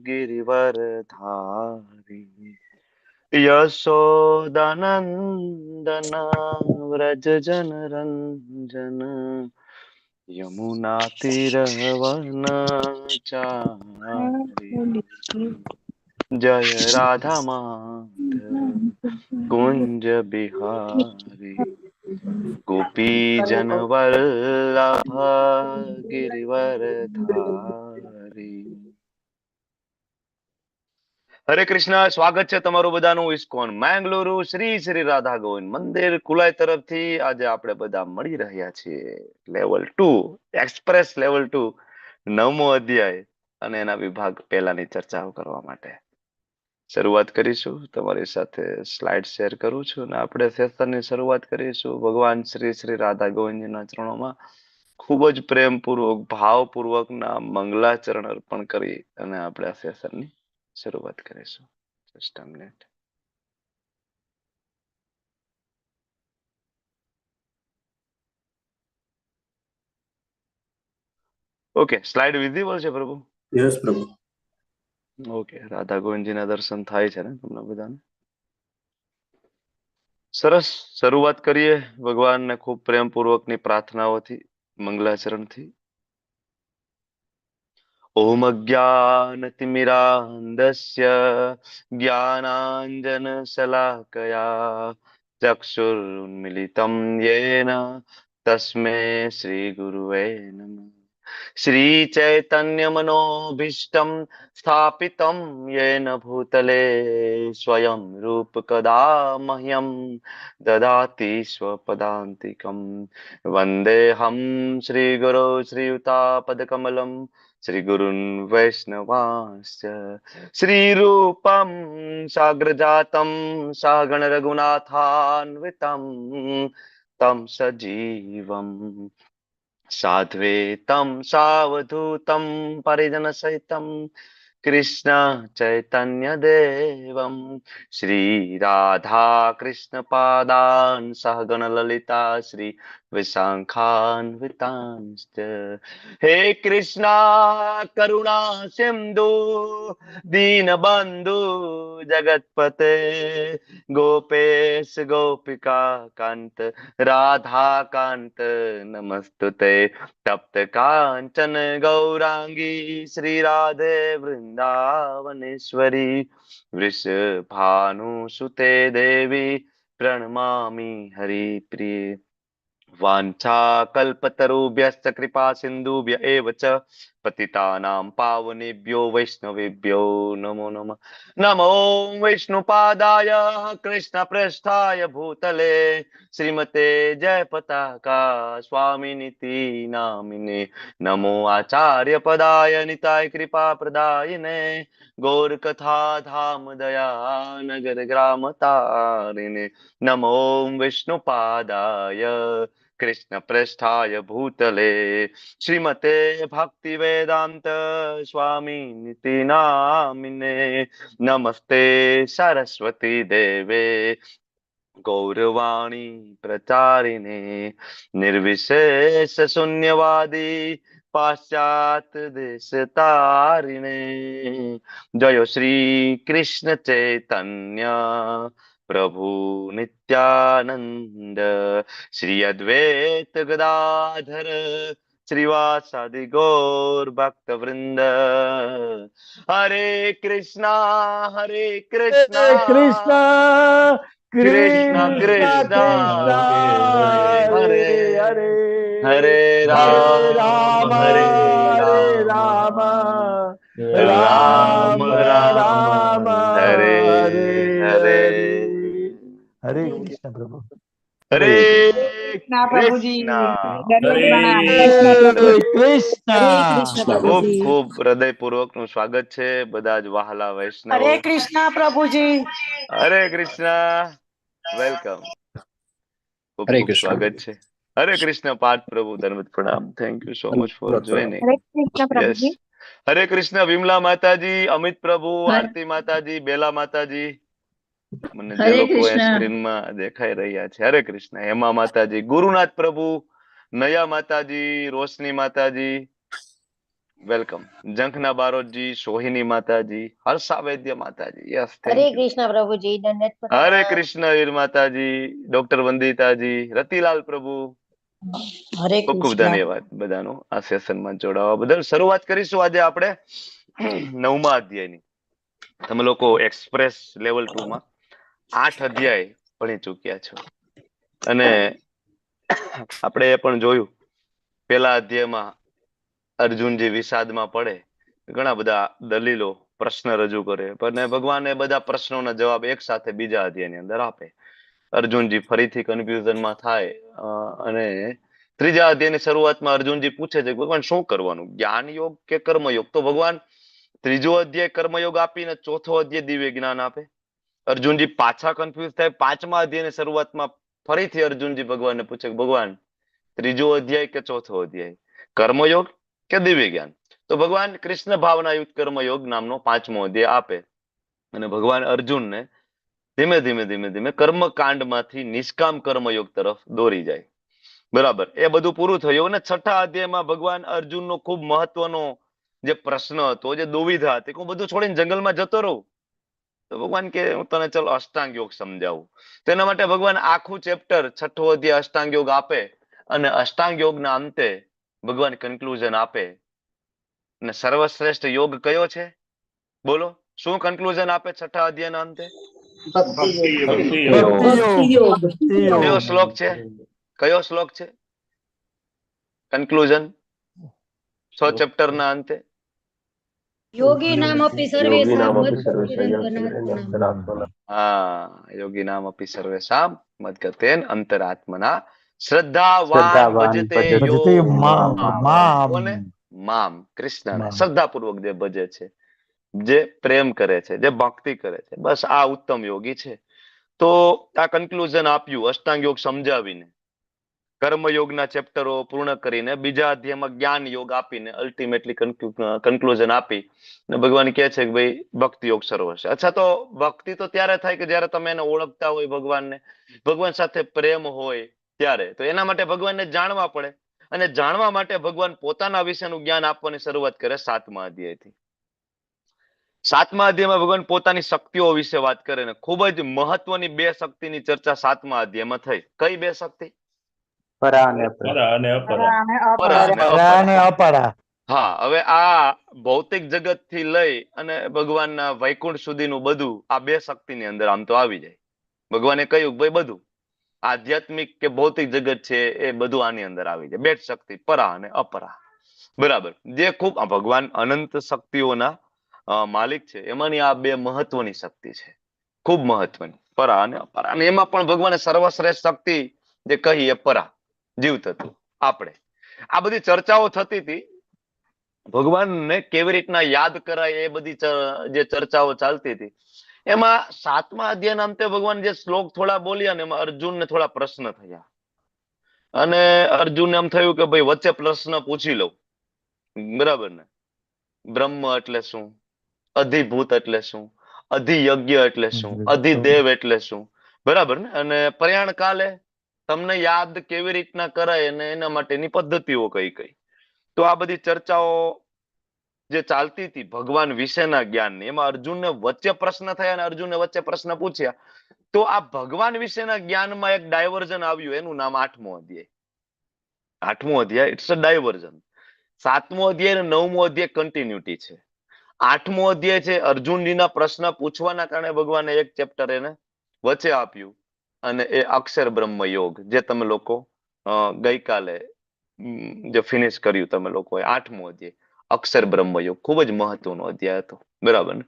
गिरिवरधारी यशोदानंदन व्रज जन रंजन यमुना तीरवन चारी जय राधा माधव कुंज बिहारी गोपी जन वल्लभ गिरिवरधारी। હરે કૃષ્ણ, સ્વાગત છે તમારું બધાનું ઇસ્કોન મેંગલુરુ શ્રી શ્રી રાધા ગોવિંદ મંદિર કુલાઈ તરફથી. આજે આપણે બધા મળી રહ્યા છીએ લેવલ 2 એક્સપ્રેસ લેવલ 2 9મો અધ્યાય અને એના વિભાગ પહેલાની ચર્ચાઓ કરવા માટે શરૂઆત કરીશું. તમારી સાથે સ્લાઇડ શેર કરું છું અને આપણે સેશનની શરૂઆત કરીશું ભગવાન શ્રી શ્રી રાધા ગોવિંદજીના ચરણોમાં ખૂબ જ પ્રેમપૂર્વક ભાવપૂર્વકના મંગલાચરણ અર્પણ કરી અને આપણે આ સેશનની શરૂઆત કરીશું. Just a minute. Okay, slide visible છે પ્રભુ? યસ પ્રભુ. ઓકે, રાધા ગોવિંદજીના દર્શન થાય છે ને તમને બધાને? સરસ, શરૂઆત કરીએ ભગવાનને ખૂબ પ્રેમપૂર્વકની પ્રાર્થનાઓથી, મંગલાચરણથી. ઓમ અજ્ઞાનતિમિરાન્ધસ્ય જ્ઞાનાંજન શલાકયા ચક્ષુરુન્મિલિતમ યેન તસ્મૈ શ્રી ગુરુવે નમઃ. શ્રી ચૈતન્ય મનોભીષ્ટમ સ્થાપિતમ યેન ભૂતલે સ્વયં રૂપ કદા મહ્યમ દદાતિ સ્વપદાંતિકમ. વંદેહમ શ્રી ગુરો શ્રીયુતાપદકમલમ શ્રી ગુરુન વૈષ્ણવાંશ્ચ શ્રી રૂપમ સાગ્રજાતમ સહગણ રઘુનાથાન્વિતમ તમ સજીવમ સાધ્વૈતમ સાવધૂતમ પરિજન સહિતમ કૃષ્ણ ચૈતન્ય દેવમ શ્રી રાધા કૃષ્ણ પાદાન સહગણ લલિતા શ્રી વિશાખાન્વિતાંશ્ચ. હે કૃષ્ણ કરુણા સિંધુ દીનબંધુ જગતપતે ગોપેશ ગોપિકા કાંત રાધા કાંત નમસ્તુતે. તપ્ત કાંચન ગૌરાંગી શ્રી રાધે વૃંદાવનેશ્વરી વૃષભાનુસુતે દેવી પ્रणमामि हरिप्रिये. वाञ्छाकल्पतरुभ्यश्च कृपा सिन्धुभ्य एव च पतितानां पावनेभ्यो वैष्णवेभ्यो नमो नमः. नमो विष्णुपादाय कृष्णप्रेष्ठाय भूतले श्रीमते जयपताका स्वामिनिति नामिने. नमो आचार्यपदाय निताय कृपाप्रदायिने गौरकथा धाम दया नगर ग्राम तारिणे. नमो विष्णुपादाय कृष्ण प्रेष्ठाय भूतले श्रीमते भक्ति वेदांत स्वामी निति नामिने. नमस्ते सरस्वती देवे गौरवाणी प्रचारिणे निर्विशेष शून्यवादी पाश्चात्य देश तारिणे. जय श्री कृष्ण चैतन्य प्रभु नित्यानंद श्री अद्वैत गदाधर श्रीवासादि गौर भक्त वृंद. हरे कृष्णा कृष्णा कृष्णा कृष्णा हरे हरे हरे राम हरे राम राम राम हरे हरे. हरे कृष्ण प्रभु. हरे પ્રભુજી ખૂબ ખૂબ હૃદયપૂર્વક નું સ્વાગત છે બધા જ વહાલા વૈષ્ણવ. હરે કૃષ્ણ પ્રભુજી. હરે કૃષ્ણ, વેલકમ. ખૂબ ખૂબ સ્વાગત છે. હરે કૃષ્ણ પાર્થ પ્રભુ ધર્મત પ્રણામ. Thank you so much for joining. Yes. હરે કૃષ્ણ વિમલા માતાજી, અમિત પ્રભુ, આરતી માતાજી, બેલા માતાજી, મને જે લોકો સ્ક્રીનમાં દેખાઈ રહ્યા છે. હરે કૃષ્ણ. હેમા માતાજી, ગુરુનાથ પ્રભુ, નયા માતાજી, રોશની માતાજી, વેલકમ. જંખના બારોટજી, સોહિની માતાજી, હર્ષા વૈદ્ય માતાજી, yes Hare thank you. Krishna પ્રભુજી, દંડવત હરે પ્રણામ. કૃષ્ણ વીર માતાજી, ડોક્ટર વંદિતાજી, રતિલાલ પ્રભુ, હરે ખૂબ ખૂબ કૃષ્ણ. ધન્યવાદ બધાનો આ સેશનમાં જોડાવા બદલ. શરૂઆત કરીશું આજે આપણે 9મા અધ્યાયની. તમે લોકો એક્સપ્રેસ લેવલ 2 માં 8 અધ્યાય ભણી ચૂક્યા છો અને આપણે એ પણ જોયું પેલા અધ્યાયમાં અર્જુનજી વિષાદમાં પડે, ઘણા બધા દલીલો પ્રશ્ન રજૂ કરે, પણ ભગવાન એ બધા પ્રશ્નોના જવાબ એક સાથે બીજા અધ્યાયની અંદર આપે. અર્જુનજી ફરીથી કન્ફ્યુઝનમાં થાય અને ત્રીજા અધ્યાયની શરૂઆતમાં અર્જુનજી પૂછે છે ભગવાન શું કરવાનું, જ્ઞાન યોગ કે કર્મયોગ? તો ભગવાન ત્રીજો અધ્યાય કર્મયોગ આપીને ચોથો અધ્યાય દિવ્ય જ્ઞાન આપે. અર્જુનજી પાછા કન્ફ્યુઝ થાય. 5મા અધ્યાયની શરૂઆતમાં ફરીથી અર્જુનજી ભગવાનને પૂછે ભગવાન ત્રીજો અધ્યાય કે ચોથો અધ્યાય, કર્મયોગ કે દિવ્ય જ્ઞાન? તો ભગવાન કૃષ્ણ ભાવના યુક્ત કર્મયોગ નામનો 5મો અધ્યાય આપે અને ભગવાન અર્જુનને ધીમે ધીમે ધીમે ધીમે કર્મકાંડમાંથી નિષ્કામ કર્મયોગ તરફ દોરી જાય. બરાબર, એ બધું પૂરું થયું અને 6ઠા અધ્યાયમાં ભગવાન અર્જુનનો ખૂબ મહત્વનો જે પ્રશ્ન હતો, જે દુવિધા હતી, હું બધું છોડીને જંગલમાં જતો રહું? તો ભગવાન કે હું તને ચલો અષ્ટાંગ યોગ સમજાવું. તેના માટે ભગવાન આખું ચેપ્ટર 6ઠો અધ્યાય અષ્ટાંગ યોગ આપે અને અષ્ટાંગ યોગના અંતે ભગવાન કન્ક્લુઝન આપે. અને સર્વશ્રેષ્ઠ યોગ કયો છે? બોલો, શું કન્ક્લુઝન આપે 6ઠા અધ્યાયના અંતે? ભક્તિ યોગ. ભક્તિ ભક્તિ યોગ. કયો શ્લોક છે? કયો શ્લોક છે કન્ક્લુઝન 6 ચેપ્ટરના અંતે? યોગી નામ અપી સર્વેષાં હા, યોગી નામ અપી સર્વેષાં મદ્ગતેન અંતરાત્મના શ્રદ્ધાવાન ભજતે ભજતે યો મામ મામ કોને? મામ, કૃષ્ણને મામ. શ્રદ્ધાપૂર્વક જે ભજે છે, જે પ્રેમ કરે છે, જે ભક્તિ કરે છે, બસ આ ઉત્તમ યોગી છે. તો આ કન્ક્લુઝન આપ્યું અષ્ટાંગ યોગ સમજાવીને, કર્મયોગના ચેપ્ટરો પૂર્ણ કરીને બીજા અધ્યાયમાં જ્ઞાન યોગ આપીને અલ્ટિમેટલી કન્ક્લુઝન આપી અને ભગવાન કહે છે કે ભાઈ ભક્તિ યોગ સર્વસ્વ. અચ્છા, તો ભક્તિ તો ત્યારે થાય કે જ્યારે તમે એને ઓળખતા હોય, ભગવાનને, ભગવાન સાથે પ્રેમ હોય ત્યારે. તો એના માટે ભગવાનને જાણવા પડે અને જાણવા માટે ભગવાન પોતાના વિશેનું જ્ઞાન આપવાની શરૂઆત કરે 7મા અધ્યાયથી. 7મા અધ્યાયમાં ભગવાન પોતાની શક્તિઓ વિશે વાત કરે ને ખૂબ જ મહત્વની 2 શક્તિની ચર્ચા 7મા અધ્યાયમાં થઈ. કઈ 2 શક્તિ? પરા અને અપરા. પરા અને અપરા. અને પરા અને અપરા. પરા અને અપરા. હા, હવે આ ભૌતિક જગત થી લઈ અને ભગવાનના વૈકુંઠ સુધીનું બધું આ 2 શક્તિની અંદર આમ તો આવી જાય. ભગવાને કહ્યું ભાઈ બધું આધ્યાત્મિક કે ભૌતિક જગત છે એ બધું આની અંદર આવી જાય. 2 શક્તિ, પરા અને અપરા. બરાબર, જે ખૂબ ભગવાન અનંત શક્તિઓના માલિક છે, એમાંની આ 2 મહત્વની શક્તિ છે, ખૂબ મહત્વની, પરા અને અપરા. અને એમાં પણ ભગવાને સર્વશ્રેષ્ઠ શક્તિ જે કહી એ પરા, જીવ તત્વ. આપણે આ બધી ચર્ચાઓ થતી હતી, ભગવાનને કેવી રીતના યાદ કરાય એ બધી જે ચર્ચાઓ ચાલતી હતી, એમાં 7મા અધ્યાયના અંતે ભગવાન જે શ્લોક થોડા બોલ્યા ને એમાં અર્જુનને થોડા પ્રશ્ન થયા અને અર્જુનને એમ થયું કે ભાઈ વચ્ચે પ્રશ્ન પૂછી લઉં. બરાબર ને? બ્રહ્મ એટલે શું? અધિભૂત એટલે શું? અધિયજ્ઞ એટલે શું? અધિદેવ એટલે શું? બરાબર ને? અને પ્રયાણ કાલે તમને યાદ કેવી રીતના કરાય અને એના માટેની પદ્ધતિઓ કઈ કઈ. તો આ બધી ચર્ચાઓ જે ચાલતી હતી ભગવાન વિશેના જ્ઞાનની, એમાં અર્જુનને વચ્ચે પ્રશ્ન થયા અને અર્જુનને વચ્ચે પ્રશ્ન પૂછ્યા. તો આ ભગવાન વિશેના જ્ઞાનમાં એક ડાયવર્ઝન આવ્યું, એનું નામ 8મો અધ્યાય. 8મો અધ્યાય ઇટ્સ અ ડાયવર્ઝન. 7મો અધ્યાય અને 9મો અધ્યાય કન્ટિન્યુટી છે. 8મો અધ્યાય છે અર્જુનજીના પ્રશ્ન પૂછવાના કારણે ભગવાને એક ચેપ્ટર એને વચ્ચે આપ્યું અને એ અક્ષર બ્રહ્મ યોગ, જે તમે લોકો ગઈકાલે જે ફિનિશ કર્યું તમે લોકોએ 8મો અધ્યાય અક્ષર બ્રહ્મ યોગ, ખૂબ જ મહત્વનો અધ્યાય હતો. બરાબર ને?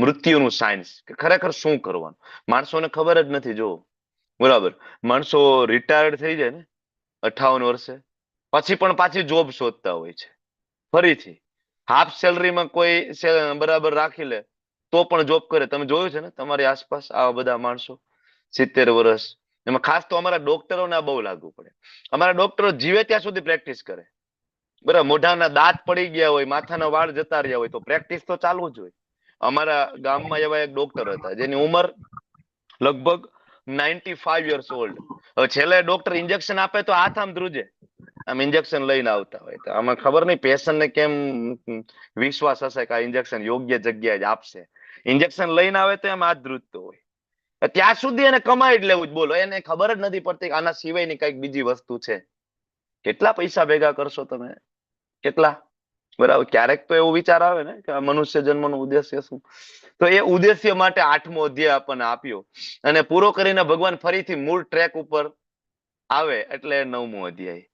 મૃત્યુનું સાયન્સ, કે ખરેખર શું કરવાનું માણસોને ખબર જ નથી. જો બરાબર, માણસો રિટાયર્ડ થઈ જાય ને 58 વર્ષે પછી પણ પાછી જોબ શોધતા હોય છે. ફરીથી હાફ સેલરીમાં કોઈ બરાબર રાખી લે તો પણ જોબ કરે. તમે જોયું છે ને તમારી આસપાસ આવા બધા માણસો 70 વર્ષ. એમાં ખાસ તો અમારા ડોક્ટરોને બહુ લાગુ પડે. અમારા ડોક્ટરો જીવે ત્યાં સુધી પ્રેક્ટિસ કરે. બરાબર, મોઢાના દાંત પડી ગયા હોય, માથાના વાળ જતા રહ્યા હોય તો પ્રેક્ટિસ તો ચાલુ જ હોય. અમારા ગામમાં એવા એક ડોક્ટર હતા જેની ઉંમર લગભગ 95 યર્સ ઓલ્ડ. હવે છેલ્લે ડોક્ટર ઇન્જેક્શન આપે તો હાથ આમ ધ્રુજે. આમ ઇન્જેક્શન લઈને આવતા હોય તો આમાં ખબર નહીં પેશન્ટ ને કેમ વિશ્વાસ હશે કે આ ઇન્જેક્શન યોગ્ય જગ્યાએ જ આપશે. ઇન્જેક્શન લઈને આવે તો એમ હાથ ધ્રુજતો હોય ત્યાં સુધી એને કમાઈ જ લેવું જ. બોલો, એને ખબર જ નથી પડતી કે આના સિવાયની કઈક બીજી વસ્તુ છે. કેટલા પૈસા ભેગા કરશો તમે, કેટલા? બરાબર. ક્યારેક તો એવો વિચાર આવે ને કે આ મનુષ્ય જન્મનો ઉદ્દેશ્ય શું? તો એ ઉદ્દેશ્ય માટે 8મો અધ્યાય આપણને આપ્યો અને પૂરો કરીને ભગવાન ફરીથી મૂળ ટ્રેક ઉપર આવે એટલે 9મો અધ્યાય.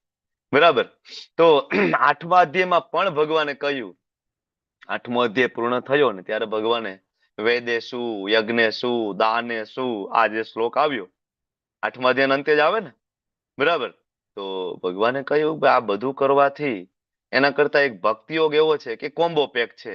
બરાબર. તો 8મા અધ્યાયમાં પણ ભગવાને કહ્યું, 8મો અધ્યાય પૂર્ણ થયો ને ત્યારે ભગવાને વેદે શું, યજ્ઞે શું, દાને શું, આ જે શ્લોક આવ્યો 8મા અધ્યાયના અંતે જ આવે ને. બરાબર. તો ભગવાને કહ્યું કે આ બધું કરવાથી એના કરતા એક ભક્તિયોગ એવો છે કે કોમ્બો પેક છે.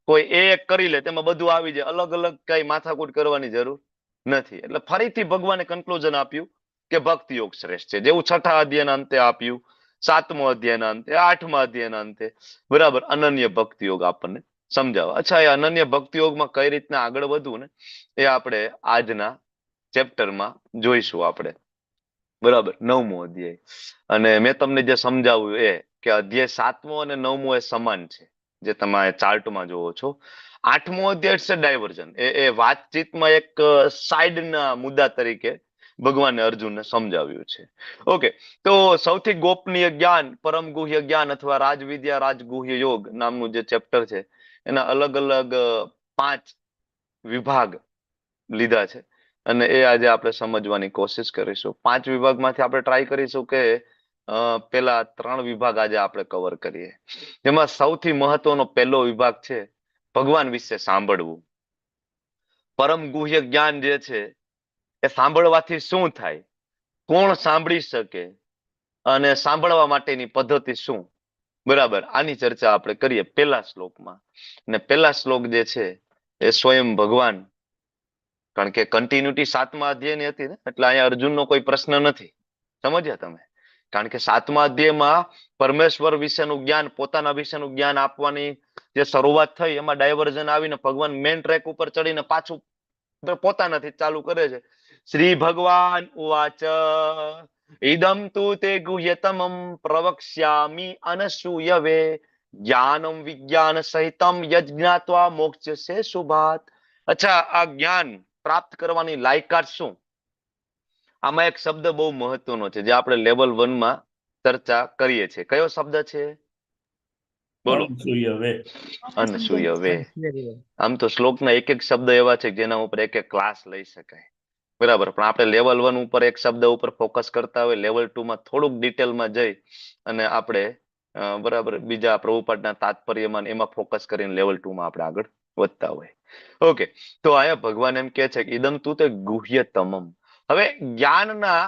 કોઈ એક કરી લે તેમાં બધું આવી જાય, અલગ અલગ કઈ માથાકૂટ કરવાની જરૂર નથી. એટલે ફરીથી ભગવાને કન્ક્લુઝન આપ્યું કે ભક્તિયોગ શ્રેષ્ઠ છે. જેવું 6થા અધ્યાયના અંતે આપ્યું, 7મો અધ્યાયના અંતે, 8મા અધ્યાયના અંતે. બરાબર. અનન્ય ભક્તિયોગ આપણને સમજાવો. અચ્છા, એ અનન્ય ભક્તિયોગમાં કઈ રીતના આગળ વધવું ને એ આપણે આજના ચેપ્ટરમાં જોઈશું આપણે. બરાબર. 9મો અધ્યાય. અને મેં તમને જે સમજાવ્યું એ કે અધ્યાય 7મો અને 9મો એ સમાન છે, જે તમે ચાર્ટમાં જોવો છો. 8મો અધ્યાય છે ડાયવર્ઝન. એ વાતચીતમાં એક સાઈડના મુદ્દા તરીકે ભગવાને અર્જુનને સમજાવ્યું છે. ઓકે. તો સૌથી ગોપનીય જ્ઞાન, પરમ ગુહ્ય જ્ઞાન અથવા રાજવિદ્યા રાજગુહ્ય યોગ નામનું જે ચેપ્ટર છે એના અલગ અલગ 5 વિભાગ લીધા છે અને એ આજે આપણે સમજવાની કોશિશ કરીશું. 5 વિભાગમાંથી આપણે ટ્રાય કરીશું કે પેલા 3 વિભાગ આજે આપણે કવર કરીએ. જેમાં સૌથી મહત્વનો પહેલો વિભાગ છે ભગવાન વિશે સાંભળવું. પરમ ગુહ્ય જ્ઞાન જે છે એ સાંભળવાથી શું થાય, કોણ સાંભળી શકે અને સાંભળવા માટેની પદ્ધતિ શું. બરાબર. આની ચર્ચા આપણે કરીએ પહેલા શ્લોકમાં. અને પહેલા શ્લોક જે છે એ સ્વયં ભગવાન, કારણ કે કન્ટિન્યુટી 7મા અધ્યાયની હતી ને એટલે અહીંયા અર્જુનનો કોઈ પ્રશ્ન નથી. સમજ્યા તમે? કારણ કે 7મા અધ્યાયમાં પરમેશ્વર વિશેનું જ્ઞાન, પોતાના વિશેનું જ્ઞાન આપવાની જે શરૂઆત થઈ એમાં ડાયવર્ઝન આવીને ભગવાન મેન ટ્રેક ઉપર ચડીને પાછું પોતાનાથી ચાલુ કરે છે. શ્રી ભગવાન ઉવાચ ઇદમ તુ તે ગુહ્યતમમ પ્રવક્ષ્યામિ અનસૂયવે જ્ઞાનમ વિજ્ઞાન સહિતમ યજ્ઞાત્વા મોક્ષસે શુભાત. અચ્છા, આ જ્ઞાન પ્રાપ્ત કરવાની લાયકાત શું? આમાં એક શબ્દ બહુ મહત્વનો છે જે આપણે લેવલ 1માં ચર્ચા કરીએ છીએ. કયો શબ્દ છે? બોલો. અનસૂયવે. આમ તો શ્લોકના એક એક શબ્દ એવા છે જેના ઉપર એક એક ક્લાસ લઈ શકાય. બરાબર. પણ આપણે લેવલ 1 ઉપર એક શબ્દ ઉપર ફોકસ કરતા હોય, લેવલ 2માં થોડુંક ડિટેલમાં જઈ અને આપણે બરાબર બીજા પ્રભુપાદના તાત્પર્યમાં એમાં ફોકસ કરીને લેવલ 2માં આપણે આગળ વધતા હોય. ઓકે. તો અહીંયા ભગવાન એમ કે છે કે ઇદમ તુ તે ગુહ્યતમમ. હવે જ્ઞાનના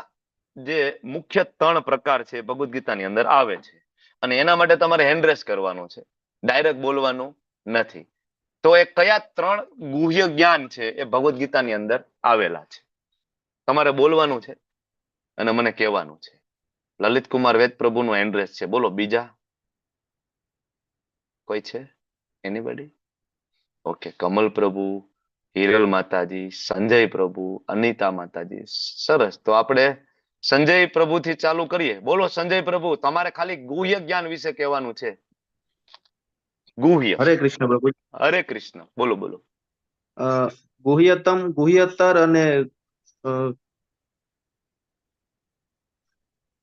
જે મુખ્ય 3 પ્રકાર છે ભગવદ ગીતાની અંદર આવે છે અને એના માટે તમારે હેન્ડરેસ કરવાનું છે, ડાયરેક્ટ બોલવાનું નથી. તો એ કયા 3 ગુહ્ય જ્ઞાન છે એ ભગવદ ગીતાની અંદર આવેલા છે તમારે બોલવાનું છે અને મને કહેવાનું છે. લલિત કુમાર વેદ પ્રભુનું એડ્રેસ છે. બોલો. બીજા કોઈ છે? એનીબડી? ઓકે. કમલ પ્રભુ, હિરલ માતાજી, સંજય પ્રભુ, અનિતા માતાજી. સરસ. તો આપણે સંજય પ્રભુથી ચાલુ કરીએ. બોલો સંજય પ્રભુ, તમારે ખાલી ગુહ્ય જ્ઞાન વિશે કહેવાનું છે. ગુહ્ય. હરે કૃષ્ણ પ્રભુ. હરે કૃષ્ણ. બોલો બોલો. ગુહ્યતમ, ગુહ્યતર અને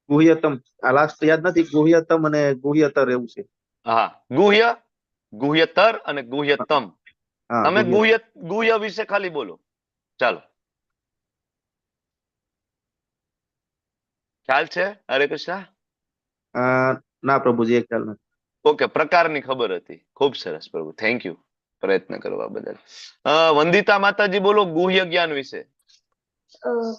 ગુહ્યતમ. આ લાસ્ટ યાદ નથી. ગુહ્યતમ અને ગુહ્યતર એવું છે. હા. ગુહ્ય, ગુહ્યતર અને ગુહ્યતમ. હા, તમે ગુહ્ય વિશે ખાલી બોલો. ચાલો. ખ્યાલ છે? હરે કૃષ્ણ. ના પ્રભુજી, એક ખ્યાલ નથી. ઓકે. પ્રકારની ખબર હતી. ખૂબ સરસ પ્રભુ. થેન્ક યુ પ્રયત્ન કરવા બદલ. વંદિતા માતાજી બોલો ગુહ્ય જ્ઞાન વિશે.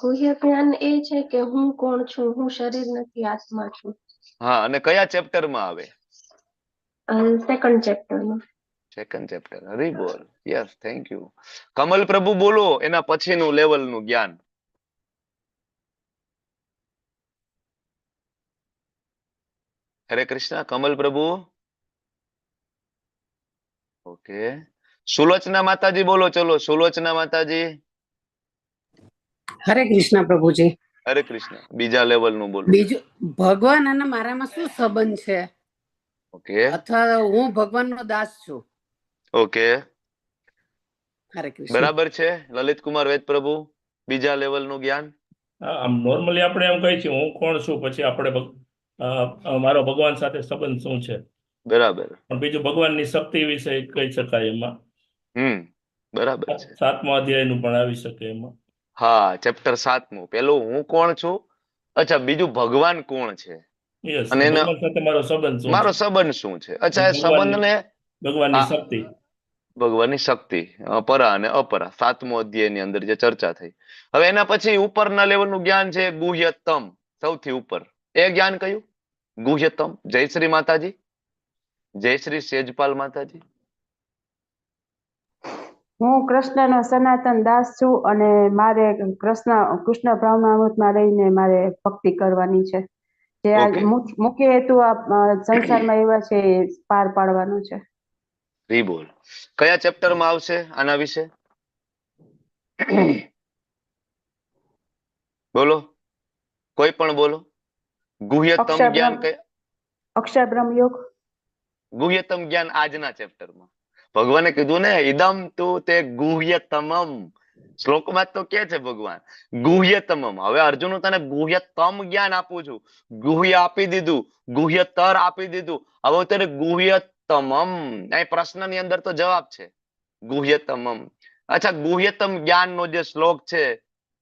ગુહ્ય જ્ઞાન એ છે કે હું કોણ છું, હું શરીર નથી, આત્મા છું. હા. અને કયા ચેપ્ટરમાં આવે? સેકન્ડ ચેપ્ટરમાં. Second chapter. હરી બોલ. Yes, thank you. કમલ પ્રભુ બોલો એના પછીનું લેવલનું જ્ઞાન. હરે કૃષ્ણ. કમલ પ્રભુ. ઓકે. સુલોચના માતાજી બોલો. ચલો સુલોચના માતાજી. હરે કૃષ્ણ પ્રભુજી. હરે કૃષ્ણ. બીજા લેવલ નું બોલો. બીજું, ભગવાન અને મારામાં શું સંબંધ છે, ઓકે અથવા હું ભગવાનનો દાસ છું? ઓકે, હરે કૃષ્ણ. બરાબર છે લલિત કુમાર વેદ પ્રભુ. બીજા લેવલ નું જ્ઞાન. આમ નોર્મલી આપણે એમ કહીએ છીએ હું કોણ છું, પછી આપણે મારો ભગવાન સાથે સંબંધ શું છે, બરાબર. પણ બીજું ભગવાનની શક્તિ વિશે કહી શકાય એમાં. બરાબર છે. 7મા અધ્યાયનું પણ આવી શકે એમાં. હા, ચેપ્ટર 7મું. પેલું હું કોણ છું, અચ્છા બીજું ભગવાન કોણ છે, યસ, અને એનો ભગવાન સાથે મારો સંબંધ શું મારો છે, સંબંધ શું છે. અચ્છા એ સંબંધને ભગવાનની હા, શક્તિ. ભગવાનની શક્તિ, પરા અને અપરા, 7મો અધ્યાયની અંદર જે ચર્ચા થઈ. હવે એના પછી ઉપરના લેવલનું જ્ઞાન છે ગુહ્યતમ, સૌથી ઉપર. એ જ્ઞાન કયું? ગુહ્યતમ. જય શ્રી માતાજી, જય શ્રી સેજપાલ માતાજી. હું કૃષ્ણનો સનાતન દાસ છું અને મારે કૃષ્ણ ભાવનામૃતમાં રહીને મારે ભક્તિ કરવાની છે. જે આ ઓકે, મુખ્ય હેતુ આ સંસારમાં એવા છે એ પાર પાડવાનો છે. રી બોલ. કયા ચેપ્ટરમાં આવશે આના વિશે? બોલો, કોઈ પણ બોલો. ગુહ્યતમ જ્ઞાન અક્ષર બ્રહ્મ યોગ. ગુહ્યતમ જ્ઞાન આજના ચેપ્ટરમાં. ભગવાને કીધું ને, ઇદમ તુ તે ગુહ્યતમમ. શ્લોકમાં તો કે છે ભગવાન ગુહ્યતમમ. હવે અર્જુન હું તને ગુહ્યતમ જ્ઞાન આપું છું. ગુહ્ય આપી દીધું, ગુહ્યતર આપી દીધું, હવે હું તને ગુહ્યતમમ. એ પ્રશ્નની અંદર તો જવાબ છે ગુહ્યતમમ. અચ્છા, ગુહ્યતમ જ્ઞાન નો જે શ્લોક છે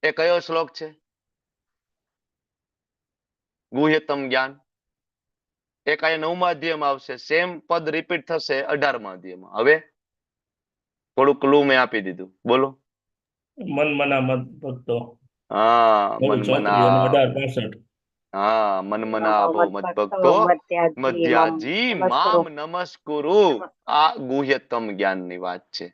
એ કયો શ્લોક છે? ગુહ્યતમ જ્ઞાન એક આ 9મા અધ્યાયમાં આવશે. સેમ પદ રિપીટ થશે 18મા અધ્યાયમાં. હવે થોડું ક્લુ મેં આપી દીધું, બોલો. મન મના મત ભક્તો. હા, મન 34 અને મના. 18:65. હા, મન મના આપો મત ભક્તો મધ્યાજી મામ નમસ્કુરુ. આ ગુહ્યતમ જ્ઞાનની વાત છે.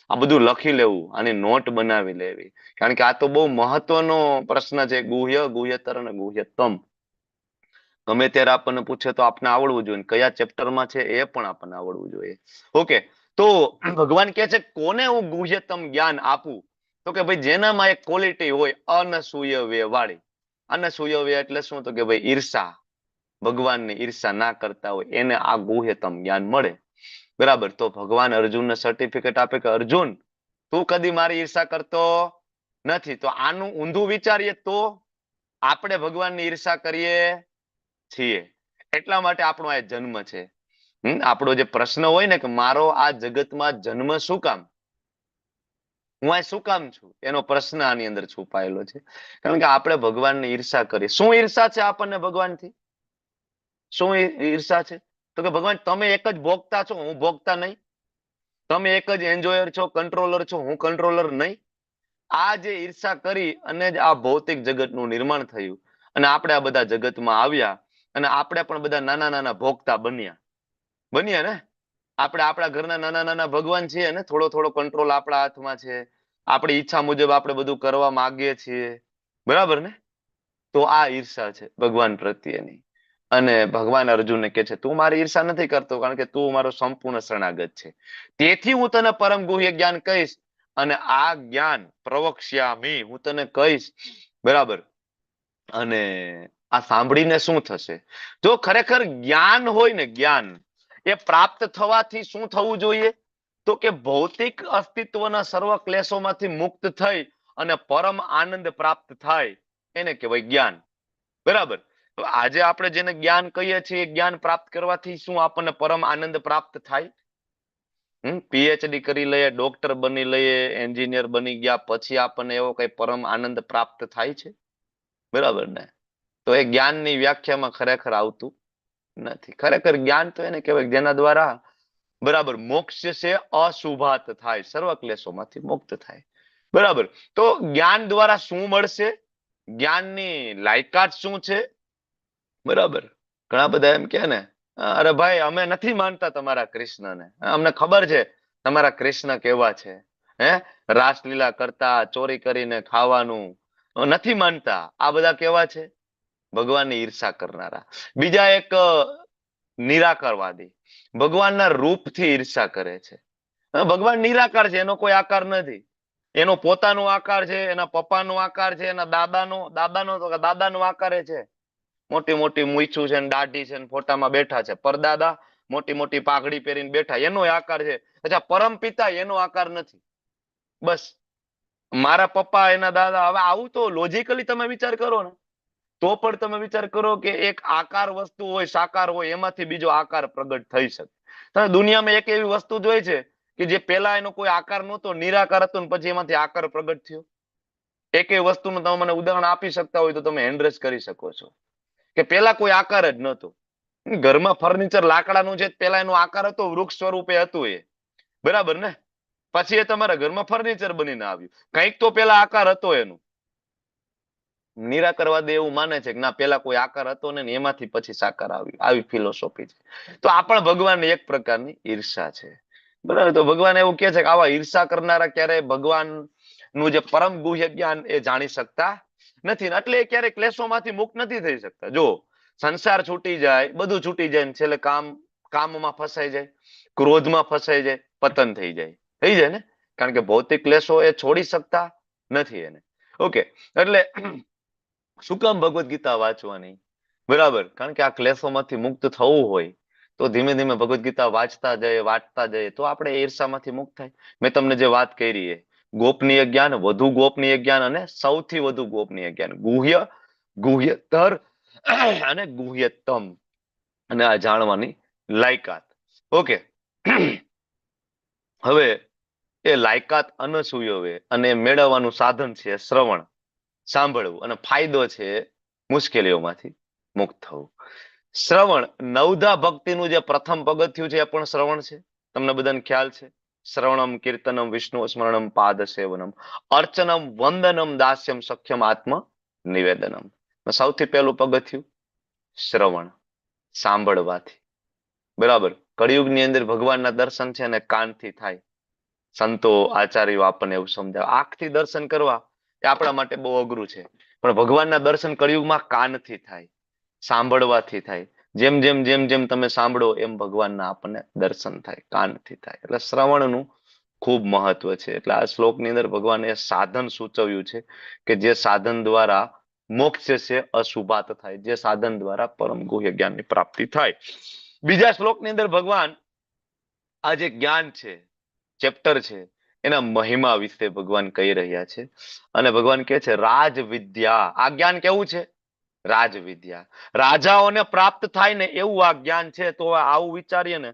આ બધું લખી લેવું, આની નોટ બનાવી લેવી, કારણ કે આ તો બહુ મહત્વનો પ્રશ્ન છે. ગુહ્ય, ગુહ્યતર અને ગુહ્યતમ ગમે ત્યારે આપણને પૂછે તો આપણે આવડવું જોઈએ. કયા ચેપ્ટરમાં છે એ પણ આપણને આવડવું જોઈએ. ઓકે, તો ભગવાન કહે છે કોને હું ગુહ્યતમ જ્ઞાન આપું? તો કે ભાઈ જેનામાં એક ક્વોલિટી હોય અનસૂયવ્ય વાળી. અનસૂયવ્ય એટલે શું? તો કે ભાઈ ઈર્ષા, ભગવાનની ઈર્ષા ના કરતા હોય એને આ ગુહ્યતમ જ્ઞાન મળે. બરાબર. તો ભગવાન અર્જુનને સર્ટિફિકેટ આપે કે અર્જુન તું કદી મારી ઈર્ષા કરતો નથી. તો આનું ઊંધું વિચારીએ તો આપણે ભગવાનની ઈર્ષા કરીએ છીએ. એટલા માટે આપણો આ જન્મ છે. આપણો જે પ્રશ્ન હોય ને કે મારો આ જગતમાં જન્મ શું કામ, હું આ શું કામ છું, એનો પ્રશ્ન આની અંદર છુપાયેલો છે. કારણ કે આપણે ભગવાનની ઈર્ષા કરીએ. શું ઈર્ષા છે આપણને ભગવાનથી? શું ઈર્ષા છે? તો કે ભગવાન તમે એક જ ભોગતા છો, હું ભોગતા નહીં. તમે એક જ એન્જોયર છો, કંટ્રોલર છો, હું કંટ્રોલર નહીં. આ જે ઈર્ષા કરી અને જ આ ભૌતિક જગતનું નિર્માણ થયું અને આપણે આ બધા જગતમાં આવ્યા અને આપણે પણ બધા નાના નાના ભોગતા બન્યા ને. આપણે આપણા ઘરના નાના નાના ભગવાન છીએ ને. થોડો થોડો કંટ્રોલ આપણા હાથમાં છે. આપણી ઈચ્છા મુજબ આપણે બધું કરવા માંગીએ છીએ, બરાબર ને? તો આ ઈર્ષા છે ભગવાન પ્રત્યેની. અને ભગવાન અર્જુનને કહે છે તું મારી ઈર્ષા નથી કરતો, કારણ કે તું મારો સંપૂર્ણ શરણાગત છે. તેથી હું તને પરમ ગુહ્ય જ્ઞાન કહીશ અને આ જ્ઞાન પ્રવક્ષ્યામિ, હું તને કહીશ, બરાબર. અને આ સાંભળીને શું થશે? જો ખરેખર જ્ઞાન હોય ને, જ્ઞાન એ પ્રાપ્ત થવાથી શું થવું જોઈએ? તો કે ભૌતિક અસ્તિત્વના સર્વ ક્લેશોમાંથી મુક્ત થઈ અને પરમ આનંદ પ્રાપ્ત થાય, એને કહેવાય જ્ઞાન. બરાબર. તો આજે આપણે જેને જ્ઞાન કહીએ છીએ, જ્ઞાન પ્રાપ્ત કરવાથી શું આપણને પરમ આનંદ પ્રાપ્ત થાય? પીએચડી કરી લઈએ, ડોક્ટર બની લઈએ, એન્જિનિયર બની ગયા પછી આપણને એવો કઈ પરમ આનંદ પ્રાપ્ત થાય છે? બરાબર ને? તો એ જ્ઞાનની વ્યાખ્યામાં ખરેખર આવતું નથી. ખરેખર જ્ઞાન તો એને કહેવાય જેના દ્વારા બરાબર મોક્ષ છે અશુભાત થાય, સર્વ ક્લેશોમાંથી મુક્ત થાય. બરાબર. તો જ્ઞાન દ્વારા શું મળશે? જ્ઞાનની લાયકાત શું છે? બરાબર. ઘણા બધા એમ કે ને, અરે ભાઈ અમે નથી માનતા તમારા કૃષ્ણને, અમને ખબર છે તમારા કૃષ્ણ કેવા છે, રાસલીલા કરતા, ચોરી કરીને ખાવાનું નથી માનતા. આ બધા કેવા છે? ભગવાનની ઈર્ષા કરનારા. બીજા એક નિરાકારવાદી, ભગવાનના રૂપથી ઈર્ષા કરે છે. ભગવાન નિરાકાર છે, એનો કોઈ આકાર નથી. એનો પોતાનો આકાર છે, એના પપ્પાનો આકાર છે, એના દાદાનો આકાર છે. મોટી મોટી મૂછું છે, દાઢી છે, ફોટામાં બેઠા છે. પરદાદા મોટી મોટી પાઘડી પહેરીને બેઠા, એનો આકાર છે. અચ્છા, પરમ પિતા એનો આકાર નથી. બસ મારા પપ્પા, એના દાદા. હવે આવું તો લોજિકલી તમે વિચાર કરો ને તો પણ તમે વિચાર કરો કે એક આકાર વસ્તુ હોય, સાકાર હોય, એમાંથી બીજો આકાર પ્રગટ થઈ શકે. તમે દુનિયામાં એક એવી વસ્તુ જોઈ છે કે જે પેલા એનો કોઈ આકાર નહોતો, નિરાકાર હતો, ને પછી એમાંથી આકાર પ્રગટ થયો? એકેય વસ્તુનું તમે મને ઉદાહરણ આપી શકતા હોય તો તમે હેન્ડરેસ કરી શકો છો કે પેલા કોઈ આકાર જ નહોતો. ઘરમાં ફર્નિચર લાકડાનું છે, પેલા એનો આકાર હતો, વૃક્ષ સ્વરૂપે હતું એ, બરાબર ને? પછી એ તમારા ઘરમાં ફર્નિચર બનીને આવ્યું. કંઈક તો પેલા આકાર હતો એનું. નિરાકરવાદી એવું માને છે કે ના, પેલા કોઈ આકાર હતો ને એમાંથી પછી સાકાર આવ્યું. આવી ફિલોસોફી છે. તો આ પણ ભગવાનની એક પ્રકારની ઈર્ષા છે, બરાબર? તો ભગવાન એવું કહે છે કે આવા ઈર્ષા કરનારા ક્યારેય ભગવાન નું જે પરમ ગુહ્ય જ્ઞાન એ જાણી શકતા નથી, એટલે એ ક્યારેય ક્લેશોમાંથી મુક્ત નથી થઈ શકતા. જો સંસાર છૂટી જાય, બધું છૂટી જાય, છેલ્લે કામમાં ફસાઈ જાય, ક્રોધમાં ફસાઈ જાય, પતન થઈ જાય ને. કારણ કે ભૌતિક ક્લેશો એ છોડી શકતા નથી એને. ઓકે, એટલે શું કામ ભગવદ્ ગીતા વાંચવાની? બરાબર, કારણ કે આ ક્લેશોમાંથી મુક્ત થવું હોય તો ધીમે ધીમે ભગવદ્ ગીતા વાંચતા જઈએ તો આપણે ઈર્ષામાંથી મુક્ત થાય. મેં તમને જે વાત કરી એ ગોપનીય જ્ઞાન, વધુ ગોપનીય જ્ઞાન અને સૌથી વધુ ગોપનીય જ્ઞાન, ગુહ્યતર અને ગુહ્યતમ, અને આ જાણવાની લાયકાત. ઓકે, હવે એ લાયકાત અનસૂયવે અને મેળવવાનું સાધન છે શ્રવણ, સાંભળવું, અને ફાયદો છે મુશ્કેલીઓમાંથી મુક્ત થવું. શ્રવણ, નવધા ભક્તિનું જે પ્રથમ પગથિયું છે એ પણ શ્રવણ છે. તમને બધાને ખ્યાલ છે. શ્રવણમ કીર્તનમ વિષ્ણુ સ્મરણમ પાદ સેવનમ અર્ચનમ વંદનમ દાસ્યમ સખ્યમ આત્મ નિવેદનમ. સૌથી પહેલું પગથિયું શ્રવણ, સાંભળવાથી. બરાબર, કળિયુગની અંદર ભગવાનના દર્શન છે ને કાનથી થાય. સંતો આચાર્યો આપણને એવું સમજાવે. આંખથી દર્શન કરવા એ આપણા માટે બહુ અઘરું છે, પણ ભગવાનના દર્શન કળિયુગમાં કાનથી થાય, સાંભળવાથી થાય. જેમ જેમ જેમ જેમ તમે સાંભળો એમ ભગવાનના આપણને દર્શન થાય, કાનથી થાય. એટલે શ્રવણનું ખૂબ મહત્વ છે. એટલે આ શ્લોકની અંદર ભગવાને સાધન સૂચવ્યું છે કે જે સાધન દ્વારા મોક્ષ છે અશુભાત થાય, જે સાધન દ્વારા પરમ ગુહ્ય જ્ઞાનની પ્રાપ્તિ થાય. બીજા શ્લોકની અંદર ભગવાન આ જે જ્ઞાન છે, ચેપ્ટર છે, એના મહિમા વિશે ભગવાન કહી રહ્યા છે. અને ભગવાન કહે છે રાજ વિદ્યા. આ જ્ઞાન કેવું છે? રાજ વિદ્યા. રાજાઓને પ્રાપ્ત થાય ને એવું આ જ્ઞાન છે. તો આવું વિચારીએ ને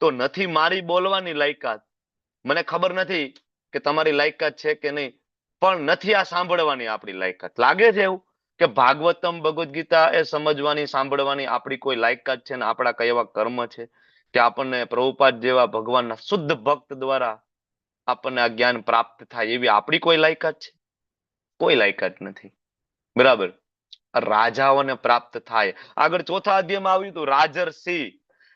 તો નથી મારી બોલવાની લાયકાત, મને ખબર નથી કે તમારી લાયકાત છે કે નહીં, પણ નથી આ સાંભળવાની આપણી લાયકાત. લાગે છે એવું કે ભાગવતમ, ભગવદ્ ગીતા એ સમજવાની, સાંભળવાની આપણી કોઈ લાયકાત છે ને આપણા કઈ એવા કર્મ છે કે આપણને પ્રભુપાદ જેવા ભગવાનના શુદ્ધ ભક્ત દ્વારા આપણને આ જ્ઞાન પ્રાપ્ત થાય એવી આપણી કોઈ લાયકાત છે? કોઈ લાયકાત નથી. બરાબર, રાજાઓને પ્રાપ્ત થાય. આગળ ચોથા અધ્યાયમાં આવ્યું હતું રાજર્ષિ,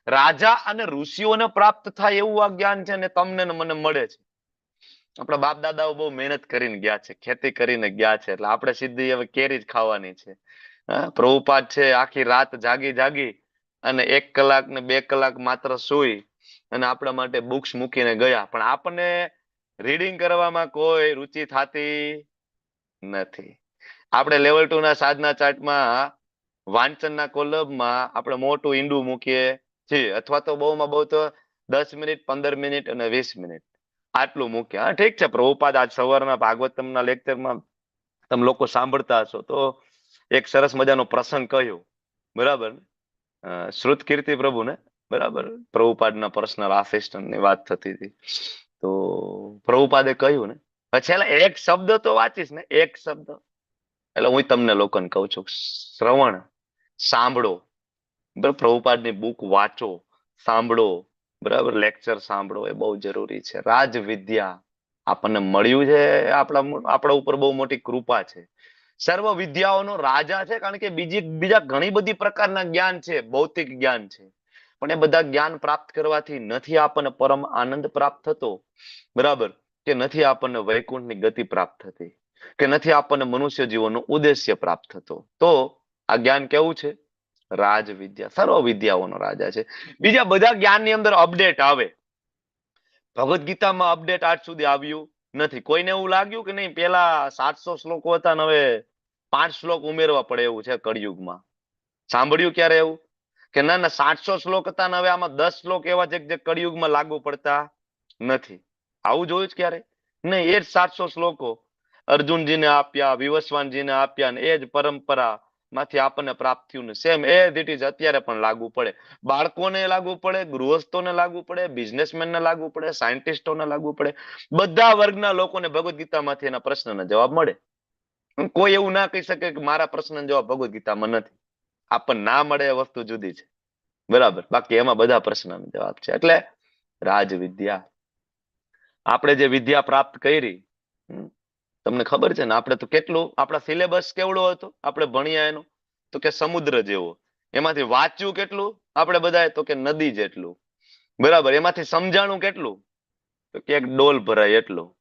રાજા અને ઋષિઓને પ્રાપ્ત થાય એવું આ જ્ઞાન છે ને તમને ને મને મળે છે. આપણા બાપ દાદાઓ બહુ મહેનત કરીને ગયા છે, ખેતી કરીને ગયા છે, એટલે આપણે સીધી હવે કેરી જ ખાવાની છે. પ્રભુપાદ છે આખી રાત જાગી અને 1 કલાક ને 2 કલાક માત્ર સૂઈ અને આપણા માટે બુક્સ મૂકીને ગયા, પણ આપણને રીડિંગ કરવામાં કોઈ રુચિ થતી નથી. આપણે લેવલ 2 ના સાધના ચાર્ટમાં વાંચનના કોલમમાં આપણે મોટું ઈંડું મૂકીએ છીએ, અથવા તો બહુમાં બહુ તો 10 મિનિટ, 15 મિનિટ અને 20 મિનિટ આટલું મૂક્યા. હા, ઠીક છે. પ્રભુપાદ આજ સવારના ભાગવતમના લેક્ચરમાં તમે લોકો સાંભળતા હશો તો એક સરસ મજાનો પ્રસંગ કહ્યો, બરાબર? શ્રુત કીર્તિ પ્રભુને, બરાબર, પ્રભુપાદના પર્સનલ આસિસ્ટન્ટની વાત થતી હતી. તો પ્રભુપાદે કહ્યું ને છેલ્લા એક શબ્દ તો વાંચીશ ને, એક શબ્દ, એટલે હું તમને લોકોને કહું છું શ્રવણ, સાંભળો. બરાબર, પ્રભુપાદની બુક વાંચો, સાંભળો, બરાબર, લેક્ચર સાંભળો, એ બહુ જરૂરી છે. રાજ વિદ્યા આપણને મળ્યું છે, આપણા ઉપર બહુ મોટી કૃપા છે. સર્વ વિદ્યાઓનો રાજા છે, કારણ કે બીજા ઘણી બધી પ્રકારના જ્ઞાન છે, ભૌતિક જ્ઞાન છે, પણ એ બધા જ્ઞાન પ્રાપ્ત કરવાથી નથી આપણને પરમ આનંદ પ્રાપ્ત થતો, બરાબર, કે નથી આપણને વૈકુંઠની ગતિ પ્રાપ્ત થતી, કે નથી આપણને મનુષ્ય જીવનનો ઉદ્દેશ્ય પ્રાપ્ત થતો. તો આ જ્ઞાન કેવું છે? રાજ વિદ્યા, સર્વ વિદ્યાઓનો રાજા છે. બીજા બધા જ્ઞાનની અંદર અપડેટ આવે. ભગવદ્ ગીતામાં અપડેટ આજ સુધી આવ્યું નથી. કોઈને એવું લાગ્યું કે નહીં પેલા 700 શ્લોકો હતા ને હવે 5 શ્લોક ઉમેરવા પડે એવું છે કળિયુગમાં? સાંભળ્યું ક્યારે એવું કે ના ના 700 શ્લોક હતા ને હવે આમાં 10 શ્લોક એવા છે જે કળિયુગમાં લાગુ પડતા નથી? આવું જોયું જ ક્યારે? નહીં. એ જ 700 શ્લોકો અર્જુનજીને આપ્યા, વિવસ્વાનજીને આપ્યા ને એ જ પરંપરા માંથી આપણને પ્રાપ્ત થયું ને સેમ એઝ ઇટ ઇઝ અત્યારે પણ લાગુ પડે. બાળકોને લાગુ પડે, ગૃહસ્થોને લાગુ પડે, બિઝનેસમેનને લાગુ પડે, સાયન્ટિસ્ટોને લાગુ પડે. બધા વર્ગના લોકોને ભગવદ ગીતામાંથી એના પ્રશ્નના જવાબ મળે. કોઈ એવું ના કહી શકે કે મારા પ્રશ્નનો જવાબ ભગવદ ગીતામાં નથી. આપણને ના મળે એ વસ્તુ જુદી છે, બરાબર. બાકી એમાં બધા પ્રશ્નનો જવાબ છે. એટલે રાજવિદ્યા, આપણે જે વિદ્યા પ્રાપ્ત કરી, તમને ખબર છે ને, આપણે તો કેટલું, આપણા સિલેબસ કેવડો હતો આપણે ભણ્યા એનો, તો કે સમુદ્ર જેવો. એમાંથી વાંચ્યું કેટલું આપણે બધાએ, તો કે નદી જેટલું, બરાબર. એમાંથી સમજાણું કેટલું, તો કે એક ડોલ ભરાય એટલું,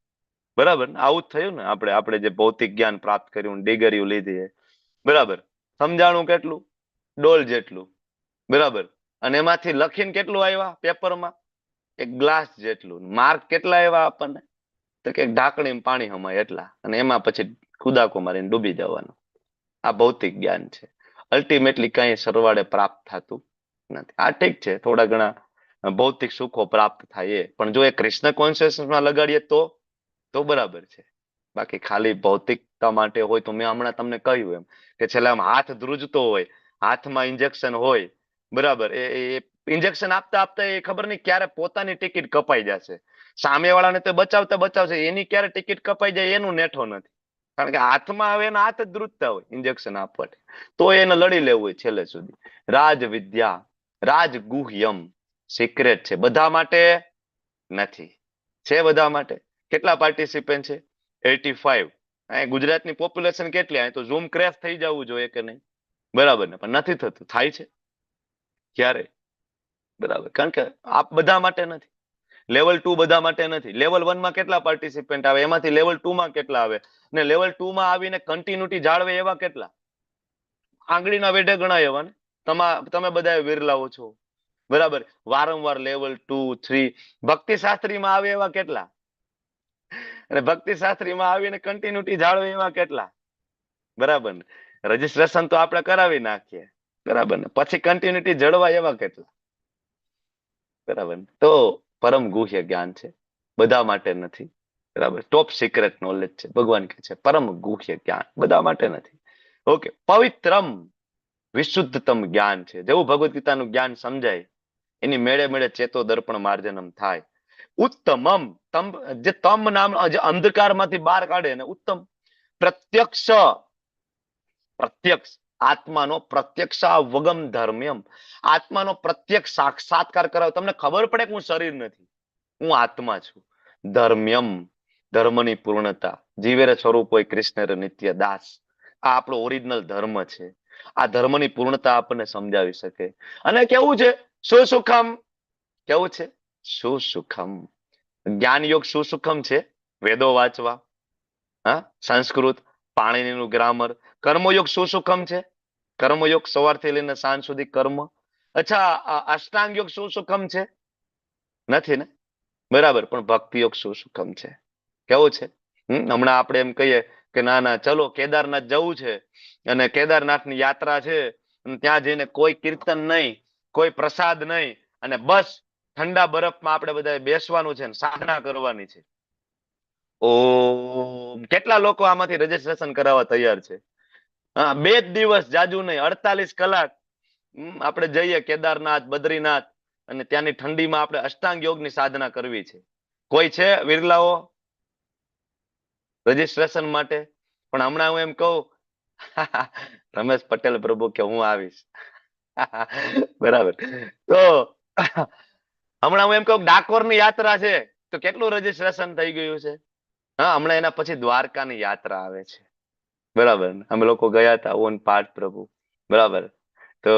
બરાબર. આવું જ થયું ને આપણે જે ભૌતિક જ્ઞાન પ્રાપ્ત કર્યું, ડિગ્રીઓ લીધી, બરાબર. સમજાણું કેટલું? ડોલ જેટલું, બરાબર. અને એમાંથી લખીને કેટલું આવ્યા પેપરમાં? એક ગ્લાસ જેટલું. માર્ક કેટલા આવ્યા આપણને? તો કે ઢાંકણીમાં પાણી હમાય એટલા. અને એમાં પછી કુદાકો મારીને ડૂબી જવાનું. આ ભૌતિક જ્ઞાન છે. અલ્ટિમેટલી કઈ સરવાળે પ્રાપ્ત થતું નથી. આ ઠીક છે, થોડા ઘણા ભૌતિક સુખો પ્રાપ્ત થાય એ, પણ જો એ કૃષ્ણ કોન્શિયસમાં લગાડીએ તો બરાબર છે. બાકી ખાલી ભૌતિકતા માટે હોય તો મેં હમણાં તમને કહ્યું એમ કે છેલ્લે આમ હાથ ધ્રુજતો હોય, હાથમાં ઇન્જેક્શન હોય, બરાબર. એ ઇન્જેક્શન આપતા આપતા એ ખબર નહીં ક્યારે પોતાની ટિકિટ કપાઈ જશે. સામેવાળાને તો બચાવતા બચાવશે, એની ક્યારે ટિકિટ કપાઈ જાય એનું નેઠો નથી. કારણ કે હાથમાં હવે એના હાથ જ ધ્રુજતા હોય ઇન્જેક્શન આપવા, તો એને લડી લેવું હોય છેલ્લે સુધી. રાજવિદ્યા, રાજગુહ્યમ, સિક્રેટ છે, બધા માટે નથી. છે બધા માટે. કેટલા પાર્ટિસિપન્ટ છે? 85. અહીં ગુજરાતની પોપ્યુલેશન કેટલી? અહીં તો ઝૂમ ક્રેશ થઈ જવું જોઈએ કે નહીં, બરાબર ને? પણ નથી થતું. થાય છે ક્યારે? બરાબર. કારણ કે આપ બધા માટે નથી. લેવલ 2 બધા માટે નથી. લેવલ 1 માં કેટલા પાર્ટિસિપન્ટ આવે, એમાંથી લેવલ 2 માં કેટલા આવે, ને લેવલ 2 માં આવીને કન્ટિન્યુટી જાળવે એવા કેટલા? આંગળીના વેઢે ગણાય એવા ને. તમે બધા વિરલાઓ છો, બરાબર. વારંવાર લેવલ 2, 3 ભક્તિ શાસ્ત્રીમાં આવે એવા કેટલા? અને ભક્તિ શાસ્ત્રીમાં આવીને કન્ટિન્યુટી જાળવે એવા કેટલા? બરાબર ને? રજીસ્ટ્રેશન તો આપણે કરાવી નાખીએ, બરાબર ને? પછી કન્ટિન્યુટી જળવાય એવા કેટલા? બરાબર. તો પરમ ગુહ્ય જ્ઞાન છે, બધા માટે નથી, બરાબર. ટોપ સિક્રેટ નોલેજ છે. ભગવાન કહે છે પરમ ગુહ્ય જ્ઞાન બધા માટે નથી. ઓકે. પવિત્રમ, વિશુદ્ધતમ જ્ઞાન છે. જેવું ભગવદ ગીતાનું જ્ઞાન સમજાય એની મેળે મેળે ચેતો દર્પણ માર્જનમ થાય. ઉત્તમમ, જે તમ નામ જે અંધકારમાંથી બહાર કાઢે ને ઉત્તમ. પ્રત્યક્ષ, પ્રત્યક્ષ આત્માનો પ્રત્યક્ષ વગમ ધર્મ્યમ, આત્માનો પ્રત્યક્ષ સાક્ષાત્કાર કરાવ. તમને ખબર પડે કે હું શરીર નથી, હું આત્મા છું. ધર્મ્યમ, ધર્મની પૂર્ણતા. જીવેર સ્વરૂપ હોય કૃષ્ણ નિત્ય દાસ. આ આપણો ઓરિજિનલ ધર્મ છે. આ ધર્મની પૂર્ણતા આપણને સમજાવી શકે. અને કેવું છે? સુસુખમ. કેવું છે? સુસુખમ. જ્ઞાન યોગ સુસુખમ છે. વેદો વાંચવા, હા, સંસ્કૃત, પાણીનીનું ગ્રામર. કર્મયોગ સુસુખમ છે. કર્મયોગ સવારથી લઈને સાંજ સુધી કર્મ. અચ્છા, અષ્ટાંગ યોગ સુસુખમ છે? નથી ને, બરાબર. પણ ભક્તિ યોગ સુસુખમ છે. કેવું છે? હમણાં આપણે એમ કહીએ કે ના ના ચલો કેદારનાથ જવું છે, અને કેદારનાથની યાત્રા છે, અને ત્યાં જઈને કોઈ કીર્તન નહીં, કોઈ પ્રસાદ નહીં, અને બસ ઠંડા બરફમાં આપણે બધા બેસવાનું છે, સાધના કરવાની છે. ઓ, કેટલા લોકો આમાંથી રજીસ્ટ્રેશન કરાવવા તૈયાર છે? હા, 2 દિવસ, જાજુ નહીં, 48 કલાક આપણે જઈએ કેદારનાથ, બદ્રીનાથ, અને ત્યાંની ઠંડીમાં આપણે અષ્ટાંગ યોગની સાધના કરવી છે. કોઈ છે વિરલાઓ રજીસ્ટ્રેશન માટે? પણ હમણાં હું એમ કહું, રમેશ પટેલ પ્રભુ કે હું આવીશ, બરાબર. તો હમણાં હું એમ કહું ડાકોરની યાત્રા છે, તો કેટલું રજીસ્ટ્રેશન થઈ ગયું છે? હા, હમણાં એના પછી દ્વારકાની યાત્રા આવે છે, બરાબર. અમે લોકો ગયા હતા ઓન પાઠ પ્રભુ, બરાબર. તો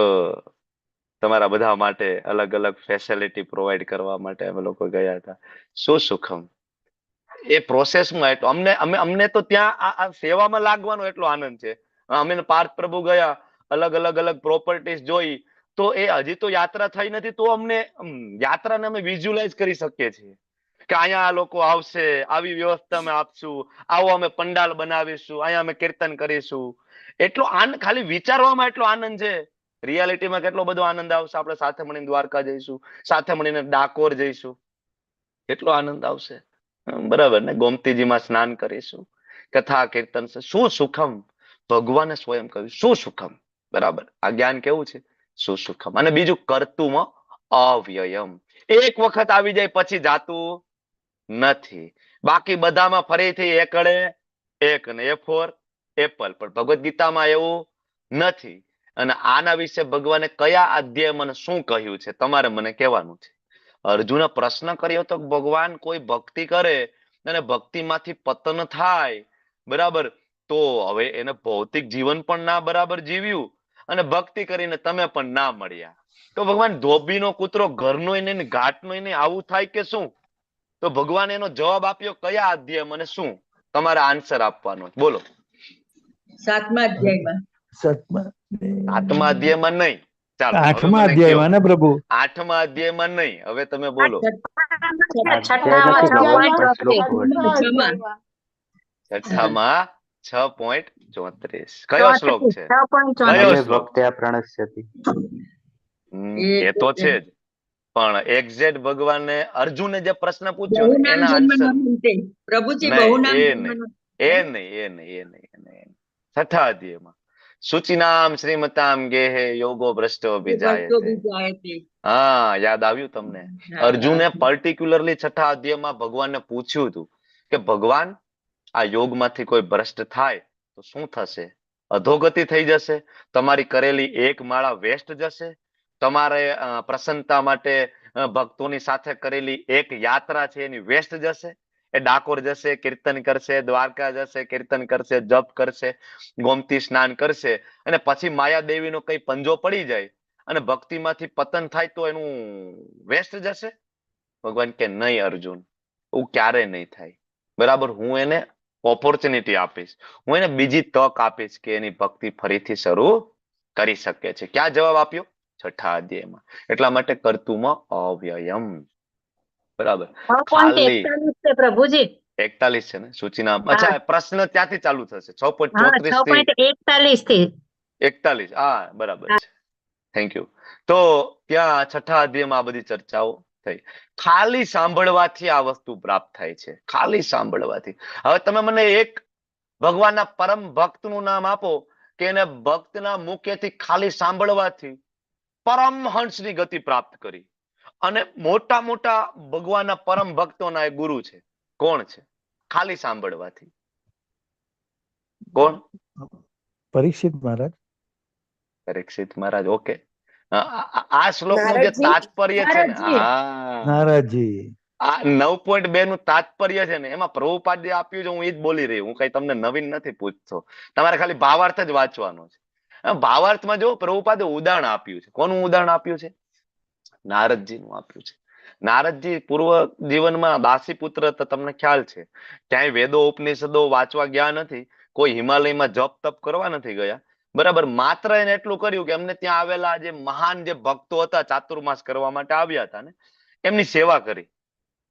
તમારા બધા માટે અલગ અલગ ફેસિલિટી પ્રોવાઈડ કરવા માટે અમે લોકો ગયા હતા. શું સુખમ એ પ્રોસેસમાં. એટલો અમને તો ત્યાં આ સેવામાં લાગવાનો એટલો આનંદ છે. અમે પાર્થ પ્રભુ ગયા, અલગ અલગ પ્રોપર્ટીઝ જોઈ, તો એ હજી તો યાત્રા થઈ નથી, તો અમને યાત્રાને અમે વિઝ્યુલાઇઝ કરી શકીએ છીએ કે અહીંયા આ લોકો આવશે, આવી વ્યવસ્થા અમે આપશું, આવો અમે પંડાલ બનાવીશું, અહીંયા અમે કીર્તન કરીશું. એટલો આનંદ, ખાલી વિચારવામાં એટલો આનંદ છે. રિયાલિટીમાં કેટલો બધો આનંદ આવશે. આપણે સાથે મળીને દ્વારકા જઈશું, સાથે મળીને ડાકોર જઈશું, કેટલો આનંદ આવશે. બરાબર ને? ગોમતીજીમાં સ્નાન કરીશું, કથા કીર્તન છે. શું સુખમ, ભગવાને સ્વયં કહ્યું શું સુખમ. બરાબર, આ જ્ઞાન કેવું છે? શું સુખમ. અને બીજું કર્તુમાં અવ્યયમ, એક વખત આવી જાય પછી જાતું નથી. બાકી બધામાં ફરીથી એકડે એક ને એ ફોર એપલ, પણ ભગવદ ગીતામાં એવું નથી. અને આના વિશે ભગવાને કયા અધ્યાયમાં શું કહ્યું છે તમારે મને કહેવાનું છે. અર્જુને પ્રશ્ન કર્યો તો ભગવાન કોઈ ભક્તિ કરે અને ભક્તિમાંથી પતન થાય, બરાબર, તો હવે એને ભૌતિક જીવન પણ ના બરાબર જીવ્યું અને ભક્તિ કરીને તમે પણ ના મળ્યા, તો ભગવાન ધોબીનો કૂતરો ઘરનો એને ઘાટનો એને આવું થાય કે શું? તો ભગવાન એનો જવાબ આપ્યો કયા અધ્યાય મને શું તમારે આન્સર આપવાનો, બોલો. 7મા અધ્યાયમાં. સાતમા અધ્યાયમાં નહીં, ચાલો 8મા અધ્યાયમાં ને પ્રભુ. 8મા અધ્યાયમાં નહીં, હવે તમે બોલો. 6માં 6.34 કયો શ્લોક છે? કયો શ્લોક? એ તો છે જ, પણ એક્ઝેક્ટ ભગવાને અર્જુને જે પ્રશ્ન પૂછ્યો ને એના આન્સર પ્રભુજી એ નહીં. 6થા અધ્યાયમાં શુચિનામ શ્રીમતામ ગેહે યોગો ભ્રષ્ટો વિજાયતે. હા, યાદ આવ્યું તમને? અર્જુને પર્ટિક્યુલરલી 6થા અધ્યાયમાં ભગવાનને પૂછ્યું હતું કે ભગવાન, આ યોગમાંથી કોઈ ભ્રષ્ટ થાય તો શું થશે? અધોગતિ થઈ જશે? તમારી કરેલી એક માળા વેસ્ટ જશે? તમારે પ્રસન્નતા માટે ભક્તોની સાથે કરેલી એક યાત્રા છે એની વેસ્ટ જશે? એ ડાકોર જશે, કીર્તન કરશે, દ્વારકા જશે, કીર્તન કરશે, જપ કરશે, ગોમતી સ્નાન કરશે, અને પછી માયાદેવીનો કઈ પંજો પડી જાય અને ભક્તિમાંથી પતન થાય તો એનું વેસ્ટ જશે? ભગવાન કે નહીં અર્જુન, એવું ક્યારે નહીં થાય. બરાબર, હું એને ઓપોર્ચ્યુનિટી આપીશ, હું એને બીજી તક આપીશ કે એની ભક્તિ ફરીથી શરૂ કરી શકે છે. ક્યાં જવાબ આપ્યો? 6થા અધ્યાયમાં. એટલા માટે કર્તુમાં અવ્યયમ. બરાબર, ખાલી 41 છે ને સૂચિનામ. અચ્છા, પ્રશ્ન ત્યાંથી ચાલુ થશે 6.34 થી 41. હા, બરાબર છે, થેન્ક યુ. તો ત્યાં 6થા અધ્યાયમાં આ બધી ચર્ચાઓ થઈ. ખાલી સાંભળવાથી આ વસ્તુ પ્રાપ્ત થાય છે, ખાલી સાંભળવાથી. હવે તમે મને એક ભગવાનના પરમ ભક્તનું નામ આપો કે એને ભક્તના મુખેથી ખાલી સાંભળવાથી પરમહંસની ગતિ પ્રાપ્ત કરી. અને મોટા મોટા ભગવાનના પરમ ભક્તોના એ ગુરુ છે. કોણ છે? ખાલી સાંભળવાથી કોણ? પરીક્ષિત મહારાજ. પરીક્ષિત મહારાજ. ઓકે, આ શ્લોકનું જે તાત્પર્ય છે ને, નારદજી, આ 9.2 નું તાત્પર્ય છે ને, એમાં પ્રભુપાદે આપ્યું છે. હું એ જ બોલી રહી, હું કઈ તમને નવીન નથી પૂછતો. તમારે ખાલી ભાવાર્થ જ વાંચવાનો છે. ભાવાર્થમાં જો પ્રભુપાદે ઉદાહરણ આપ્યું છે. કોનું ઉદાહરણ આપ્યું છે? નારદજી નું આપ્યું છે. નારદજી પૂર્વ જીવનમાં દાસી પુત્ર હતા, તમને ખ્યાલ છે. ક્યાંય વેદો ઉપનિષદો વાંચવા ગયા નથી, કોઈ હિમાલયમાં જપ તપ કરવા નથી ગયા. બરાબર, માત્ર એને એટલું કર્યું કે એમને ત્યાં આવેલા જે મહાન જે ભક્તો હતા, ચાતુર્માસ કરવા માટે આવ્યા હતા ને, એમની સેવા કરી.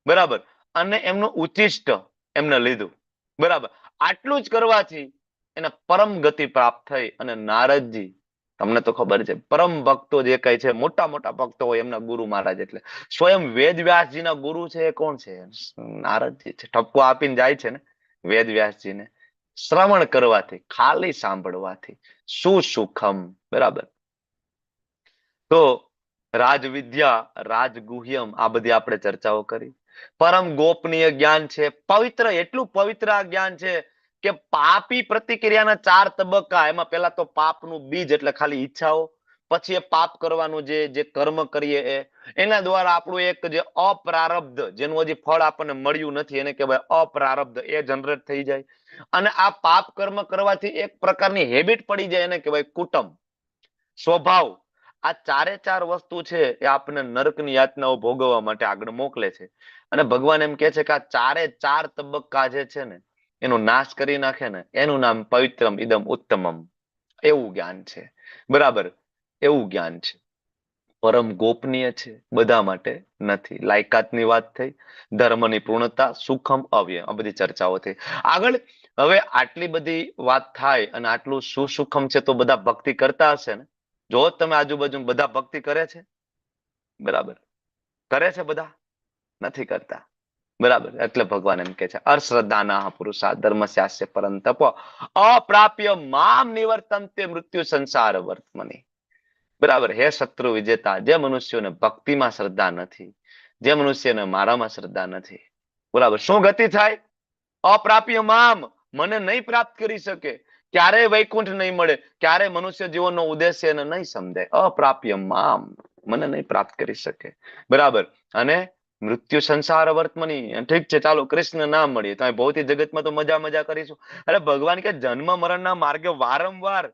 બરાબર, અને એમનું ઉચ્ચિષ્ટ એમને લીધું. બરાબર, આટલું જ કરવાથી એને પરમ ગતિ પ્રાપ્ત થઈ. અને નારદજી, તમને તો ખબર છે, પરમ ભક્તો જે કઈ છે, મોટા મોટા ભક્તો હોય એમના ગુરુ મહારાજ, એટલે સ્વયં વેદ વ્યાસજીના ગુરુ છે એ કોણ છે? નારદજી છે. ઠપકો આપીને જાય છે ને વેદ વ્યાસજીને. શ્રવણ કરવાથી, ખાલી સાંભળવાથી શું સુખમ. બરાબર, તો રાજવિદ્યા, રાજગુહ્યમ, આ બધી આપણે ચર્ચાઓ કરી. પરમ ગોપનીય જ્ઞાન છે, પવિત્ર, એટલું પવિત્ર આ જ્ઞાન છે કે પાપી પ્રતિક્રિયાના 4 તબક્કા. એમાં પહેલા તો પાપનું બીજ એટલે ખાલી ઈચ્છાઓ, પછી એ પાપ કરવાનું જે કર્મ કરીએ એના દ્વારા આપણું એક જે અપ્રારબ્ધ, જેનું હજી ફળ આપણને મળ્યું નથી, એને કહેવાય અપ્રારબ્ધ, એ જનરેટ થઈ જાય. અને આ પાપ કર્મ કરવાથી એક પ્રકારની હેબિટ પડી જાય, એને કહેવાય કુટુંબ, સ્વભાવ. આ 4 વસ્તુ છે એ આપણને નરકની યાતનાઓ ભોગવવા માટે આગળ મોકલે છે. અને ભગવાન એમ કે છે કે આ 4 તબક્કા જે છે ને એનો નાશ કરી નાખે ને, એનું નામ પવિત્રમ ઇદમ ઉત્તમમ. એવું જ્ઞાન છે. બરાબર, એવું જ્ઞાન છે. પરમ ગોપનીય છે, બધા માટે નથી. લાયકાતની વાત થઈ, ધર્મની પૂર્ણતા, સુખમ, અવ્યય, આ બધી ચર્ચાઓ થઈ. આગળ હવે આટલી બધી વાત થાય અને આટલું સુસુખમ છે તો બધા ભક્તિ કરતા હશે ને? જો તમે આજુબાજુ બધા ભક્તિ કરે છે, બરાબર કરે છે બધા? નથી કરતા, બરાબર. એટલે ભગવાન એમ કે છે અશ્રદ્ધાના પુરુષા ધર્મસ્યાસ્ય પરંતપ અપ્રાપ્ય મામ નિવર્તન્તે મૃત્યુ સંસાર વર્તમની. બરાબર. હે શત્રુ વિજેતા, જે મનુષ્યોને ભક્તિમાં શ્રદ્ધા નથી, જે મનુષ્યને મારામાં શ્રદ્ધા નથી, બરાબર, શું ગતિ થાય? અપ્રાપ્ય મામ, મને નહીં પ્રાપ્ત કરી શકે, ક્યારેય વૈકુંઠ નહીં મળે, ક્યારેય મનુષ્ય જીવનનો ઉદ્દેશ્ય એને નહીં સમજે. અપ્રાપ્ય મામ, મને નહીં પ્રાપ્ત કરી શકે, બરાબર. અને મૃત્યુ સંસાર વર્તમની. ઠીક છે, ચાલો કૃષ્ણ ના મળીએ તો ભૌતિક જગતમાં તો મજા કરીશું. અરે ભગવાન કે જન્મ મરણના માર્ગે વારંવાર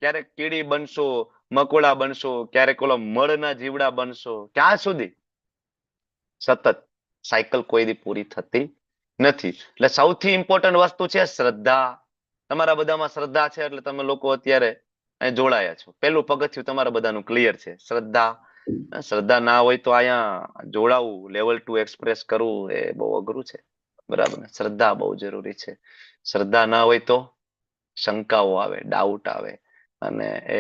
ક્યારેક કીડી બનશો, મકોડા બનશો, ક્યારેક ઓલો મળના જીવડા બનશો. ક્યાં સુધી? સતત સાયકલ કોઈ દી પૂરી થતી નથી. એટલે સૌથી ઇમ્પોર્ટન્ટ વસ્તુ છે શ્રદ્ધા. તમારા બધામાં શ્રદ્ધા છે એટલે તમે લોકો અત્યારે અહીં જોડાયા છો. પેલું પગથિયું તમારા બધાનું ક્લિયર છે, શ્રદ્ધા. શ્રદ્ધા ના હોય તો અહીંયા જોડાવું, લેવલ 2 એક્સપ્રેસ કરવું એ બહુ અઘરું છે, બરાબર ને? શ્રદ્ધા બહુ જરૂરી છે. શ્રદ્ધા ના હોય તો શંકાઓ આવે, ડાઉટ આવે, અને એ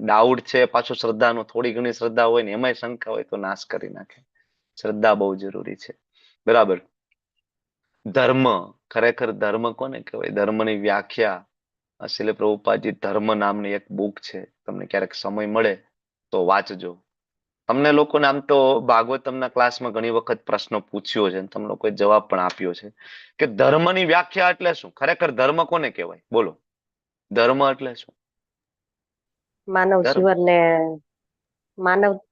ડાઉટ છે પાછું શ્રદ્ધાનો, થોડી ઘણી શ્રદ્ધા હોય ને એમાંય શંકા હોય તો નાશ કરી નાખે. શ્રદ્ધા બહુ જરૂરી છે, બરાબર. ધર્મ, ખરેખર ધર્મ કોને કહેવાય? ધર્મની વ્યાખ્યા શ્રીલ પ્રભુપાદજી ધર્મ નામની એક બુક છે, તમને ક્યારેક સમય મળે તો વાંચજો. તમને લોકોને આમ તો ભાગવતમના ક્લાસમાં ઘણી વખત પ્રશ્નો પૂછ્યો છે, તમે લોકોએ જવાબ પણ આપ્યો છે કે ધર્મની વ્યાખ્યા એટલે શું? ખરેખર ધર્મ કોને કહેવાય? બોલો, ધર્મ એટલે શું? માનવ જીવનને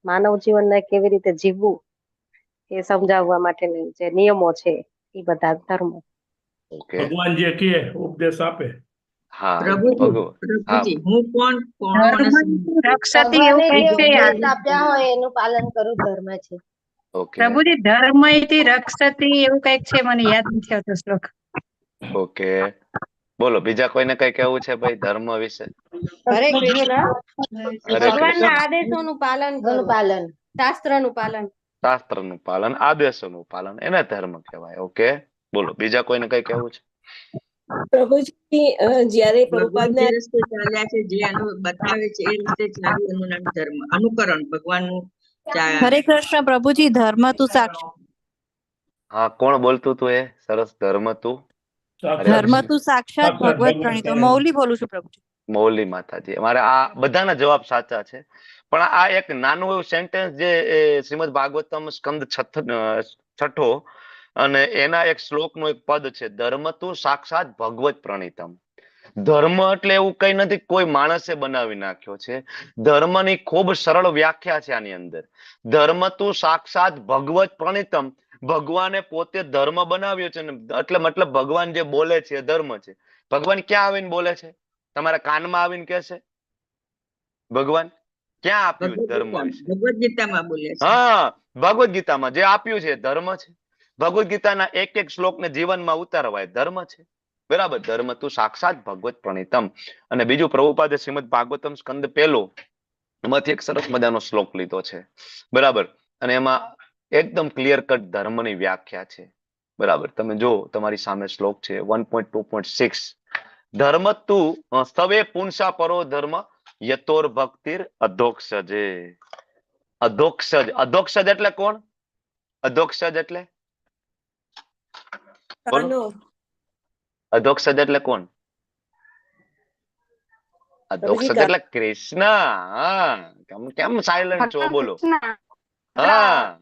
માનવ જીવનને કેવી રીતે જીવવું એ સમજાવવા માટેની જે નિયમો છે એ બધા ધર્મ. ભગવાન જે કહે ઉપદેશ આપે. હા, પ્રભુજી, હું કોણ રક્ષતી એવું કંઈક છે, આપ્યા હોય એનું પાલન કરવું ધર્મ છે. પ્રભુજી ધર્મૈતિ રક્ષતી એવું કંઈક છે, મને યાદ નથી આવતો શ્લોક. ઓકે, બોલો બીજા કોઈને કઈ કહેવું છે ભાઈ ધર્મ વિશે? હરે કૃષ્ણ. ભગવાનના આદેશોનું પાલન કરવું, શાસ્ત્રનું પાલન, શાસ્ત્રનું પાલન, આદેશોનું પાલન, એને ધર્મ કહેવાય. ઓકે, બોલો બીજા કોઈને કઈ કહેવું છે? પ્રભુજી, જ્યારે પ્રભુપાદના રસ્તે ચાલ્યા છે, જે બતાવે છે એ રીતે ચાલવું, એનું નામ ધર્મ. અનુકરણ, ભગવાનનું. હરે કૃષ્ણ પ્રભુજી, ધર્મ તું સાક્ષાત. હા, કોણ બોલતું તું એ? સરસ. ધર્મ તું, ધર્મ તું સાક્ષાત ભગવત પ્રણીતો. મૌલી બોલું છું પ્રભુજી. મૌલી માતાજી. મારે આ બધાના જવાબ સાચા છે, પણ આ એક નાનું એવું સેન્ટેન્સ જે શ્રીમદ ભાગવતમ સ્કંદ 6 અને એના એક શ્લોકનું એક પદ છે, ધર્મ તું સાક્ષાત ભગવત પ્રણીતમ. ધર્મ એટલે એવું કઈ નથી કોઈ માણસે બનાવી નાખ્યો છે. ધર્મની ખૂબ સરળ વ્યાખ્યા છે આની અંદર. ધર્મ તું સાક્ષાત ભગવત પ્રણીતમ, ભગવાને પોતે ધર્મ બનાવ્યો છે ને, એટલે મતલબ ભગવાન જે બોલે છે એ ધર્મ છે. ભગવાન ક્યાં આવીને બોલે છે? તમારા કાનમાં આવીને કહે છે? ભગવાન ક્યાં આપ્યું ધર્મ વિશે? ભગવદ ગીતામાં બોલે છે. હા, ભગવદ ગીતામાં જે આપ્યું છે ધર્મ છે. ભગવદ ગીતાના એક એક શ્લોકને જીવનમાં ઉતારવા એ ધર્મ છે, બરાબર. ધર્મ તું સાક્ષાત ભગવત પ્રણીતમ. અને બીજું પ્રભુપાદે શ્રીમદ ભાગવતમ સ્કંદ 1 એમાંથી એક સરસ મજાનો શ્લોક લીધો છે, બરાબર. અને એમાં એકદમ ક્લિયર કટ ધર્મની વ્યાખ્યા છે, બરાબર. તમે જો તમારી સામે શ્લોક છે 1.2.6. ધર્મ તું સ્તવે પુંસા પરો ધર્મ યતોર ભક્તિર અધોક્ષજે. અધોક્ષજ, અધોક્ષજ એટલે કોણ? અધોક્ષજ એટલે અધોક્ષજ એટલે કોણ? અધોક્ષજ એટલે કૃષ્ણ. કેમ સાયલન્ટ છો? બોલો. હા,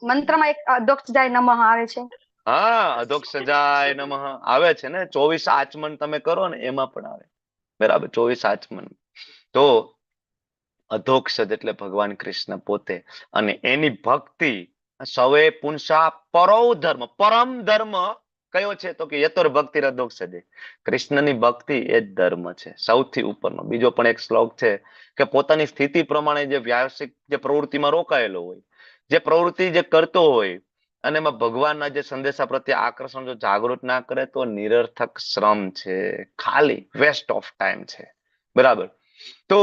મંત્રમાં એક અધોક્ષજાય નમઃ આવે છે. હા, અધોક્ષજાય નમઃ આવે છે ને. 24 આચમન તમે કરો ને એમાં પણ આવે, બરાબર. 24 આચમન. તો અધોક્ષજ એટલે ભગવાન કૃષ્ણ પોતે, અને એની ભક્તિ સવે પુંસા પરો ધર્મ. પરમ ધર્મ કયો છે? તો કે યતોર ભક્તિ અધોક્ષજે. કૃષ્ણની ભક્તિ એ જ ધર્મ છે, સૌથી ઉપરનો. બીજો પણ એક શ્લોક છે કે પોતાની સ્થિતિ પ્રમાણે જે વ્યાવસાયિક જે પ્રવૃત્તિમાં રોકાયેલો હોય, જે પ્રવૃત્તિ જે કરતો હોય, અને એમાં ભગવાનના જે સંદેશા પ્રત્યે આકર્ષણ જો જાગૃત ના કરે તો નિરર્થક શ્રમ છે, ખાલી વેસ્ટ ઓફ ટાઈમ છે, બરાબર. તો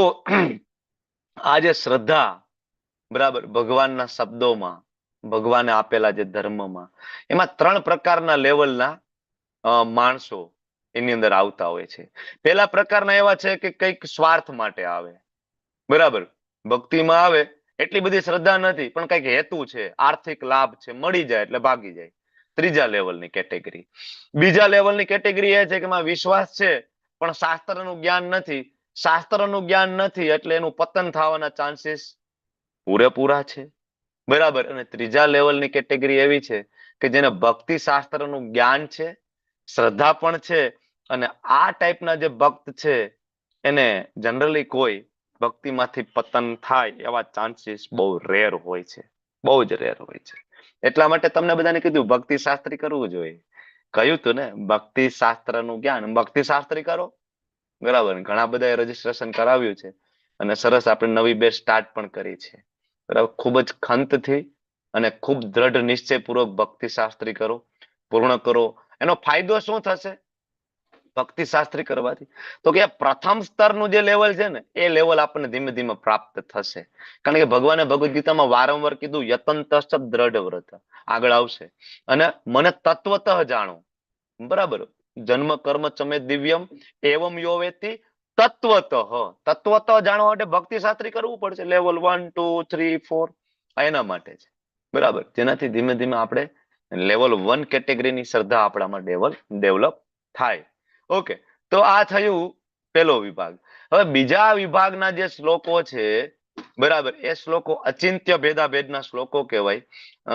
આ જે શ્રદ્ધા બરાબર, ભગવાનના શબ્દોમાં, ભગવાને આપેલા જે ધર્મમાં, એમાં 3 પ્રકારના લેવલના માણસો એની અંદર આવતા હોય છે. પેલા પ્રકારના એવા છે કે કંઈક સ્વાર્થ માટે આવે, બરાબર, ભક્તિમાં આવે એટલી બધી શ્રદ્ધા નથી પણ કંઈક હેતુ છે, આર્થિક લાભ છે, મળી જાય એટલે ભાગી જાય. ત્રીજા લેવલની કેટેગરી. બીજા લેવલની કેટેગરી એ છે કે એમાં વિશ્વાસ છે પણ શાસ્ત્રનું જ્ઞાન નથી. શાસ્ત્રનું જ્ઞાન નથી એટલે એનું પતન થવાના ચાન્સીસ પૂરેપૂરા છે, બરાબર. અને ત્રીજા લેવલની કેટેગરી એવી છે કે જેને ભક્તિ શાસ્ત્રનું જ્ઞાન છે, શ્રદ્ધા પણ છે, અને આ ટાઈપના જે ભક્ત છે એને જનરલી કોઈ ભક્તિમાંથી પતન થાય એવા ચાન્સીસ બહુ રેર હોય છે, બહુ જ રેર હોય છે. એટલા માટે તમને બધાને કીધું ભક્તિ શાસ્ત્રી કરવું જોઈએ. કહ્યું તું ને, ભક્તિ શાસ્ત્રનું જ્ઞાન, ભક્તિ શાસ્ત્રી કરો, બરાબર. ઘણા બધા રજીસ્ટ્રેશન કરાવ્યું છે અને સરસ આપણે નવી બેચ સ્ટાર્ટ પણ કરી છે, બરાબર. ખૂબ જ ખંતથી અને ખૂબ દ્રઢ નિશ્ચયપૂર્વક ભક્તિ શાસ્ત્રી કરો, પૂર્ણ કરો. એનો ફાયદો શું થશે ભક્તિ શાસ્ત્રી કરવાથી? તો કે પ્રથમ સ્તરનું જે લેવલ છે ને એ લેવલ આપણને ધીમે ધીમે પ્રાપ્ત થશે. કારણ કે ભગવાને ભગવદ ગીતામાં વારંવાર કીધું યતંતશ્ચ દ્રઢ વ્રત, આગળ આવશે. અને મને તત્વતઃ જાણો, બરાબર. જન્મ કર્મ ચમે દિવ્યમ એવમ યો વેત્તિ તત્વતઃ. તત્વતઃ જાણવા માટે ભક્તિ શાસ્ત્રી કરવું પડશે. લેવલ 1 2 3 4 એના માટે છે, બરાબર. જેનાથી ધીમે ધીમે આપણે લેવલ 1 કેટેગરીની શ્રદ્ધા આપણામાં ડેવલપ થાય. ઓકે, તો આ થયું પેલો વિભાગ. હવે બીજા વિભાગના જે શ્લોકો છે, બરાબર, એ શ્લોકો અચિંત્ય ભેદાભેદના શ્લોકો કહેવાય.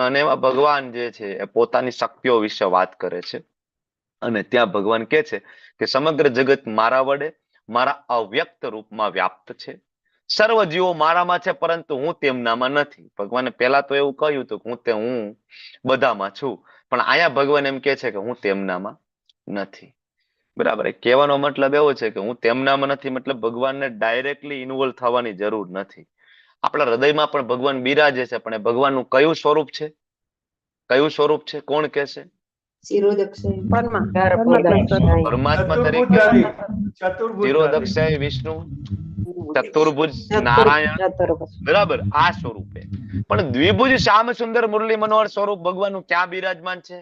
અને એમાં ભગવાન જે છે એ પોતાની શક્તિઓ વિશે વાત કરે છે. અને ત્યાં ભગવાન કહે છે કે સમગ્ર જગત મારા વડે, મારા અવ્યક્ત રૂપમાં વ્યાપ્ત છે. સર્વ જીવો મારામાં છે પરંતુ હું તેમનામાં નથી. ભગવાને પહેલા તો એવું કહ્યું હતું કે હું બધામાં છું, પણ અહીંયા ભગવાન એમ કહે છે કે હું તેમનામાં નથી, બરાબર. કહેવાનો મતલબ એવો છે કે હું તેમનામાં નથી, મતલબ ભગવાનને ડાયરેક્ટલી ઇન્વોલ્વ થવાની જરૂર નથી. આપણા હૃદયમાં પણ ભગવાન બિરાજે છે, પણ એ ભગવાનનું કયું સ્વરૂપ છે? કયું સ્વરૂપ છે? કોણ કહે છે? પરમાત્મા તરીકે શિરોદક્ષાય વિષ્ણુ, ચતુર્ભુજ નારાયણ, બરાબર, આ સ્વરૂપે. પણ દ્વિભુજ શ્યામ સુંદર મુરલી મનોહર સ્વરૂપ ભગવાનનું ક્યાં બિરાજમાન છે?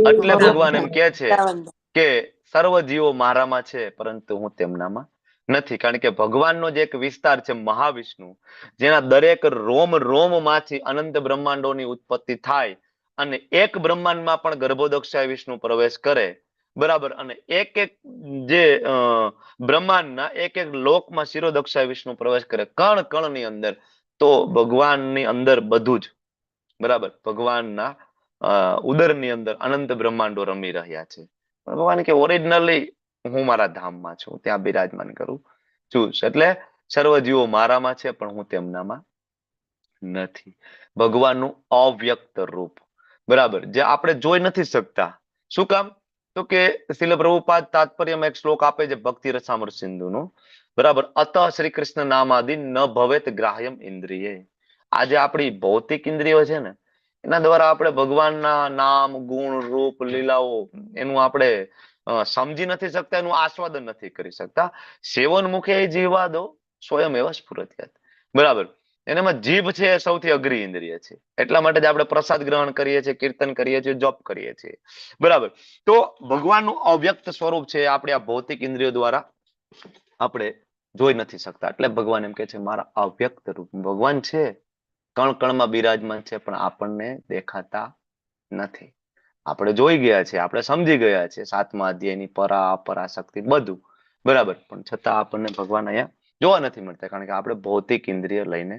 એટલે ભગવાન એમ કે છે કે સર્વ જીવો મારામાં છે પરંતુ હું તેમનામાં નથી. કારણ કે ભગવાનનો જે એક વિસ્તાર છે મહાવિષ્ણુ, જેના દરેક રોમ રોમ માંથી અનંત બ્રહ્માંડોની ઉત્પત્તિ થાય અને એક બ્રહ્માંડમાં પણ ગર્ભોદક્ષાય વિષ્ણુ પ્રવેશ કરે, બરાબર. અને એક એક જે બ્રહ્માંડના એક એક લોકમાં શિરોદક્ષાય વિષ્ણુ પ્રવેશ કરે, કણ કણની અંદર. તો ભગવાનની અંદર બધું જ, બરાબર, ભગવાનના ઉદરની અંદર અનંત બ્રહ્માંડો રમી રહ્યા છે. ભગવાન કે ઓરિજિનલી હું મારા ધામમાં છું, ત્યાં બિરાજમાન કરું છું. એટલે સર્વ જીવો મારામાં છે પણ હું તેમનામાં નથી. ભગવાનનું અવ્યક્ત રૂપ, બરાબર, જે આપણે જોઈ નથી શકતા. શું કામ? તો કે શીલ પ્રભુપાદ તાત્પર્યમાં એક શ્લોક આપે છે ભક્તિ રસામૃત સિંધુનો, બરાબર. અત શ્રી કૃષ્ણ નામાદિ ન ભવેત ગ્રાહ્યમ ઇન્દ્રિયે. આજે આપણી ભૌતિક ઇન્દ્રિયો છે ને, એના દ્વારા આપણે ભગવાનના નામ, ગુણ, રૂપ, લીલાઓ એનું આપણે સમજી નથી શકતા, એનું આસ્વાદન નથી કરી શકતા. સેવન મુખે જીવા દો સ્વયં એવા સ્ફુરત્યાત, બરાબર. એનામાં જીભ છે એ સૌથી અઘરી ઇન્દ્રિય છે. એટલા માટે જ આપણે પ્રસાદ ગ્રહણ કરીએ છીએ, કીર્તન કરીએ છીએ, જોપ કરીએ છીએ, બરાબર. તો ભગવાનનું અવ્યક્ત સ્વરૂપ છે આપણે આ ભૌતિક ઇન્દ્રિયો દ્વારા આપણે જોઈ નથી શકતા. એટલે ભગવાન એમ કે છે મારા અવ્યક્ત રૂપ. ભગવાન છે, કણ કણમાં બિરાજમાન છે, પણ આપણને દેખાતા નથી. આપણે જોઈ ગયા છે, આપણે સમજી ગયા છે 7મા અધ્યાયની પરા અપરા શક્તિ બધું, બરાબર. પણ છતાં આપણને ભગવાન અહીંયા જોવા નથી મળતા, કારણ કે આપણે ભૌતિક ઇન્દ્રિય લઈને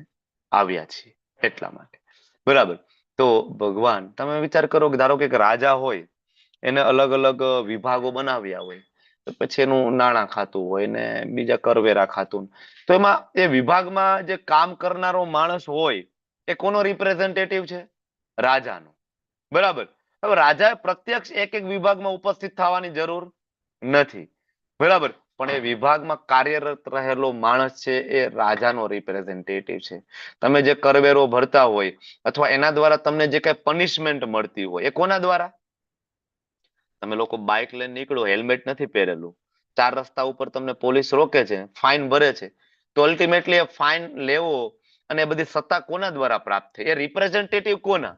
આવ્યા છીએ એટલા માટે, બરાબર. તો ભગવાન, તમે વિચાર કરો કે ધારો કે એક રાજા હોય, એને અલગ અલગ વિભાગો બનાવ્યા હોય, તો પછી એનું નાણાં ખાતું હોય ને બીજા કરવેરા ખાતું, તો એમાં એ વિભાગમાં જે કામ કરનારો માણસ હોય એ કોનો રિપ્રેઝેન્ટેટિવ છે? રાજાનો, બરાબર. હવે રાજાએ પ્રત્યક્ષ એક એક વિભાગમાં ઉપસ્થિત થવાની જરૂર નથી, બરાબર. પણ એ વિભાગમાં કાર્યરત રહેલો માણસ છે એ રાજાનો રિપ્રેઝેન્ટેટિવ છે. તમે જે કરવેરો ભરતા હોય અથવા એના દ્વારા તમને જે કઈ પનિશમેન્ટ મળતી હોય એ કોના દ્વારા? તમે લોકો બાઇક લઈને નીકળો, હેલ્મેટ નથી પહેરેલું, 4 રસ્તા ઉપર તમને પોલીસ રોકે છે, ફાઇન ભરે છે, તો અલ્ટિમેટલી એ ફાઇન લેવો અને બધી સત્તા કોના દ્વારા પ્રાપ્ત થઈ? એ રિપ્રેઝેન્ટેટિવ કોના?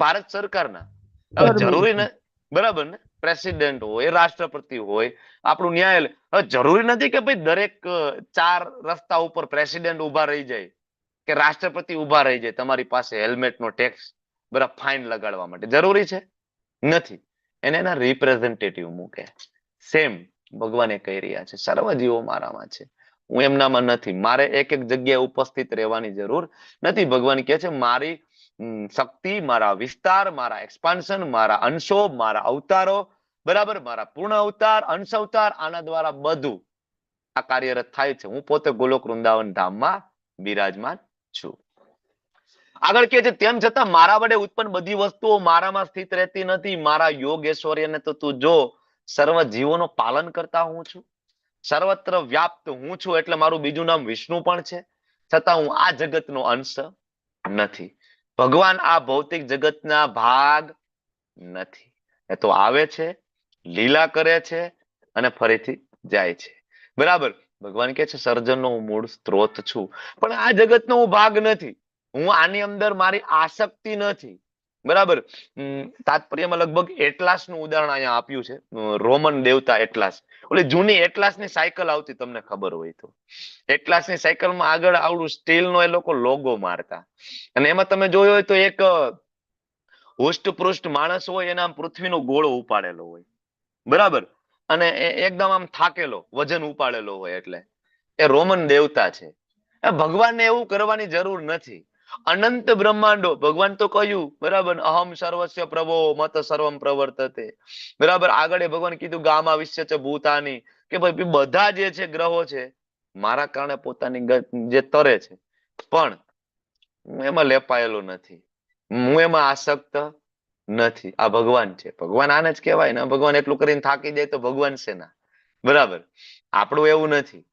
ભારત સરકારના. હવે જરૂરી ને, બરાબર ને, પ્રેસિડેન્ટ હોય, રાષ્ટ્રપતિ હોય, આપણું ન્યાયાલય. હવે જરૂરી નથી કે ભાઈ દરેક 4 રસ્તા ઉપર પ્રેસિડેન્ટ ઉભા રહી જાય કે રાષ્ટ્રપતિ ઉભા રહી જાય તમારી પાસે હેલ્મેટનો ટેક્સ બરાબર ફાઇન લગાડવા માટે. જરૂરી છે? નથી. એને એના રિપ્રેઝેન્ટેટિવ મૂકે. સેમ ભગવાન એ કહી રહ્યા છે સર્વ જીવો મારામાં છે, હું એમનામાં નથી. મારે એક એક જગ્યાએ ઉપસ્થિત રહેવાની જરૂર નથી. ભગવાન કહે છે મારી શક્તિ, મારા વિસ્તાર, મારા એક્સપાન્શન, મારા અંશો, મારા અવતારો, બરાબર, મારા પૂર્ણ અવતાર, અંશ અવતાર, આના દ્વારા બધું આ કાર્યરત થાય છે. હું પોતે ગોલોક વૃંદાવન ધામમાં બિરાજમાન છું. આગળ કે છે તેમ છતાં મારા વડે ઉત્પન્ન બધી વસ્તુઓ મારામાં સ્થિત રહેતી નથી. મારા યોગ ઐશ્વર્યને તો તું જો, સર્વ જીવોનો પાલન કરતા હું છું, સર્વત્ર વ્યાપ્ત હું છું, એટલે મારું બીજું નામ વિષ્ણુ પણ છે. છતાં હું આ જગતનો અંશ નથી. ભગવાન આ ભૌતિક જગતના ભાગ નથી. એ તો આવે છે, લીલા કરે છે અને ફરીથી જાય છે. બરાબર. ભગવાન કહે છે સર્જનનો હું મૂળ સ્ત્રોત છું, પણ આ જગતનો હું ભાગ નથી. હું આની અંદર મારી આસક્તિ નથી. બરાબર. તાત્પર્યમાં લગભગ એટલાસનું ઉદાહરણ અહીંયા આપ્યું છે. રોમન દેવતા એટલાસ. ઓલી જૂની એટલાસની સાયકલ આવતી, તમને ખબર હોય તો. એટલાસની સાયકલમાં આગળ આવડું સ્ટીલનો એ લોકો લોગો મારતા, અને એમાં તમે જોયું હોય તો એક હુષ્ટપૃષ્ટ માણસ હોય, એના પૃથ્વીનો ગોળો ઉપાડેલો હોય, બરાબર, અને એકદમ આમ થાકેલો, વજન ઉપાડેલો હોય. એટલે એ રોમન દેવતા છે. ભગવાનને એવું કરવાની જરૂર નથી. અનંત બ્રહ્માંડો, ભગવાન તો કહ્યું, બરાબર, અહમ સર્વસ્ય પ્રભો મત સર્વમ પ્રવર્તતે. બરાબર. આગળ ભગવાન કીધું ગામા વિશ્ય છે ભૂતાની, કે ભાઈ બધા જે છે ગ્રહો છે મારા કારણે પોતાની જે તરે છે, પણ હું એમાં લેપાયેલો નથી, હું એમાં આસક્ત નથી. આ ભગવાન છે. ભગવાન આને જ કહેવાય ને. ભગવાન એટલું કરીને થાકી જાય તો ભગવાન છે ના. બરાબર. આપણું એવું નથી.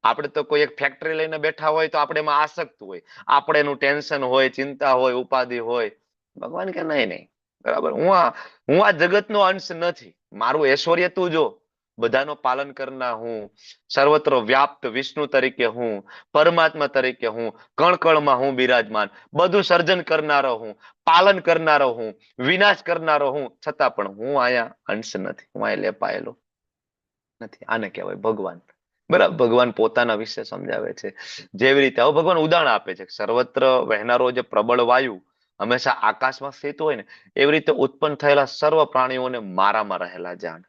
આપણે તો કોઈ એક ફેક્ટરી લઈને બેઠા હોય તો આપણે એમાં આસક્ત હોય, આપણે એનું ટેન્શન હોય, ચિંતા હોય, ઉપાધિ હોય. ભગવાન કે નહીં નહીં, બરાબર, હું આ જગતનો અંશ નથી. મારું ઐશ્વર્ય તું જો, બધાનો પાલન કરનાર હું, સર્વત્ર વ્યાપ્ત વિષ્ણુ તરીકે હું, પરમાત્મા તરીકે હું, કણ હું બિરાજમાન, બધું સર્જન કરનારો હું, પાલન કરનારો હું, વિનાશ કરનારો હું, છતાં પણ હું અહીંયા અંશ નથી, હું અહીંયા લેપાયેલો નથી. આને કહેવાય ભગવાન. બરાબર. ભગવાન પોતાના વિશે સમજાવે છે. જેવી રીતે હવે ભગવાન ઉદાહરણ આપે છે, સર્વત્ર વહેનારો જે પ્રબળ વાયુ હંમેશા આકાશમાં સ્થિત હોય ને, એવી રીતે ઉત્પન્ન થયેલા સર્વ પ્રાણીઓને મારામાં રહેલા જાણ.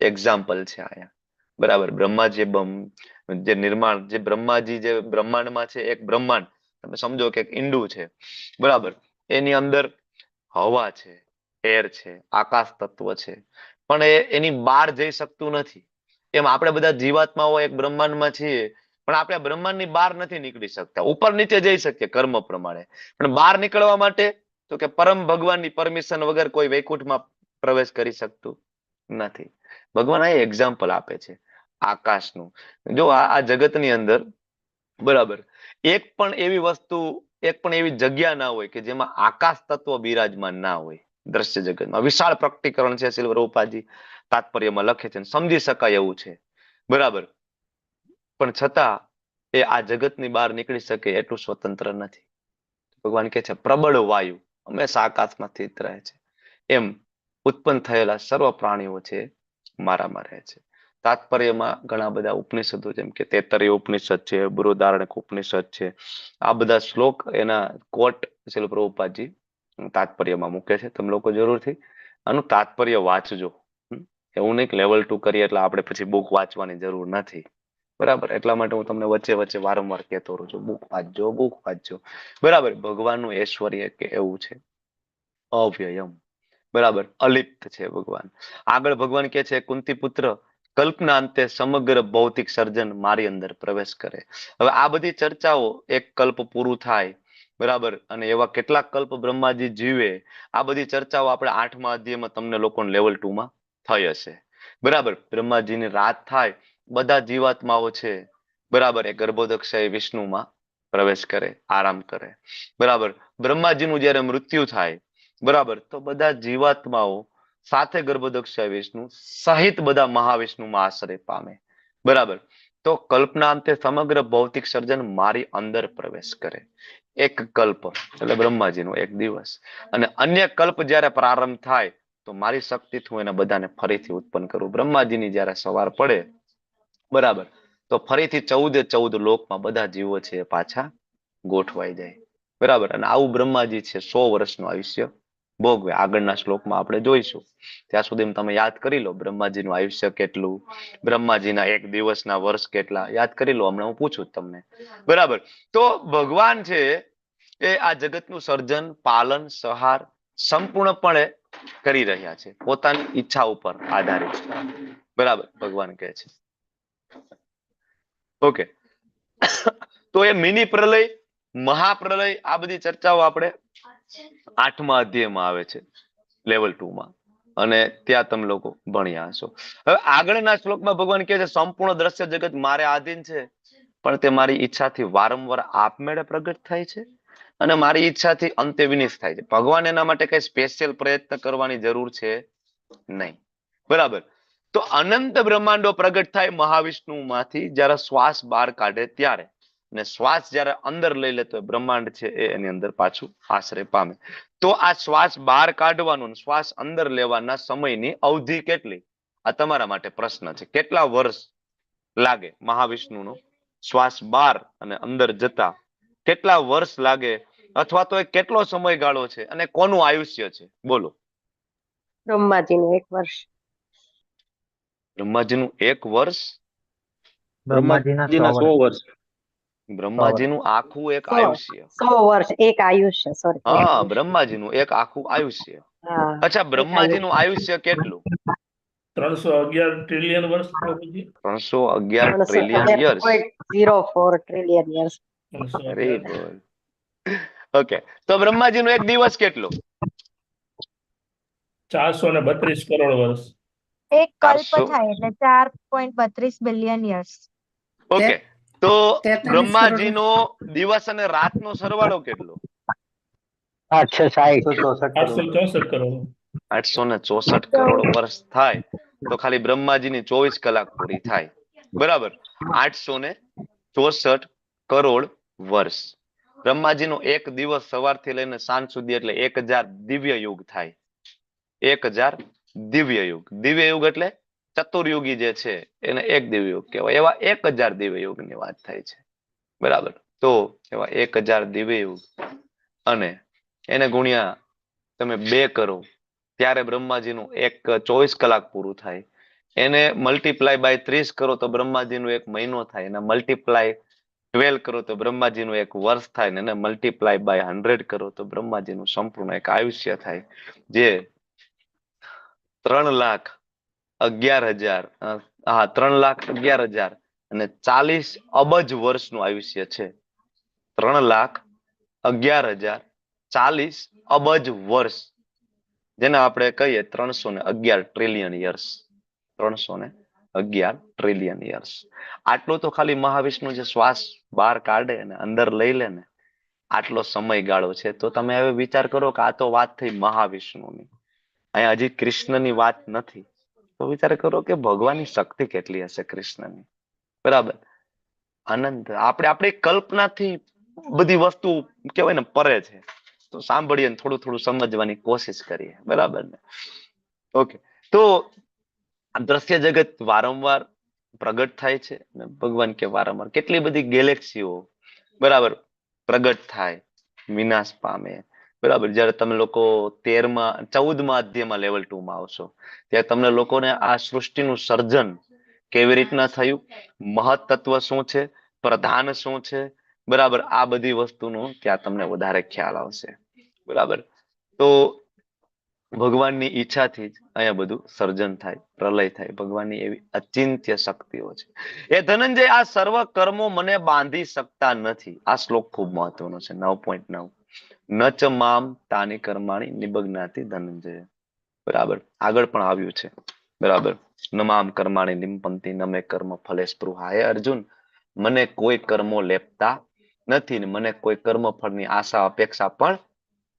એક્ઝામ્પલ છે અહીંયા. બરાબર. બ્રહ્માજી જે નિર્માણ, જે બ્રહ્માજી જે બ્રહ્માંડમાં છે, એક બ્રહ્માંડ તમે સમજો કે એક ઈંડું છે, બરાબર, એની અંદર હવા છે, એર છે, આકાશ તત્વ છે, પણ એની બહાર જઈ શકતું નથી. એમ આપણે બધા જીવાત્માઓ એક બ્રહ્માંડમાં છીએ, પણ આપણે બ્રહ્માંડની બહાર નથી નીકળી શકતા. ઉપર નીચે જઈ શકીએ કર્મ પ્રમાણે, પણ બહાર નીકળવા માટે તો કે પરમ ભગવાનની પરમિશન વગર કોઈ વૈકુંઠમાં પ્રવેશ કરી શકતું નથી. ભગવાન આ એક્ઝામ્પલ આપે છે આકાશનું. જો આ જગતની અંદર, બરાબર, એક પણ એવી વસ્તુ, એક પણ એવી જગ્યા ના હોય કે જેમાં આકાશ તત્વ બિરાજમાન ના હોય. દ્રશ્ય જગતમાં વિશાળ પ્રકટીકરણ છે, સિલ્વર ઉપાજી તાત્પર્યમાં લખે છે, સમજી શકાય એવું છે. બરાબર. પણ છતાં એ આ જગતની બહાર નીકળી શકે એટલું સ્વતંત્ર નથી. ભગવાન કહે છે પ્રબળ વાયુ હંમેશા આકાશમાં સ્થિત રહે છે. એમ ઉત્પન્ન થયેલા સર્વ પ્રાણીઓ છે મારામાં રહે છે. તાત્પર્યમાં ઘણા બધા ઉપનિષદો, જેમ કે તૈત્તરીય ઉપનિષદ છે, બૃહદારણ્યક ઉપનિષદ છે, આ બધા શ્લોક એના કોટ શ્રીલ પ્રભુપાદજી તાત્પર્યમાં મૂકે છે. તમે લોકો જરૂરથી આનું તાત્પર્ય વાંચજો. એવું નહીં લેવલ 2 કરીએ એટલે આપણે પછી બુક વાંચવાની જરૂર નથી. બરાબર. એટલા માટે હું તમને વચ્ચે વચ્ચે વારંવાર કહેતો રહું છું, બુક વાંચજો, બુક વાંચજો. બરાબર. ભગવાનનું ઐશ્વર્ય કે એવું છે અવ્યયમ. બરાબર. અલિપ્ત છે ભગવાન. આગળ ભગવાન કહે છે કુંતી પુત્ર, કલ્પના અંતે સમગ્ર ભૌતિક સર્જન મારી અંદર પ્રવેશ કરે. હવે આ બધી ચર્ચાઓ એક કલ્પ પૂરું થાય, બરાબર, અને એવા કેટલાક કલ્પ બ્રહ્માજી જીવે, આ બધી ચર્ચાઓ આપણે 8મા અધ્યાયમાં તમને લોકોને લેવલ 2 માં થઈ હશે. બરાબર. બ્રહ્માજીની રાત થાય, બધા જીવાત્માઓ છે, બરાબર, એ ગર્ભોદક્ષય વિષ્ણુમાં પ્રવેશ કરે, આરામ કરે. બરાબર. બ્રહ્માજીનું જયારે મૃત્યુ થાય, બરાબર, તો બધા જીવાત્માઓ સાથે ગર્ભોદક્ષય વિષ્ણુ સહિત બધા મહાવિષ્ણુમાં આશ્રય પામે. બરાબર. તો કલ્પના અંતે સમગ્ર ભૌતિક સર્જન મારી અંદર પ્રવેશ કરે. એક કલ્પ એટલે બ્રહ્માજીનો એક દિવસ, અને અન્ય કલ્પ જ્યારે પ્રારંભ થાય તો મારી શક્તિથી હું એને બધાને ફરીથી ઉત્પન્ન કરું. બ્રહ્માજીની જ્યારે સવાર પડે, બરાબર, તો ફરીથી 14 લોકમાં બધા જીવો છે એ પાછા ગોઠવાઈ જાય. બરાબર. અને આવું બ્રહ્માજી છે 100 વર્ષનું આયુષ્ય ભોગવે. આગળના શ્લોકમાં આપણે જોઈશું. ત્યાં સુધી તમે યાદ કરી લો બ્રહ્માજીનું આયુષ્ય કેટલું, બ્રહ્માજીના એક દિવસના વર્ષ કેટલા, યાદ કરી લો. હમણાં હું પૂછું તમને. બરાબર. તો ભગવાન છે એ આ જગતનું સર્જન, પાલન, સંહાર સંપૂર્ણપણે કરી રહ્યા છે, પોતાની ઈચ્છા ઉપર આધારિત. બરાબર. ભગવાન કહે છે. ઓકે. તો એ મિની પ્રલય, મહાપ્રલય, આ બધી ચર્ચાઓ આપણે 8મા અધ્યાયમાં આવે છે, લેવલ 2 માં, અને ત્યાં તમે લોકો ભણ્યા હશો. હવે આગળના શ્લોકમાં ભગવાન કહે છે સંપૂર્ણ દ્રશ્ય જગત મારે આધીન છે, પણ તે મારી ઈચ્છાથી વારંવાર આપમેળે પ્રગટ થાય છે અને મારી ઈચ્છાથી અંતે વિનિષ્ટ થાય છે. ભગવાન એના માટે કઈ સ્પેશિયલ પ્રયત્ન કરવાની જરૂર છે નહીં. બરાબર. તો અનંત બ્રહ્માંડો પ્રગટ થાય મહાવિષ્ણુ માંથી જ્યારે શ્વાસ બહાર કાઢે ત્યારે, અને શ્વાસ જ્યારે અંદર લઈ લે તો બ્રહ્માંડ છે એ એની અંદર પાછું આશ્રય પામે. તો આ શ્વાસ બહાર કાઢવાનો, શ્વાસ અંદર લેવાના સમયની અવધિ કેટલી? આ તમારા માટે પ્રશ્ન છે. કેટલા વર્ષ લાગે મહાવિષ્ણુનો શ્વાસ બહાર અને અંદર જતા? કેટલા વર્ષ લાગે? અથવા તો એ કેટલો સમયગાળો છે અને કોનું આયુષ્ય છે? બોલો. બ્રહ્માજીનું 1 વર્ષ. બ્રહ્માજીનું 1 વર્ષ? બ્રહ્માજીના 100 વર્ષ. બ્રહ્માજીનું આખું એક આયુષ્ય. 100 વર્ષ એક આયુષ્ય, સોરી. હા, બ્રહ્માજીનું એક આખું આયુષ્ય. અચ્છા, બ્રહ્માજીનું આયુષ્ય કેટલું? 311 ટ્રિલિયન વર્ષ. 311 trillion years. 0.04 trillion years. Very good. Okay. તો બ્રહ્માજીનો એક દિવસ કેટલો? 432 કરોડ વર્ષ. એક કલ્પ થાય એટલે 4.32 બિલિયન યર્સ. ઓકે. તો બ્રહ્માજીનો દિવસ અને રાતનો સરવાળો કેટલો? 864 કરોડ. 864 કરોડ વર્ષ થાય તો ખાલી બ્રહ્માજીની 24 કલાક પૂરી થાય. બરાબર. 864 કરોડ વર્ષ. બ્રહ્માજીનો એક દિવસ સવારથી લઈને સાંજ સુધી એટલે 1000 દિવ્ય યુગ થાય. 1000 દિવ્ય યુગ. દિવ્ય યુગ એટલે ચતુર્યુગી જે છે એને એક દિવ્ય યુગ કહેવાય. એવા 1000 દિવ્ય યુગની વાત થાય છે. બરાબર. તો એવા 1000 દિવ્ય યુગ અને એને ગુણ્યા તમે 2 કરો ત્યારે બ્રહ્માજીનું 24 કલાક પૂરું થાય. એને મલ્ટીપ્લાય બાય 30 કરો તો બ્રહ્માજીનો 1 મહિનો થાય. એને મલ્ટીપ્લાય 12 કરો તો બ્રહ્માજીનું 1 વર્ષ થાય. અને મલ્ટીપ્લાય બાય 100 કરો તો બ્રહ્માજીનું સંપૂર્ણ એક આયુષ્ય થાય, જે 3,11,000 અને 40 અબજ વર્ષનું આયુષ્ય છે. 3,11,040 અબજ વર્ષ, જેને આપણે કહીએ 311 ટ્રિલિયન યર્સ. 311 trillion years. આટલો તો ખાલી મહાવિષ્ણુ જે શ્વાસ બહાર કાઢે અને અંદર લઈ લે ને, આટલો સમયગાળો છે. તો તમે હવે વિચાર કરો કે આ તો વાત થઈ મહાવિષ્ણુની, અહીંયા હજી કૃષ્ણની વાત નથી. તો વિચાર કરો કે ભગવાનની શક્તિ કેટલી હશે કૃષ્ણની. બરાબર. આનંદ આપણી કલ્પનાથી બધી વસ્તુ કહેવાય ને પરે છે. તો સાંભળીએ થોડું થોડું સમજવાની કોશિશ કરીએ. બરાબર ને? ઓકે. તો દ્રશ્ય જગત વારંવાર પ્રગટ થાય છે. ભગવાન કે વારંવાર કેટલી બધી ગેલેક્સીઓ બરાબર પ્રગટ થાય, વિનાશ પામે. બરાબર. જયારે તમે લોકો 14મા અધ્યાયમાં લેવલ 2 માં આવશો ત્યારે તમને લોકોને આ સૃષ્ટિનું સર્જન કેવી રીતના થયું, મહત્તત્વ શું છે, પ્રધાન શું છે, બરાબર, આ બધી વસ્તુનો ત્યાં તમને વધારે ખ્યાલ આવશે. બરાબર. તો ભગવાનની ઈચ્છાથી જ અહીંયા બધું સર્જન થાય, પ્રલય થાય. ભગવાનની એવી અચિંત્ય શક્તિઓ છે. એ ધનંજય, આ સર્વ કર્મો મને બાંધી શકતા નથી. આ શ્લોક ખૂબ મહત્વનો છે. 9.9. ન ચ મામ તાની કર્માણી નિબગ્નાતિ ધનંજય. બરાબર. આગળ પણ આવ્યું છે. બરાબર. ન મામ કર્માણી નિમ્પંતિ ન મે કર્મ ફલે સ્પૃહા. હે અર્જુન, મને કોઈ કર્મો લેપતા નથી ને મને કોઈ કર્મ ફળની આશા અપેક્ષા પણ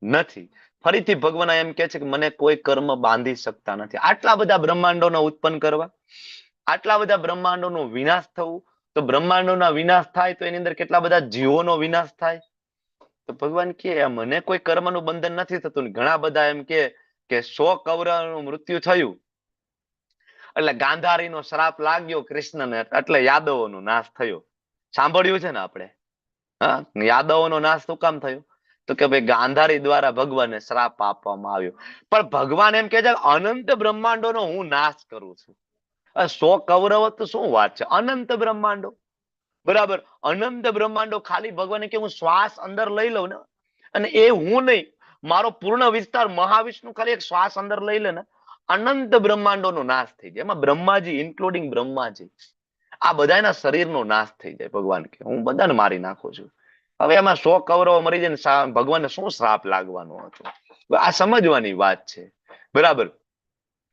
નથી. ફરીથી ભગવાન એમ કે છે કે મને કોઈ કર્મ બાંધી શકતા નથી. આટલા બધા બ્રહ્માંડોને ઉત્પન્ન કરવા, આટલા બધા બ્રહ્માંડોનો વિનાશ થવું, તો બ્રહ્માંડોના વિનાશ થાય તો એની અંદર કેટલા બધા જીવોનો વિનાશ થાય. તો ભગવાન કે મને કોઈ કર્મનું બંધન નથી થતું. ઘણા બધા એમ કે 100 કૌરવનું મૃત્યુ થયું એટલે ગાંધારીનો શ્રાપ લાગ્યો કૃષ્ણને એટલે યાદવોનો નાશ થયો. સાંભળ્યું છે ને આપણે? હા, યાદવોનો નાશ શું કામ થયો? તો કે ભાઈ ગાંધારી દ્વારા ભગવાનને શ્રાપ આપવામાં આવ્યો. પણ ભગવાન એમ કે છે અનંત બ્રહ્માંડોનો હું નાશ કરું છું. 100 કૌરવ તો શું વાત છે? અનંત બ્રહ્માંડો, બરાબર. અનંત બ્રહ્માંડો ખાલી ભગવાને કે હું શ્વાસ અંદર લઈ લઉં ને, અને એ હું નહીં, મારો પૂર્ણ વિસ્તાર મહાવિષ્ણુ ખાલી એક શ્વાસ અંદર લઈ લે ને, અનંત બ્રહ્માંડોનો નાશ થઈ જાય. એમાં બ્રહ્માજી ઇન્ક્લુડિંગ બ્રહ્માજી, આ બધાના શરીરનો નાશ થઈ જાય. ભગવાન કે હું બધાને મારી નાખું છું. હવે એમાં 100 કૌરવો મરી જાય ને ભગવાનને શું શ્રાપ લાગવાનો હતો? આ સમજવાની વાત છે, બરાબર.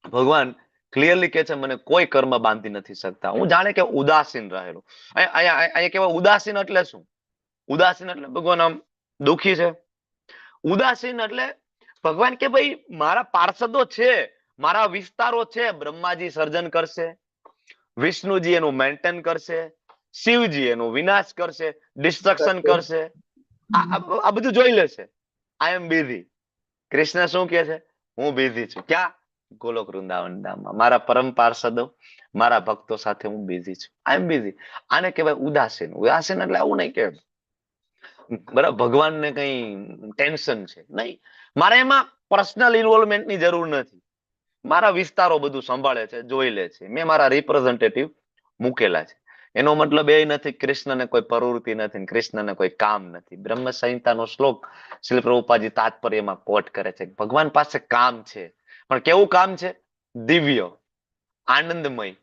ભગવાન ક્લિયરલી કે છે મને કોઈ કર્મ બાંધી નથી શકતા. હું જાણે કે ઉદાસીન રહેલો. અહીંયા કેવા ઉદાસીન એટલે શું? ઉદાસીન એટલે ભગવાન આમ દુખી છે. ઉદાસીન એટલે ભગવાન કે ભાઈ મારા પાર્ષદો છે, મારા વિસ્તારો છે, બ્રહ્માજી સર્જન કરશે, વિષ્ણુજી એનું મેન્ટેન કરશે, શિવજી એનો વિનાશ કરશે, ડિસ્ટ્રક્શન કરશે, આ બધું જોઈ લેશે. આઈ એમ બિઝી. કૃષ્ણ શું કે છે? હું બિઝી છું. ક્યાં? ગોલોક વૃંદાવન ધામમાં મારા પરમ પાર્ષદો, મારા ભક્તો સાથે હું બિઝી છું. આઈ એમ બિઝી. આને કહેવાય ઉદાસીન. ઉદાસીન એટલે આવું નહીં કે બરાબર ભગવાનને કઈ ટેન્શન છે, નહીં. મારે એમાં પર્સનલ ઇન્વોલ્વમેન્ટની જરૂર નથી. મારા વિસ્તારો બધું સંભાળે છે, જોઈ લે છે. મેં મારા રિપ્રેઝેન્ટેટિવ મૂકેલા છે. એનો મતલબ એ નથી કૃષ્ણને કોઈ પ્રવૃત્તિ નથી, કૃષ્ણને કોઈ કામ નથી. બ્રહ્મ સંહિતાનો શ્લોક શ્રીલ પ્રભુપાદજી તાત્પર્યમાં કોટ કરે છે. ભગવાન પાસે કામ છે, પણ કેવું કામ છે? દિવ્ય, આનંદમય,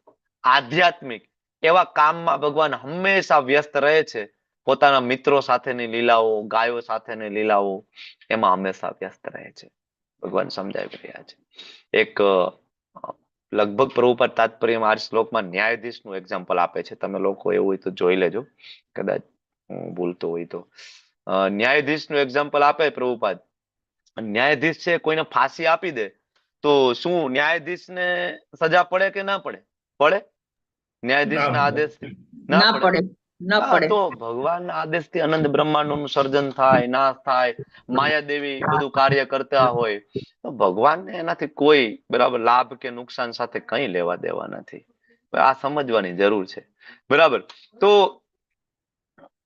આધ્યાત્મિક. એવા કામમાં ભગવાન હંમેશા વ્યસ્ત રહે છે. પોતાના મિત્રો સાથેની લીલાઓ, ગાયો સાથેની લીલાઓ, એમાં હંમેશા વ્યસ્ત રહે છે. ભગવાન સમજાવી રહ્યા છે. એક લગભગ પ્રભુપાદ તાત્પર્યમાં આ શ્લોકમાં ન્યાયાધીશનું એક્ઝામ્પલ આપે છે. તમે લોકો એવું હોય તો જોઈ લેજો, કદાચ હું ભૂલતો હોય તો. ન્યાયાધીશનું એક્ઝામ્પલ આપે પ્રભુપાદ. ન્યાયાધીશ છે, કોઈને ફાંસી આપી દે તો શું ન્યાયાધીશને સજા પડે કે ના પડે? પડે. ન્યાયાધીશના આદેશથી ના પડે. તો ભગવાનના આદેશથી અનંત બ્રહ્માંડોનું સર્જન થાય, નાશ થાય, માયાદેવી બધું કાર્ય કરતા હોય, તો ભગવાનને એનાથી કોઈ બરાબર લાભ કે નુકસાન સાથે કંઈ લેવા દેવા નથી. આ સમજવાની જરૂર છે, બરાબર. તો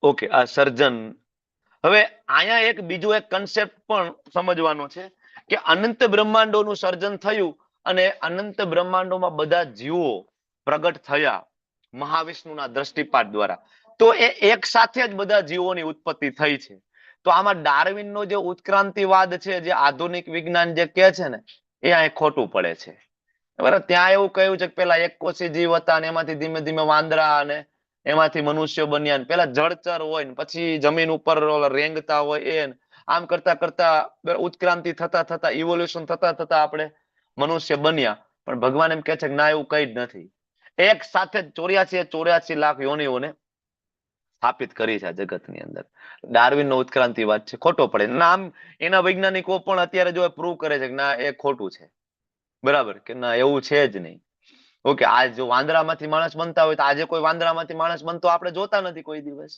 ઓકે, આ સર્જન. હવે અહીંયા એક બીજો એક કન્સેપ્ટ પણ સમજવાનો છે કે અનંત બ્રહ્માંડોનું સર્જન થયું અને અનંત બ્રહ્માંડોમાં બધા જીવો પ્રગટ થયા મહાવિષ્ણુના દ્રષ્ટિપાત દ્વારા. તો એ એક સાથે જ બધા જીવોની ઉત્પત્તિ થઈ છે. તો આમાં ડાર્વિનનો જે ઉત્ક્રાંતિવાદ છે, જે આધુનિક વિજ્ઞાન જે કહે છે ને, એ અહીં ખોટું પડે છે. બરાબર. ત્યાં એવું કહ્યું છે કે પેલા એક કોષી જીવ હતા અને એમાંથી ધીમે ધીમે વાંદરા અને એમાંથી મનુષ્યો બન્યા. પેલા જળચર હોય ને પછી જમીન ઉપર રેંગતા હોય, એ આમ કરતા કરતા ઉત્ક્રાંતિ થતા થતા ઇવોલ્યુશન થતા થતા આપણે મનુષ્ય બન્યા. પણ ભગવાન એમ કહે છે કે ના, એવું કઈ જ નથી. એક સાથે 84 લાખ યોનિઓને સ્થાપિત કરી છે આ જગતની અંદર. ડાર્વિનનો ઉત્ક્રાંતિવાદ છે, ખોટો પડે. નામ એના વૈજ્ઞાનિકો પણ અત્યારે જો પ્રૂવ કરે છે કે ના, એ ખોટું છે, બરાબર, કે ના એવું છે જ નહીં. ઓકે, આ જો વાંદરામાંથી માણસ બનતા હોય તો આજે કોઈ વાંદરામાંથી માણસ બનતો આપણે જોતા નથી કોઈ દિવસ.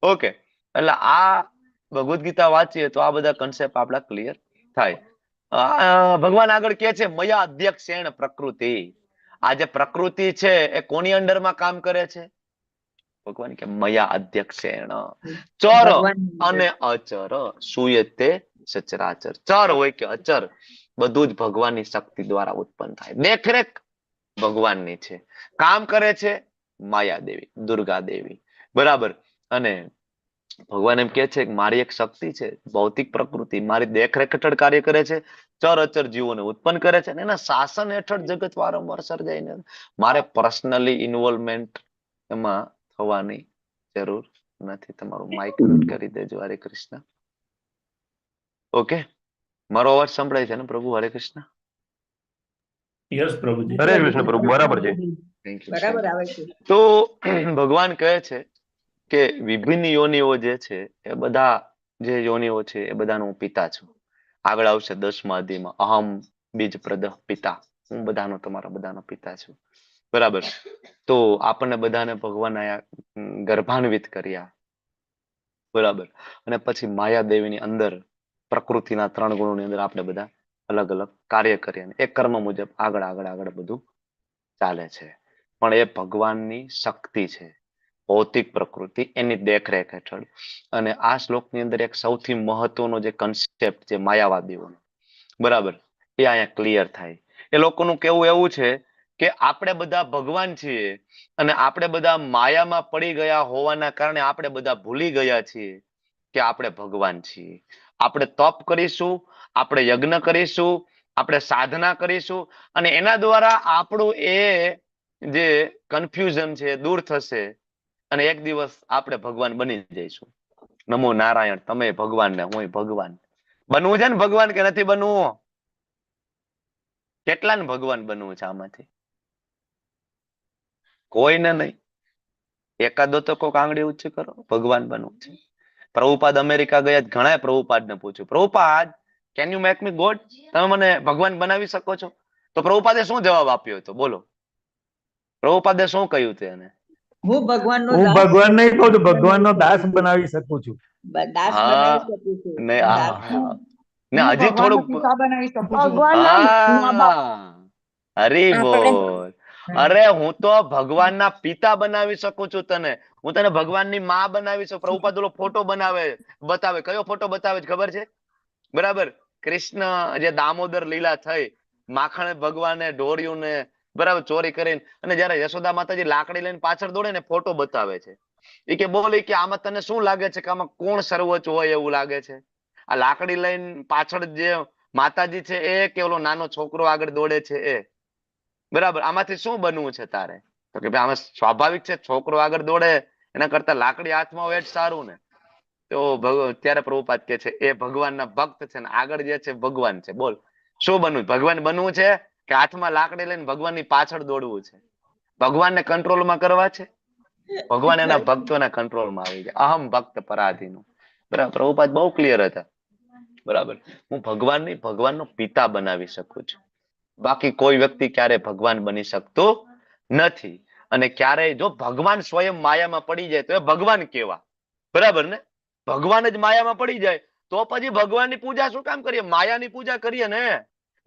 ઓકે, એટલે આ ભગવદ્ ગીતા વાંચીએ તો આ બધા કન્સેપ્ટ આપણા ક્લિયર થાય. ભગવાન આગળ કહે છે મયા અધ્યક્ષેણ પ્રકૃતિ. આ જે પ્રકૃતિ છે એ કોની અંડરમાં કામ કરે છે? ભગવાન કે મયા અધ્યક્ષેણ. ચર અને અચર સુયતે સચરાચર. ચર હોય કે અચર, બધું જ ભગવાનની શક્તિ દ્વારા ઉત્પન્ન થાય. દેખરેખ ભગવાનની છે, કામ કરે છે માયાદેવી, દુર્ગા દેવી, બરાબર. અને ભગવાન એમ કે છે કે મારી એક શક્તિ છે, ભૌતિક પ્રકૃતિ મારી દેખરેખ હેઠળ કાર્ય કરે છે, ચર અચર જીવોને ઉત્પન્ન કરે છે, એના શાસન હેઠળ જગત વારંવાર સર્જાઈને મારે પર્સનલી ઇન્વોલ્વમેન્ટ એમાં થવાની જરૂર નથી. તમારું માઇક મ્યુટ કરી દેજો. હરે કૃષ્ણ. ઓકે, મારો અવાજ સંભળાય છે ને પ્રભુ? હરે કૃષ્ણ. યસ પ્રભુજી. હરે કૃષ્ણ પ્રભુ, બરાબર છે. બરાબર આવે છે. તો ભગવાન કહે છે કે વિભિન્ન યોનિઓ જે છે એ બધા જે યોનિઓ છે એ બધાનો હું પિતા છું. આગળ આવશે 10મા અધ્યાયમાં, અહમ બીજ પ્રદ પિતા. હું બધાનો, તમારા બધાનો પિતા છું. બરાબર. તો આપણને બધાને ભગવાન આયા ગર્ભાન્વિત કર્યા, બરાબર. અને પછી માયાદેવીની અંદર પ્રકૃતિના 3 ગુણોની અંદર આપણે બધા અલગ અલગ કાર્ય કરીએ અને એ કર્મ મુજબ આગળ આગળ આગળ બધું ચાલે છે. પણ એ ભગવાનની શક્તિ છે, ભૌતિક પ્રકૃતિ એની દેખરેખ હેઠળ. અને આ શ્લોકની અંદર એક સૌથી મહત્વનો જે કન્સેપ્ટ છે માયાવાદીઓનો, બરાબર, એ અહીંયા ક્લિયર થાય. એ લોકોનું કેવું એવું છે કે આપણે બધા ભગવાન છીએ અને આપણે બધા માયામાં પડી ગયા હોવાના કારણે આપણે બધા ભૂલી ગયા છીએ કે આપણે ભગવાન છીએ. આપણે તપ કરીશું, આપણે યજ્ઞ કરીશું, આપણે સાધના કરીશું અને એના દ્વારા આપણું એ જે કન્ફ્યુઝન છે દૂર થશે અને એક દિવસ આપણે ભગવાન બની જઈશું. નમો નારાયણ, તમે ભગવાન ને હું ભગવાન. બનવું છે ને ભગવાન કે નથી બનવું? કેટલાને ભગવાન બનવું છે આમાંથી? કોઈને નહીં. એકાદો તો કોઈક આંગળી ઊંચી કરો, ભગવાન બનવું છે. પ્રભુપાદ અમેરિકા ગયા, ઘણા પ્રભુપાદને પૂછ્યું, Prabhupada can you make me God? તમે મને ભગવાન બનાવી શકો છો? તો પ્રભુપાદે શું જવાબ આપ્યો હતો બોલો? પ્રભુપાદે શું કહ્યું હતું એને? હું ભગવાનનો હું દાસ ભગવાન નહીં કહું છું, ભગવાનનો દાસ બનાવી શકું છું. દાસ હા, બનાવી શકું છું. ને દાસ આ ને હજી થોડુંક બનાવી શકું છું. હા, હરી બોલ. અરે હું તો ભગવાનના પિતા બનાવી શકું છું તને. હું તને ભગવાનની માં બનાવી શકું. પ્રભુપાદ ઓલો ફોટો બતાવે, કયો ફોટો બતાવે છે ખબર છે? બરાબર, કૃષ્ણ જે દામોદર લીલા થઈ, માખણ ભગવાને ઢોર્યું ને બરાબર ચોરી કરીને, અને જયારે યશોદા માતાજી લાકડી લઈને પાછળ દોડે ને ફોટો બતાવે છે. એ કે બોલ, કે આમાં તને શું લાગે છે કે આમાં કોણ સર્વોચ્ચ હોય એવું લાગે છે? આ લાકડી લઈને પાછળ જે માતાજી છે એ કે ઓલો નાનો છોકરો આગળ દોડે છે એ? બરાબર, આમાંથી શું બનવું છે તારે? તો કે ભાઈ આમાં સ્વાભાવિક છે, છોકરો આગળ દોડે એના કરતા લાકડી હાથમાં હોય જ સારું ને. તો ત્યારે પ્રભુપાદ કે છે એ ભગવાનના ભક્ત છે ને આગળ જે છે ભગવાન છે. બોલ શું બનવું? ભગવાન બનવું છે કે હાથમાં લાકડી લઈને ભગવાનની પાછળ દોડવું છે? ભગવાનને કંટ્રોલમાં કરવા છે? ભગવાન એના ભક્તોના કંટ્રોલમાં આવી જાય. અહમ ભક્ત પરાધીનો. બરાબર, પ્રભુપાદ બહુ ક્લિયર હતા. બરાબર, હું ભગવાનનો પિતા બનાવી શકું છું. બાકી કોઈ વ્યક્તિ ક્યારે ભગવાન બની શકતો નથી. અને ક્યારેય જો ભગવાન સ્વયં માયામાં પડી જાય તો એ ભગવાન કેવા? બરાબર ને? ભગવાન જ માયામાં પડી જાય તો પછી ભગવાનની પૂજા શું કામ કરીએ? માયાની પૂજા કરીએ ને.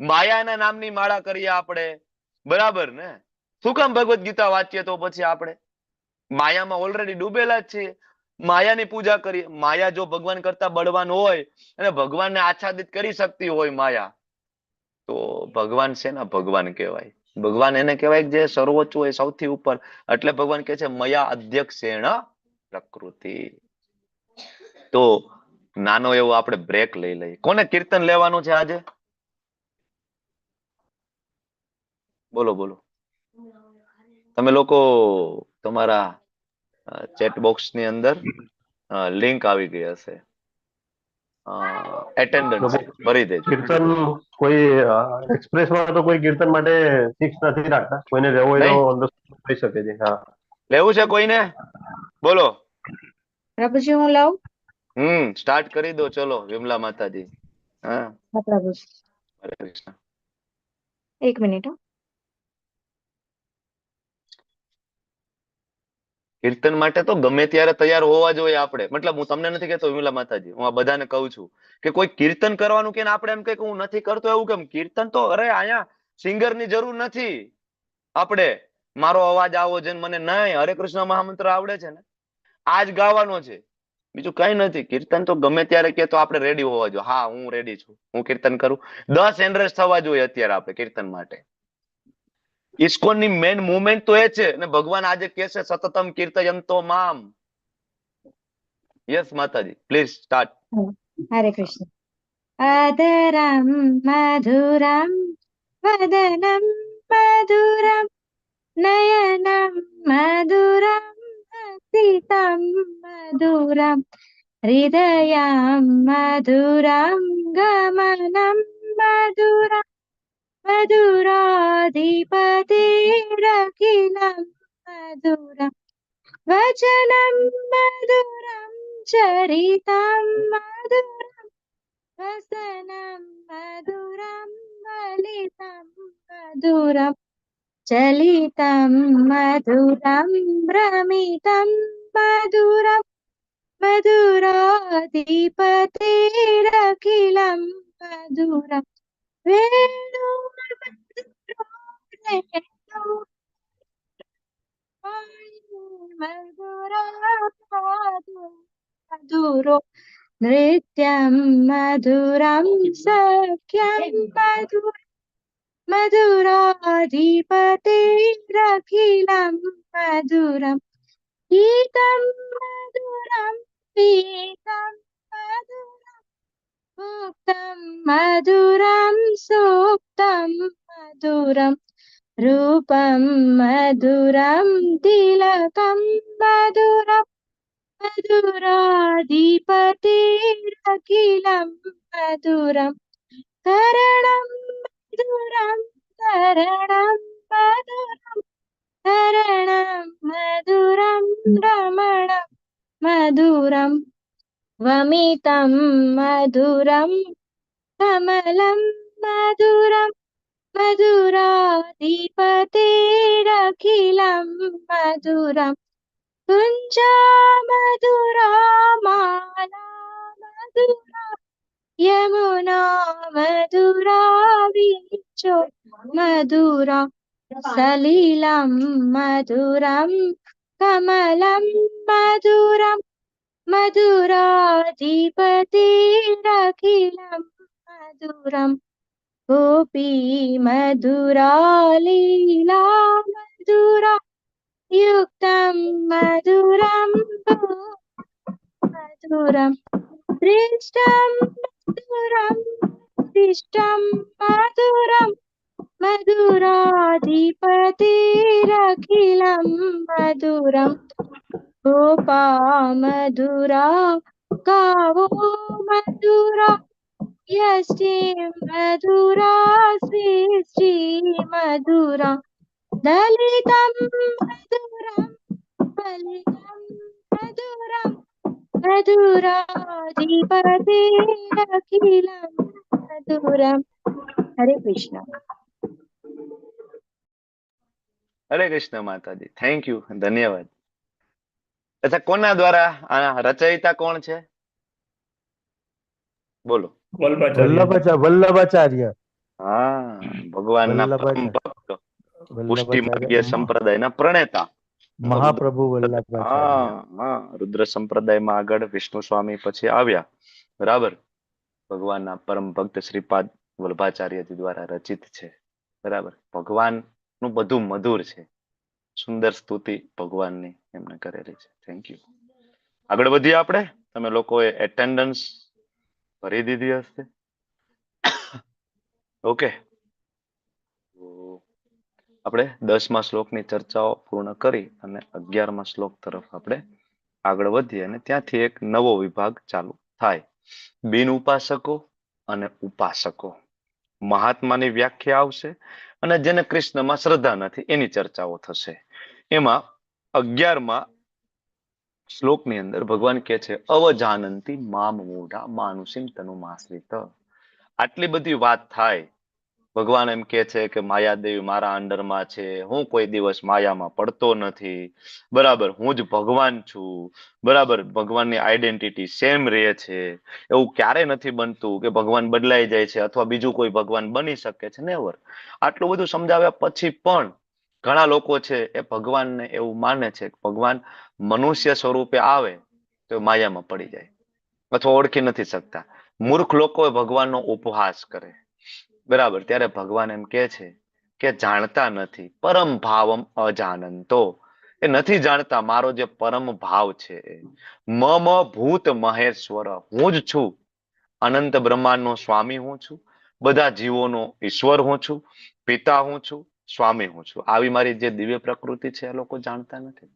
માયાના નામની માળા કરીએ આપણે, બરાબર ને? શું કામ ભગવદ ગીતા વાંચીએ તો પછી આપણે? માયામાં ઓલરેડી ડૂબેલા જ છીએ. માયાની પૂજા કરીએ. માયા જો ભગવાન કરતા બળવાન હોય અને ભગવાનને આચ્છાદિત કરી શકતી હોય માયા, તો ભગવાન છે ને ભગવાન કહેવાય. ભગવાન એને કહેવાય જે સર્વોચ્ચ હોય, સૌથી ઉપર. એટલે ભગવાન કહે છે મયા અધ્યક્ષેણ પ્રકૃતિ. તો નાનો એવો આપણે બ્રેક લઈ લઈએ. કોને કીર્તન લેવાનું છે આજે? બોલો બોલો. તમે લોકો તમારા ચેટ બોક્સ ની અંદર લિંક આવી ગઈ હશે, એટેન્ડન્સ ભરી દેજો. કીર્તન કોઈ એક્સપ્રેસમાં તો કોઈ કીર્તન માટે ફિક્સ નથી રાખતા, કોઈને રહેવું હોય તો ઓન ધ સ્પોટ થઈ શકે છે. હા, લેવું છે કોઈને? બોલો પ્રભુજી હું લઉં? સ્ટાર્ટ કરી દો. ચલો વિમલા માતાજી. હા પ્રભુજી, હરે કૃષ્ણ. 1 મિનિટ. કીર્તન માટે તો ગમે ત્યારે તૈયાર હોવા જોઈએ આપણે. મતલબ હું તમને નથી કહેતો વિમલા માતાજી, હું આ બધાને કહું છું કે કોઈ કીર્તન કરવાનું કે આપણે એમ કે હું નથી કરતો એવું કેમ? કીર્તન તો અરે અહીંયા સિંગર ની જરૂર નથી. આપણે મારો અવાજ આવો છે મને નહીં, હરે કૃષ્ણ મહામંત્ર આવડે છે ને, આજ ગાવાનો છે, બીજું કઈ નથી. કીર્તન તો ગમે ત્યારે કે તો આપણે રેડી હોવા જોઈએ. હા હું રેડી છું, હું કીર્તન કરું. 10 એનરેસ થવા જોઈએ અત્યારે આપણે કીર્તન માટે. ઇસ્કોનની મેઇન મુવમેન્ટ તો એ છે ને. ભગવાન આજે કહે છે સતતમ કીર્તયંતો મામ. યસ માતાજી, પ્લીઝ સ્ટાર્ટ. હરે કૃષ્ણ. આદરમ મધુરમ વદનમ મધુરમ નયનમ મધુરમ હસિતમ મધુરમ હૃદયમ મધુરમ ગમનમ મધુરમ મધુરાધિપતિરખિલમ મધુરમ વચનમ મધુરમ ચરિતમ મધુરમ વસનમ મધુરમ લલિતમ મધુરમ चलितं मधुरं भ्रमितं मधुरं मधुराधिपतेरखिलं मधुरं मधुरो नृत्यं मधुरं सख्यं मधुराधिपतेरखिलं मधुरं गीतं मधुरं पीतं मधुरं मुक्तं मधुरं सूक्तं मधुरं रूपं मधुरं तिलकं मधुरं मधुराधिपतेरखिलं मधुरं करणं मधुरं करणं मधुरं करणं मधुरं रमणं मधुरं वमितं मधुरं कमलं मधुरं मधुराधिपतेरखिलं मधुरं कुञ्जा मधुरा माला मधुरा यमुना मधुरा वीचो मधुरा सलिलं मधुरं कमलं मधुरं मधुराधिपतेरखिलं मधुरं गोपी मधुरा लीला मधुरा युक्तं मधुरं मधुरं दृष्टं मधुरं दिष्टं मधुरं मधुराधिपतेरखिलं मधुरं गोपा मधुरा गावो मधुरा यष्टि मधुरा सृष्टि मधुरा दलितं मधुरं फलितं मधुरं मधुराधिपतेरखिलं मधुरं हरे कृष्ण હરે કૃષ્ણ માતાજી. થેન્ક યુ, ધન્યવાદ. અચ્છા, કોના દ્વારા આ રચયિતા કોણ છે? બોલો. વલ્લભાચાર્ય. હા, ભગવાનના પરમ ભક્ત, પુષ્ટિ માર્ગીય સંપ્રદાયના પ્રણેતા મહાપ્રભુ વલ્લભાચાર્ય. હા, રુદ્ર સંપ્રદાયમાં આગળ વિષ્ણુ સ્વામી પછી આવ્યા. બરાબર. ભગવાનના પરમ ભક્ત શ્રીપાદ વલ્લભાચાર્યજી દ્વારા રચિત છે. બરાબર. ભગવાન નું બધું મધુર છે. સુંદર સ્તુતિ ભગવાનની એમને કરેલી છે. Thank you. આગળ વધીએ આપણે. તમે લોકોએ એટેન્ડન્સ ભરી દીધી હશે. ઓકે, આપણે 10મા શ્લોકની ચર્ચાઓ પૂર્ણ કરી અને 11મા શ્લોક તરફ આપણે આગળ વધીએ અને ત્યાંથી એક નવો વિભાગ ચાલુ થાય. બિન ઉપાસકો અને ઉપાસકો. મહાત્માની વ્યાખ્યા આવશે અને જેને કૃષ્ણમાં શ્રદ્ધા નથી એની ચર્ચાઓ થશે. એમાં 11મા શ્લોકની અંદર ભગવાન કહે છે, અવજાનંતી મામ મૂઢા માનુષીમ તનુમાશ્રિત. આટલી બધી વાત થાય, ભગવાન એમ કે છે કે માયાદેવી મારા અંડરમાં છે, હું કોઈ દિવસ માયામાં પડતો નથી. બરાબર, હું જ ભગવાન છું. બરાબર, ભગવાનની આઈડેન્ટિટી સેમ રહે છે. એવું ક્યારે નથી બનતું કે ભગવાન બદલાઈ જાય છે અથવા બીજું કોઈ ભગવાન બની શકે છે. નેવર. આટલું બધું સમજાવ્યા પછી પણ ઘણા લોકો છે એ ભગવાનને એવું માને છે કે ભગવાન મનુષ્ય સ્વરૂપે આવે તો માયામાં પડી જાય અથવા ઓળખી નથી શકતા. મૂર્ખ લોકો ભગવાનનો ઉપહાસ કરે. બરાબર, ત્યારે ભગવાન એમ કે છે કે જાણતા નથી, પરમ ભાવમ અજાનંતો. એ નથી જાણતા મારો જે પરમ ભાવ છે. મમ ભૂત મહેશ્વર, હું જ છું. અનંત બ્રહ્માંડનો સ્વામી હું છું. બધા જીવોનો ઈશ્વર હું છું. પિતા હું છું. સ્વામી હું છું. આવી મારી જે દિવ્ય પ્રકૃતિ છે એ લોકો જાણતા નથી.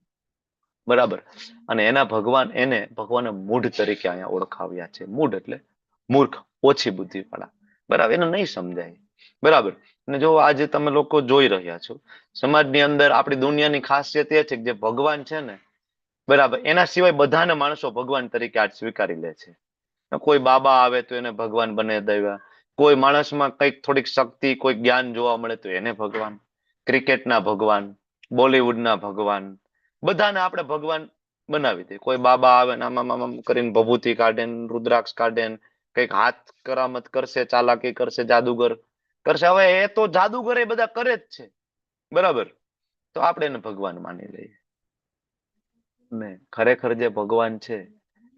બરાબર. અને એના ભગવાન એને ભગવાને મૂઢ તરીકે અહીંયા ઓળખાવ્યા છે. મૂઢ એટલે મૂર્ખ, ઓછી બુદ્ધિ વાળા. બરાબર, એને નહીં સમજાય. બરાબર. અને જો આજે તમે લોકો જોઈ રહ્યા છો સમાજની અંદર આપણી દુનિયાની ખાસિયત એ છે કે જે ભગવાન છે ને, બરાબર, એના સિવાય બધાને માણસો ભગવાન તરીકે આજ સ્વીકારી લે છે. કોઈ બાબા આવે તો એને ભગવાન બને દેવા, કોઈ માણસમાં કંઈક થોડીક શક્તિ, કોઈ જ્ઞાન જોવા મળે તો એને ભગવાન. ક્રિકેટના ભગવાન, બોલિવૂડના ભગવાન, બધાને આપણે ભગવાન બનાવી દે. કોઈ બાબા આવે ને આમ કરીને ભભૂતિ કાઢે ને રુદ્રાક્ષ કાઢે ને કઈક હાથ કરામત કરશે, ચાલાકી કરશે, જાદુગર કરશે. હવે એ તો જાદુગર એ બધા કરે જ છે, બરાબર, તો આપણે એને ભગવાન માની લઈએ. ને ખરેખર જે ભગવાન છે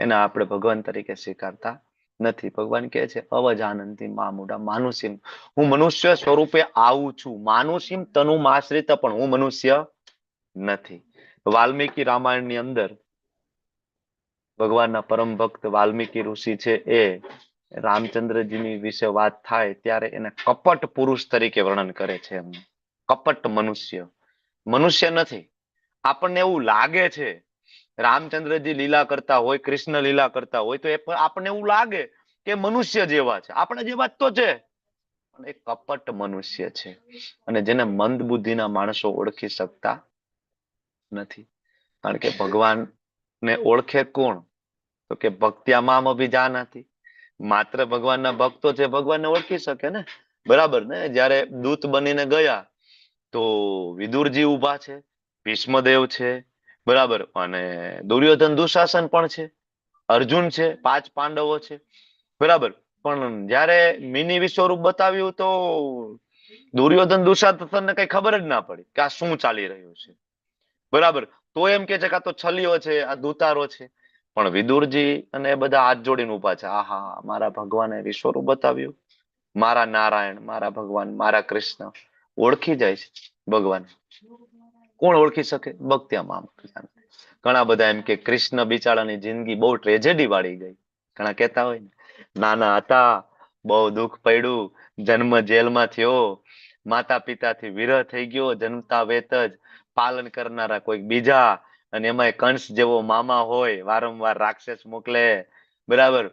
એને આપણે ભગવાન તરીકે સ્વીકારતા નથી. ભગવાન કહે છે અવજાનંતી મામુડા માનુષીમ, હું મનુષ્ય સ્વરૂપે આવું છું. માનુષીમ તનુ આશ્રિત, પણ હું મનુષ્ય નથી. વાલ્મીકી રામાયણની અંદર ભગવાનના પરમ ભક્ત વાલ્મીકી ઋષિ છે એ રામચંદ્રજીની વિશે વાત થાય ત્યારે એને કપટ પુરુષ તરીકે વર્ણન કરે છે. એમને કપટ મનુષ્ય, મનુષ્ય નથી. આપણને એવું લાગે છે રામચંદ્રજી લીલા કરતા હોય, કૃષ્ણ લીલા કરતા હોય તો એ આપણને એવું લાગે કે મનુષ્ય જેવા છે, આપણે જેવા જ તો છે, પણ એ કપટ મનુષ્ય છે. અને જેને મંદ બુદ્ધિના માણસો ઓળખી શકતા નથી. કારણ કે ભગવાનને ઓળખે કોણ? તો કે ભક્ત્યામામ અભિજાનાતિ, માત્ર ભગવાનના ભક્તો છે ભગવાનને ઓળખી શકે ને, બરાબર ને. જયારે દૂત બનીને ગયા તો વિદુરજી ઉભા છે, ભીષ્મદેવ છે, બરાબર, અને દુર્યોધન દુશાસન પણ છે, અર્જુન છે, 5 પાંડવો છે, બરાબર. પણ જયારે મિની વિશ્વરૂપ બતાવ્યું તો દુર્યોધન દુશાસનને કઈ ખબર જ ના પડી કે આ શું ચાલી રહ્યું છે, બરાબર. તો એમ કે છે કે આ તો છલીઓ છે, આ દૂતારો છે. પણ વિદુરજી અને એ બધા હાથ જોડીને ઉભા છે, આહા, મારા ભગવાને વિશ્વરૂપ બતાવ્યું, મારા નારાયણ, મારા ભગવાન, મારા કૃષ્ણ ઓળખી જાય છે ભગવાન. કોણ ઓળખી શકે? ભક્ત્યામામ. ઘણા બધા એમ કે કૃષ્ણ બિચારાની જિંદગી બહુ ટ્રેજેડી વાળી ગઈ. ઘણા કહેતા હોય ને, નાના હતા, બહુ દુઃખ પડ્યું, જન્મ જેલમાં થયો, માતા પિતાથી વિરહ થઈ ગયો, જન્મતા વેત જ પાલન કરનારા કોઈક બીજા, અને એમાંય કંસ જેવો મામા હોય, વારંવાર રાક્ષસ મોકલે, બરાબર.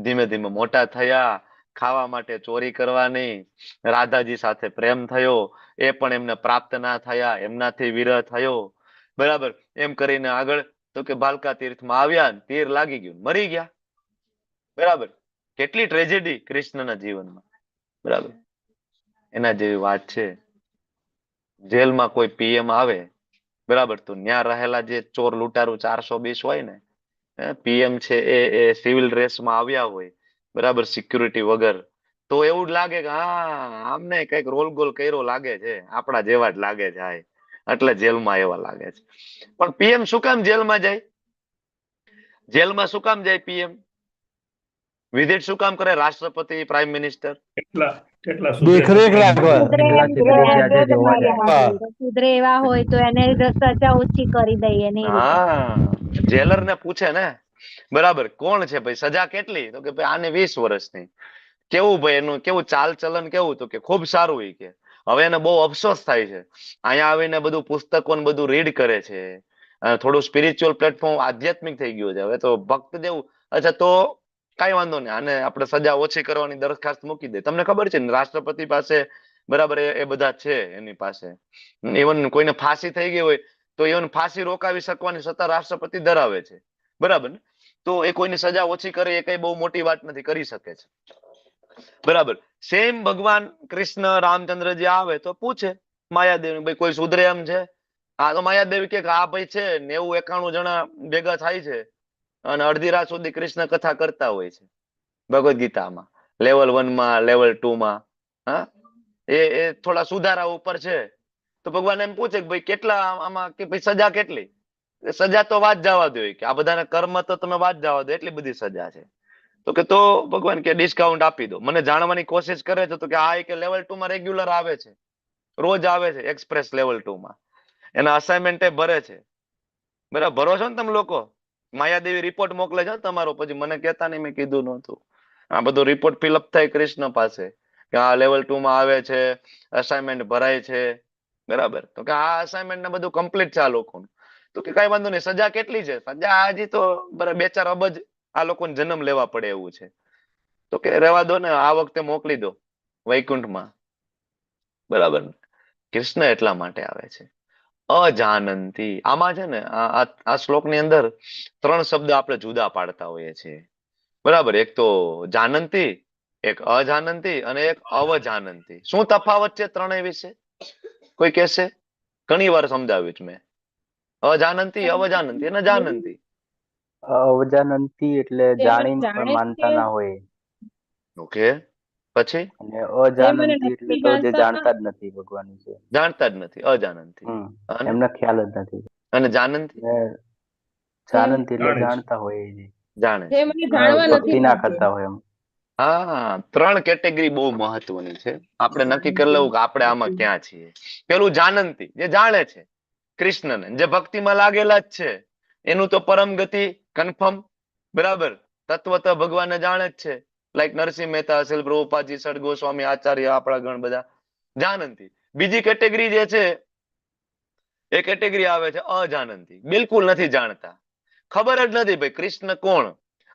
ધીમે ધીમે મોટા થયા, ખાવા માટે ચોરી કરવાની, રાધાજી સાથે પ્રેમ થયો, એ પણ એમને પ્રાપ્ત ના થયા, એમનાથી વિરહ થયો, બરાબર. એમ કરીને આગળ તો કે ભાલકા તીર્થમાં આવ્યા, તીર લાગી ગયું, મરી ગયા, બરાબર. કેટલી ટ્રેજેડી કૃષ્ણના જીવનમાં, બરાબર. એના જેવી વાત છે. જેલમાં કોઈ પીએમ આવે, બરાબર, તો ત્યાં રહેલા જે ચોર લૂંટારું 420 હોય ને, પીએમ છે એ સિવિલ ડ્રેસમાં આવ્યા હોય, બરાબર, સિક્યુરિટી વગર, તો એવું જ લાગે કે હા, આમને કઈક રોલ ગોલ કર્યો લાગે છે, આપણા જેવા જ લાગે છે, એટલે જેલમાં એવા લાગે છે. પણ પીએમ શું કામ જેલમાં જાય? જેલમાં શું કામ જાય પીએમ? વિઝિટ શું કામ કરે રાષ્ટ્રપતિ, પ્રાઇમ મિનિસ્ટર? દેખરેખ રાખવા. સુધરે એવા હોય તો એને સજા ઓછી કરી દઈએ ને. હા, જેલર ને પૂછે ને, બરાબર, કોણ છે ભાઈ, સજા કેટલી? તો કે ભાઈ આને 20 વર્ષની. કેવું ભાઈ એનું કેવું ચાલ ચલન કેવું? તો કે ખૂબ સારું. એ કે હવે એને બહુ અફસોસ થાય છે, અહીંયા આવીને બધું પુસ્તકો ને બધું રીડ કરે છે, થોડું સ્પિરિચ્યુઅલ પ્લેટફોર્મ આધ્યાત્મિક થઈ ગયું છે, હવે તો ભક્ત જેવું. અચ્છા, તો કઈ વાંધો નહીં, આને આપણે સજા ઓછી કરવાની દરખાસ્ત મૂકી દે. તમને ખબર છે ને રાષ્ટ્રપતિ પાસે, બરાબર, એ બધા છે એની પાસે. ઇવન કોઈને ફાંસી થઈ ગઈ હોય તો ઇવન ફાંસી રોકાવી શકવાની સત્તા રાષ્ટ્રપતિ ધરાવે છે, બરાબર ને. તો એ કોઈની સજા ઓછી કરે એ કઈ બહુ મોટી વાત નથી, કરી શકે છે, બરાબર. સેમ ભગવાન કૃષ્ણ રામચંદ્રજી આવે તો પૂછે માયાદેવી, ભાઈ કોઈ સુધરે એમ છે? આ તો માયાદેવી કે આ ભાઈ છે 90-91 જણા ભેગા થાય છે અને અડધી રાત સુધી કૃષ્ણ કથા કરતા હોય છે ભગવદ ગીતામાં, લેવલ 1 માં, લેવલ 2 માં. હા, એ થોડા સુધારા ઉપર છે. તો ભગવાન એમ પૂછે કે ભાઈ કેટલા આમાં, કે ભાઈ સજા કેટલી? સજા તો વાત જવા દો, કે આ બધાના કર્મ તો તમે વાત જવા દો, એટલી બધી સજા છે. તો કે તો ભગવાન કે ડિસ્કાઉન્ટ આપી દો. મને જાણવાની કોશિશ કરે છે તો કે આ કે લેવલ 2 માં રેગ્યુલર આવે છે, રોજ આવે છે એક્સપ્રેસ લેવલ 2 માં, એના અસાઇનમેન્ટ ભરે છે, બરાબર. ભરો છો ને તમે લોકો? માયાદેવી રિપોર્ટ મોકલે છે તમારો, પછી મને કહેતા નહીં મેં કીધું નહોતું. આ બધો રિપોર્ટ ફિલઅપ થાય કૃષ્ણ પાસે કે આ લેવલ 2 માં આવે છે, અસાઇનમેન્ટ ભરાય છે, બરાબર. તો કે આ અસાઇનમેન્ટ ને બધું કમ્પ્લીટ છે આ લોકોનું. તો કે કઈ વાંધો નહીં, સજા કેટલી છે? સજા હજી તો 2-4 અબજ આ લોકોને જન્મ લેવા પડે એવું છે. તો કે રહેવા દો ને, આ વખતે મોકલી દો વૈકુંઠમાં, બરાબર. કૃષ્ણ એટલા માટે આવે છે અજાનંતી. આમાં છે ને આ શ્લોકની અંદર 3 શબ્દ આપણે જુદા પાડતા હોઈએ છીએ, બરાબર. એક તો જાનંતી, એક અજાનંતી અને એક અવજાનંતી. શું તફાવત છે ત્રણેય વિશે? કોઈ કહેશે? ઘણી વાર સમજાવ્યું છે મેં. અજાનંતી, અવજાનંતી અને જાનંતી. અવજાનંતી એટલે જાણીને પણ માનતા ના હોય, ઓકે, પછી અને અજાનંતી એટલે તો જે જાણતા જ નથી ભગવાન વિશે, જાણતા જ નથી, અજાનંતી. અને એમને ખ્યાલ જ નથી. અને જાનંતી, જાનંતી એટલે જાણતા હોય, જાણે ભક્તિ ના કરતા હોય એમ. હા, 3 કેટેગરી બહુ મહત્વની છે. આપણે નક્કી કરી લેવું કે આપણે આમાં ક્યાં છીએ. પેલું જાનંતી, જે જાણે છે કૃષ્ણને, જે ભક્તિમાં લાગેલા જ છે, એનું તો પરમ ગતિ કન્ફર્મ, બરાબર. તત્વત ભગવાનને જાણે જ છે. લાઈક નરસિંહ મહેતા, શીલ પ્રભુપાદજી, સડ ગોસ્વામી, આચાર્ય, આપણા ગણ બધા જાનંતી. બીજી કેટેગરી જે છે એ કેટેગરી આવે છે અજાનંતી, બિલકુલ નથી જાણતા, ખબર જ નથી ભાઈ કૃષ્ણ કોણ,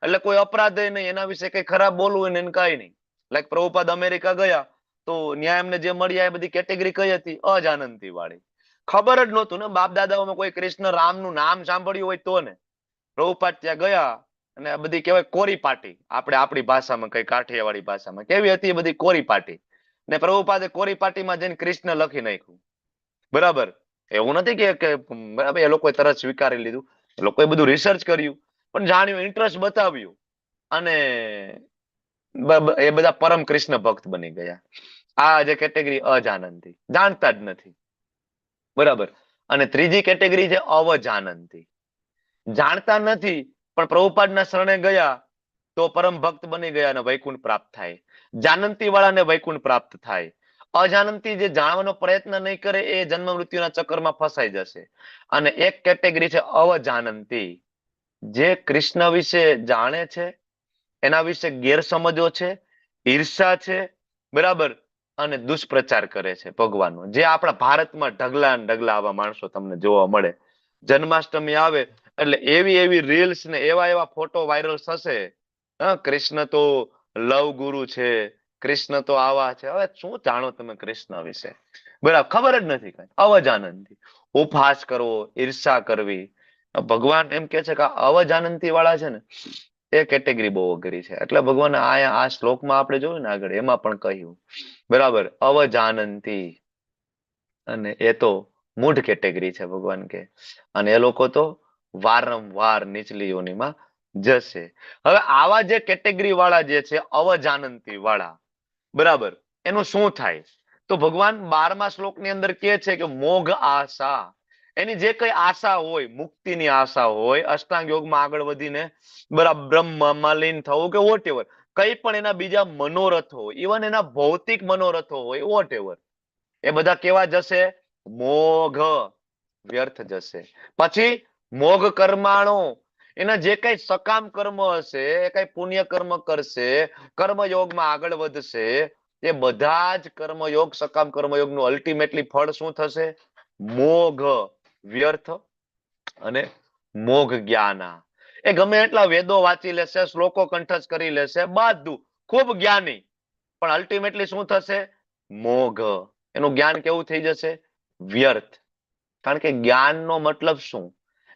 એટલે કોઈ અપરાધ નહીં, એના વિશે કઈ ખરાબ બોલવું હોય ને એને કઈ નહીં. લાઈક પ્રભુપાદ અમેરિકા ગયા તો ન્યાય એમને જે મળ્યા એ બધી કેટેગરી કઈ હતી? અજાનંતી વાળી. ખબર જ નહોતું ને, બાપ દાદાઓમાં કોઈ કૃષ્ણ રામનું નામ સાંભળ્યું હોય તો ને. પ્રભુપાદ ત્યાં ગયા અને આ બધી કહેવાય કોરી પાટી, આપણે આપણી ભાષામાં કઈ કાઠિયાવાડી ભાષામાં કેવી હતી એ બધી કોરી પાટી, ને પ્રભુપાદે કોરી પાટીમાં જઈને કૃષ્ણ લખી નાખ્યું, બરાબર. એવું નથી કે બરાબર એ લોકોએ તરત સ્વીકારી લીધું, એ લોકોએ બધું રિસર્ચ કર્યું, પણ જાણ્યું, ઇન્ટરેસ્ટ બતાવ્યું, અને એ બધા પરમ કૃષ્ણ ભક્ત બની ગયા. આ જે કેટેગરી અજાનંતી, જાણતા જ નથી, બરાબર. અને ત્રીજી કેટેગરી છે અવજાનંતી, જાણતા નથી પણ પ્રભુપાદના શરણે ગયા તો પરમ ભક્ત બની ગયા અને વૈકુંઠ પ્રાપ્ત થાય. જાનંતી વાળાને વૈકુંઠ પ્રાપ્ત થાય. અજાનંતી જે જાણવાનો પ્રયત્ન નહીં કરે એ જન્મ મૃત્યુના ચક્કરમાં ફસાઈ જશે. અને એક કેટેગરી છે અવજાનંતી, જે કૃષ્ણ વિશે જાણે છે, એના વિશે ગેરસમજો છે, ઈર્ષા છે, બરાબર, અને દુષ્પ્રચાર કરે છે ભગવાનનો. જે આપણા ભારતમાં ઢગલા ને ઢગલા આવા માણસો તમને જોવા મળે. જન્માષ્ટમી આવે એટલે એવી એવી રીલ્સ ને એવા એવા ફોટો વાયરલ થશે, કૃષ્ણ તો લવ ગુરુ છે, કૃષ્ણ તો આવા છે. હવે શું જાણો તમે કૃષ્ણ વિશે? બરાબર, ખબર જ નથી કઈ. અવજાનંતી, ઉપહાસ કરવો, ઈર્ષા કરવી. ભગવાન એમ કે છે કે અવજાનંતી વાળા છે ને એ કેટેગરી બહુ અઘરી છે. એટલે ભગવાન આ શ્લોકમાં આપણે જોયું ને આગળ એમાં પણ કહ્યું, બરાબર, અવજાનંતી. અને એ તો મૂઢ કેટેગરી છે ભગવાન કે, અને એ લોકો તો વારંવાર નીચલી યોનિમાં જશે. હવે આવા જે કેટેગરી વાળા જે છે અવજાનંતી વાળા, બરાબર, એનું શું થાય? તો ભગવાન 12મા શ્લોકની અંદર કહે છે કે મોઘ આશા, એની જે કઈ આશા હોય, મુક્તિની આશા હોય, અષ્ટાંગ યોગમાં આગળ વધીને બરાબર બ્રહ્મમાં લીન થવું કે વોટ એવર, કઈ પણ એના બીજા મનોરથો હોય, ઇવન એના ભૌતિક મનોરથો હોય, વોટ એવર, એ બધા કેવા જશે? મોઘ, વ્યર્થ જશે. પછી મોઘ કર્માણો, એના જે કઈ સકામ કર્મ હશે, એ કઈ પુણ્ય કર્મ કરશે, કર્મયોગમાં આગળ વધશે, એ બધા જ કર્મયોગ, સકામ કર્મયોગનું અલ્ટિમેટલી ફળ શું થશે? મોઘ, વ્યર્થ અને મોઘ જ્ઞાના. એ ગમે એટલા વેદો વાંચી લેશે, શ્લોકો કંઠસ્થ કરી લેશે, બધું ખૂબ જ્ઞાની, પણ અલ્ટિમેટલી શું થશે? મોઘ. એનું જ્ઞાન કેવું થઈ જશે? વ્યર્થ. કારણ કે જ્ઞાનનો મતલબ શું?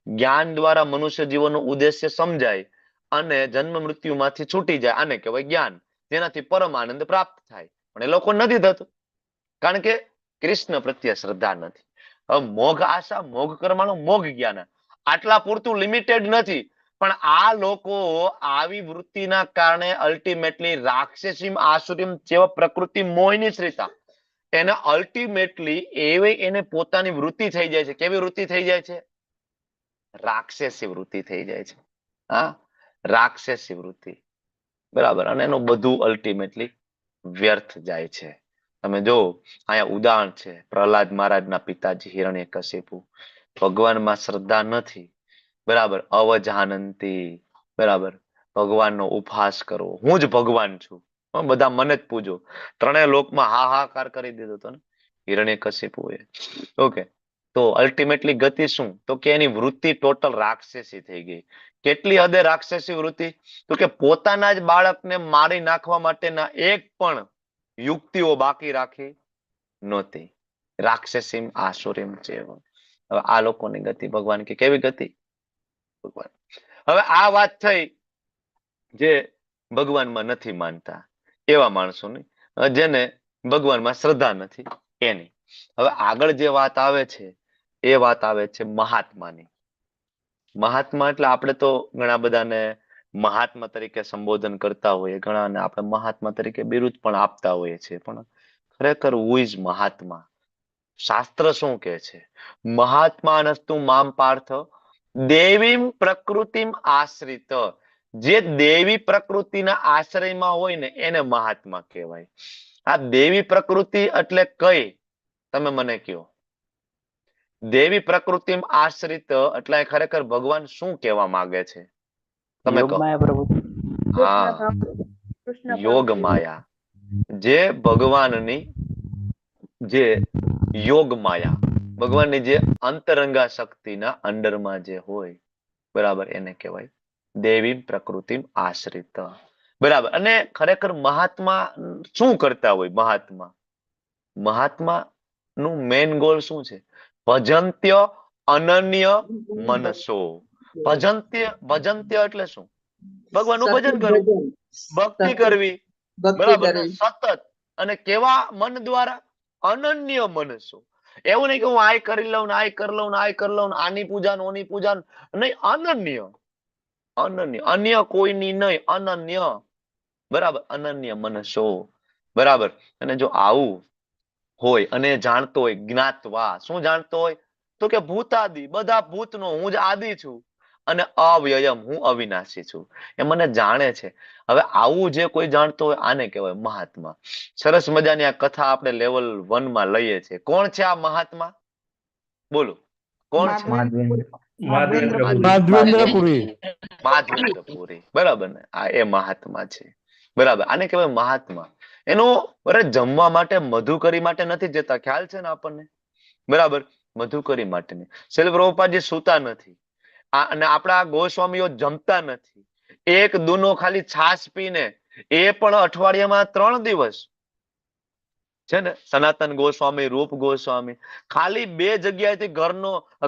જ્ઞાન દ્વારા મનુષ્ય જીવનનો ઉદ્દેશ્ય સમજાય અને જન્મ મૃત્યુમાંથી છૂટી જાય, આને કહેવાય જ્ઞાન, જેનાથી પરમ આનંદ પ્રાપ્ત થાય. પણ એ લોકો નથી થતું, કારણ કે કૃષ્ણ પ્રત્યે શ્રદ્ધા નથી. હવે મોઘ આશા, મોઘ કર્માણુ, મોઘ જ્ઞાન, આટલા પૂરતું લિમિટેડ નથી, પણ આ લોકો આવી વૃત્તિના કારણે અલ્ટિમેટલી રાક્ષસીમ આસુરીમ જેવા પ્રકૃતિ મોહિની શ્રીતા, એને અલ્ટિમેટલી એવી એને પોતાની વૃત્તિ થઈ જાય છે. કેવી વૃત્તિ થઈ જાય છે? રાક્ષસી વૃત્તિ થઈ જાય છે. હા, રાક્ષસી વૃત્તિ, બરાબર. અને એનું બધું અલ્ટિમેટલી વ્યર્થ જાય છે. તમે જો અહીંયા ઉદાહરણ છે પ્રહલાદ મહારાજના પિતાજી હિરણ્યકશિપુ. ભગવાનમાં શ્રદ્ધા નથી, બરાબર, અવજાનંતી, બરાબર, ભગવાનનો ઉપહાસ કરવો, હું જ ભગવાન છું, બધા મને જ પૂજો, ત્રણેય લોકમાં હાહાકાર કરી દીધો હતો ને હિરણ્યકશિપુએ. ઓકે, તો અલ્ટિમેટલી ગતિ શું? તો કે એની વૃત્તિ ટોટલ રાક્ષસી થઈ ગઈ. કેટલી હદે રાક્ષસી વૃત્તિ? તો કે પોતાના જ બાળકને મારી નાખવા માટેના એક પણ યુક્તિઓ બાકી રાખી નહોતી. રાક્ષસીમ આસુરીમ જેવ. હવે આ લોકોની ગતિ ભગવાન કે કેવી ગતિ? ભગવાન હવે આ વાત થઈ જે ભગવાનમાં નથી માનતા એવા માણસોની, જેને ભગવાનમાં શ્રદ્ધા નથી એની. હવે આગળ જે વાત આવે છે એ વાત આવે છે મહાત્માની. મહાત્મા એટલે આપણે તો ઘણા બધાને મહાત્મા તરીકે સંબોધન કરતા હોઈએ, ઘણાને આપણે મહાત્મા તરીકે બિરુદ પણ આપતા હોઈએ છીએ, પણ ખરેખર હુ ઇઝ મહાત્મા? શાસ્ત્ર શું કહે છે? મહાત્માનસ્તુ મામ પાર્થ દેવીમ પ્રકૃતિમ આશ્રિત. જે દેવી પ્રકૃતિના આશ્રયમાં હોય ને એને મહાત્મા કહેવાય. આ દેવી પ્રકૃતિ એટલે કઈ? તમે મને કહો. દેવી પ્રકૃતિમ આશ્રિત એટલે ખરેખર ભગવાન શું કહેવા માંગે છે? તમે કહો. યોગમાયા પ્રભુ. હા, યોગ માયા. જે ભગવાનની જે યોગ માયા, ભગવાનની જે અંતરંગા શક્તિના અંડરમાં જે હોય, બરાબર, એને કહેવાય દેવી પ્રકૃતિ આશ્રિત. બરાબર. અને ખરેખર મહાત્મા શું કરતા હોય? મહાત્મા નું મેઇન ગોલ શું છે? ભજંત્ય અનન્ય મનસો. ભજંત્ય એટલે શું? ભગવાનનું ભજન કરવું, ભક્તિ કરવી, બરાબર, સતત. અને કેવા મન દ્વારા? અનન્ય મનસો. એવું નહીં કે હું આ કરી લઉં ને આ કરી લઉં ને આ કરી લઉં, આની પૂજા ઓની પૂજા નહીં. અનન્ય. અન્ય કોઈની નહીં, અનન્ય. બરાબર, અનન્ય મનસો. બરાબર. અને જો આવું હોય અને જાણતો હોય, જ્ઞાતવા. શું જાણતો હોય? તો કે ભૂતાદિ, બધા ભૂતનો હું જ આદિ છું અને અવ્યયમ, હું અવિનાશી છું, એ મને જાણે છે. હવે આવું જે કોઈ જાણતો હોય આને કહેવાય મહાત્મા. સરસ મજાની આ કથા આપણે લેવલ 1 માં લઈએ છીએ. કોણ છે આ મહાત્મા? બોલો, કોણ છે? માધવેન્દ્રપુરી. બરાબર ને? આ એ મહાત્મા છે. બરાબર. આને કહેવાય મહાત્મા. એનો જમવા માટે મધુકરી માટે નથી જતા, ખ્યાલ છે ને આપણને? બરાબર, મધુકરી માટે નહીં. શ્રીલ પ્રભુપાદજી સૂતા નથી, અને આપણા ગોસ્વામીઓ જમતા નથી. એક દૂનો ખાલી છાશ પીને, એ પણ અઠવાડિયામાં 3 દિવસ છે ને. સનાતન ગોસ્વામી, રૂપ ગોસ્વામી ખાલી 2 જગ્યાએથી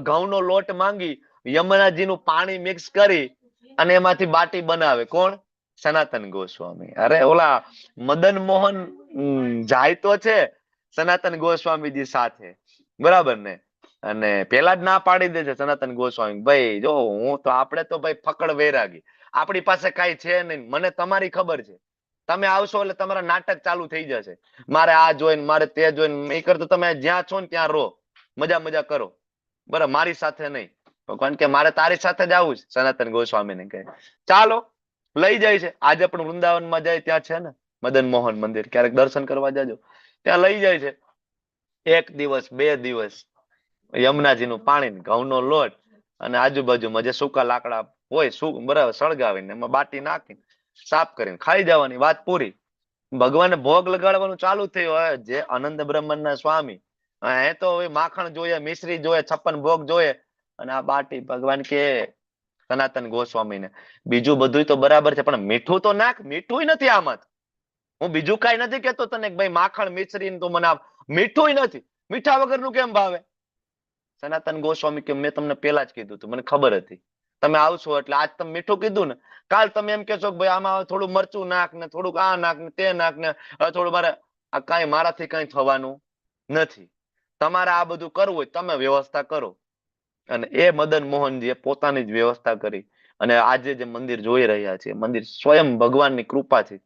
ઘઉંનો લોટ માંગી યમુનાજીનું પાણી મિક્સ કરી અને એમાંથી બાટી બનાવે. કોણ? સનાતન ગોસ્વામી. અરે ઓલા મદન મોહન જાય તો છે સનાતન ગોસ્વામીજી સાથે, બરાબર ને? અને પેલા જ ના પાડી દે છે સનાતન ગોસ્વામી, ભાઈ જો હું તો, આપણે તો ભાઈ ફકડ વૈરાગી, આપણી પાસે કઈ છે નહીં, મને તમારી ખબર છે, તમે આવશો એટલે તમારા નાટક ચાલુ થઈ જશે, મારે આ જોઈને મારે તે જોઈને. એ કરતો તમે જ્યાં છો ને ત્યાં રહો, મજા કરો, બરાબર, મારી સાથે નહીં. ભગવાન કે મારે તારી સાથે જ આવું છે. સનાતન ગોસ્વામીને કહે ચાલો, લઈ જાય છે. આજે પણ વૃંદાવનમાં જાય ત્યાં છે ને મદન મોહન મંદિર, ક્યારેક દર્શન કરવા જાજો, ત્યાં લઈ જાય છે. 1 દિવસ 2 દિવસ યમુનાજીનું પાણી, ઘઉંનો લોટ અને આજુબાજુમાં જે સૂકા લાકડા હોય, બરાબર, સળગાવીને એમાં બાટી નાખીને સાફ કરીને ખાઈ જવાની, વાત પૂરી. ભગવાનને ભોગ લગાડવાનું ચાલુ થયું. જે આનંદ બ્રહ્મના સ્વામી, એ તો માખણ જોઈએ, મિશ્રી જોઈએ, 56 ભોગ જોઈએ, અને આ બાટી. ભગવાન કે સનાતન ગોસ્વામીને બીજું બધું તો બરાબર છે, પણ મીઠું તો નાખ. મીઠું નથી આમાં. હું બીજું કઈ નથી કેતો તને ભાઈ માખણ મિશ્રી તું મને આપ, મીઠું નથી. મીઠા વગરનું કેમ ભાવે? સનાતન ગોસ્વામી કે મેં તમને પેલા જ કીધું હતું, મને ખબર હતી તમે આવશો એટલે. આજ તમે મીઠું કીધું ને, કાલ તમે એમ કેશો કે ભાઈ આમાં થોડું મરચું નાખ ને, થોડુંક આ નાખ ને, તે નાખ ને, થોડું મારે આ કઈ મારાથી કઈ થવાનું નથી. તમારે આ બધું કરવું હોય તમે વ્યવસ્થા કરો. અને એ મદન મોહનજીએ પોતાની જ વ્યવસ્થા કરી. અને આજે જે મંદિર જોઈ રહ્યા છે, મંદિર સ્વયં ભગવાનની કૃપાથી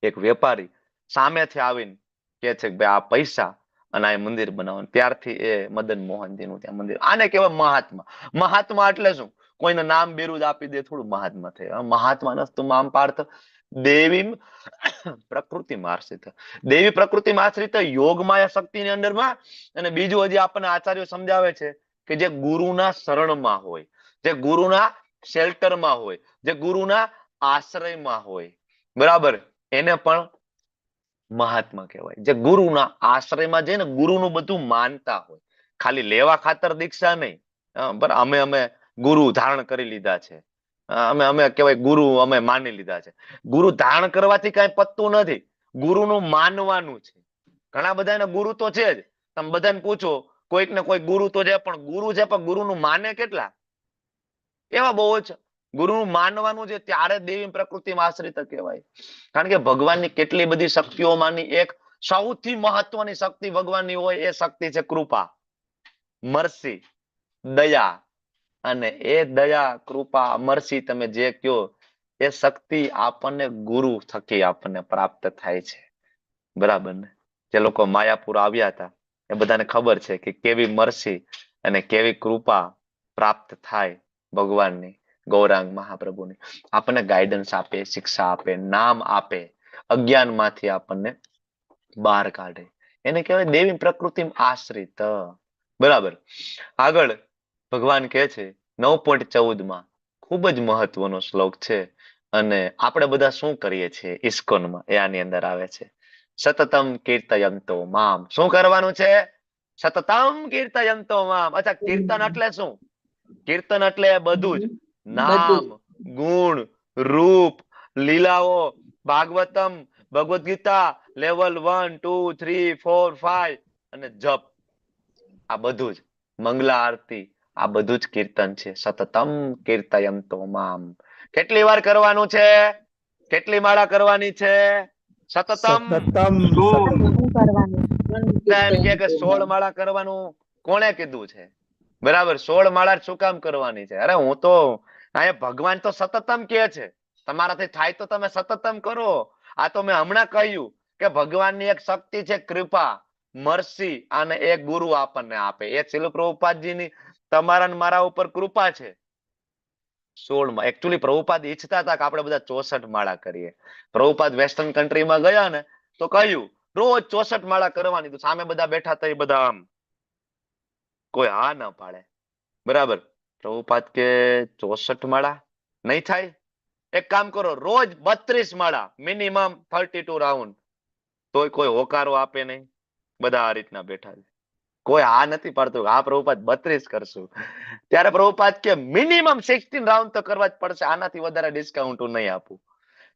એક વેપારી સામેથી આવીને કે છે કે ભાઈ આ પૈસા અને આ મંદિર બનાવવાનું. ત્યારથી એ મદન મોહનજીનું ત્યાં મંદિર. આને કહેવાય મહાત્મા. મહાત્મા એટલે શું? કોઈને નામ બિરુદ આપી દે થોડું મહાત્મા થાય. મહાત્મા નસ્તુ મામ પાર્થ દેવી પ્રકૃતિ આશ્રિત. દેવી પ્રકૃતિ આશ્રિત યોગ માયા શક્તિની અંદરમાં. અને બીજું હજી આપણને આચાર્યો સમજાવે છે કે જે ગુરુના શરણમાં હોય, જે ગુરુના શેલ્ટરમાં હોય, જે ગુરુના આશ્રયમાં હોય, બરાબર, એને પણ મહાત્મા કહેવાય. જે ગુરુના આશ્રયમાં જઈને ગુરુનું બધું માનતા હોય, ખાલી લેવા ખાતર દીક્ષા નહીં. બરાબર, અમે ગુરુ ધારણ કરી લીધા છે, અમે કહેવાય ગુરુ અમે માની લીધા છે. ગુરુ ધારણ કરવાથી કઈ પતતું નથી, ગુરુનું માનવાનું છે. ઘણા બધા એના ગુરુ તો છે જ. તમે બધાને પૂછો, કોઈક ને કોઈ ગુરુ તો છે, પણ ગુરુ છે પણ ગુરુનું માને કેટલા? એવા બહુ જ. ગુરુનું માનવાનું છે ત્યારે દેવી પ્રકૃતિમાં આશ્રિત કહેવાય. કારણ કે ભગવાનની કેટલી બધી શક્તિઓમાંની એક સૌથી મહત્વની શક્તિ ભગવાનની હોય એ શક્તિ છે કૃપા, મર્સી, દયા. અને એ દયા, કૃપા, મર્સી તમે જે કયો એ શક્તિ આપણને ગુરુ થકી આપણને પ્રાપ્ત થાય છે. બરાબર ને? જે લોકો માયાપુર આવ્યા હતા એ બધાને ખબર છે કે કેવી મર્સી અને કેવી કૃપા પ્રાપ્ત થાય ભગવાનની, ગૌરાંગ મહાપ્રભુની. આપણને ગાઈડન્સ આપે, શિક્ષા આપે, નામ આપે, અજ્ઞાનમાંથી આપણને બહાર કાઢે. એને કહેવાય દેવી પ્રકૃતિ આશ્રિત. બરાબર. આગળ ભગવાન કહે છે 9.14 માં ખૂબ જ મહત્વનો શ્લોક છે. અને આપણે બધા શું કરીએ છીએ ઇસ્કોનમાં, એ આની અંદર આવે છે. સતતમ કીર્તયંતો મામ. શું કરવાનું છે? સતતમ કીર્તયંતો મામ. અચ્છા, કીર્તન એટલે શું? કીર્તન એટલે બધું જ. નામ, ગુણ, રૂપ, લીલાઓ, ભાગવતમ, ભગવદ ગીતા, લેવલ 1, 2, 3, 4, 5 અને જપ. આ બધું જ. મંગલા આરતી, આ બધું જ કીર્તન છે. સતતમ કીર્તયંતો મામ. કેટલી વાર કરવાનું છે? કેટલી માળા કરવાની છે? સતતમ. એમ કે 16 માળા કરવાનું કોણે કીધું છે? બરાબર, 16 માળા શું કામ કરવાની છે? અરે હું તો અહીંયા ભગવાન તો સતતમ કહે છે. તમારાથી થાય તો તમે સતતમ કરો. આ તો મેં હમણાં કહ્યું કે ભગવાનની એક શક્તિ છે કૃપા, મર્સી, અને એક ગુરુ આપણને આપે. એ શીલ પ્રભુપાદજીની તમારા ને મારા ઉપર કૃપા છે. 16 માં એકચ્યુઅલી પ્રભુપાદ ઈચ્છતા હતા કે આપણે બધા 64 માળા કરીએ. પ્રભુપાદ વેસ્ટર્ન કન્ટ્રીમાં ગયા ને તો કહ્યું રોજ 64 માળા કરવાની. તો સામે બધા બેઠા હતા, એ બધા આમ કોઈ હા ના પાડે. બરાબર. પ્રભુપાદ કે 64 માળા નહીં થાય. એક કામ કરો, રોજ 32 માળા, મિનિમમ 32 રાઉન્ડ. તોય કોઈ હોકારો આપે નહીં. બધા આ રીતના બેઠા છે. કોઈ હા નથી પાડતું. હા પ્રભુપાદ 32 કરશું. ત્યારે પ્રભુપાદ કે મિનિમમ 16 રાઉન્ડ તો કરવા જ પડશે. આનાથી વધારે ડિસ્કાઉન્ટ હું નહીં આપું.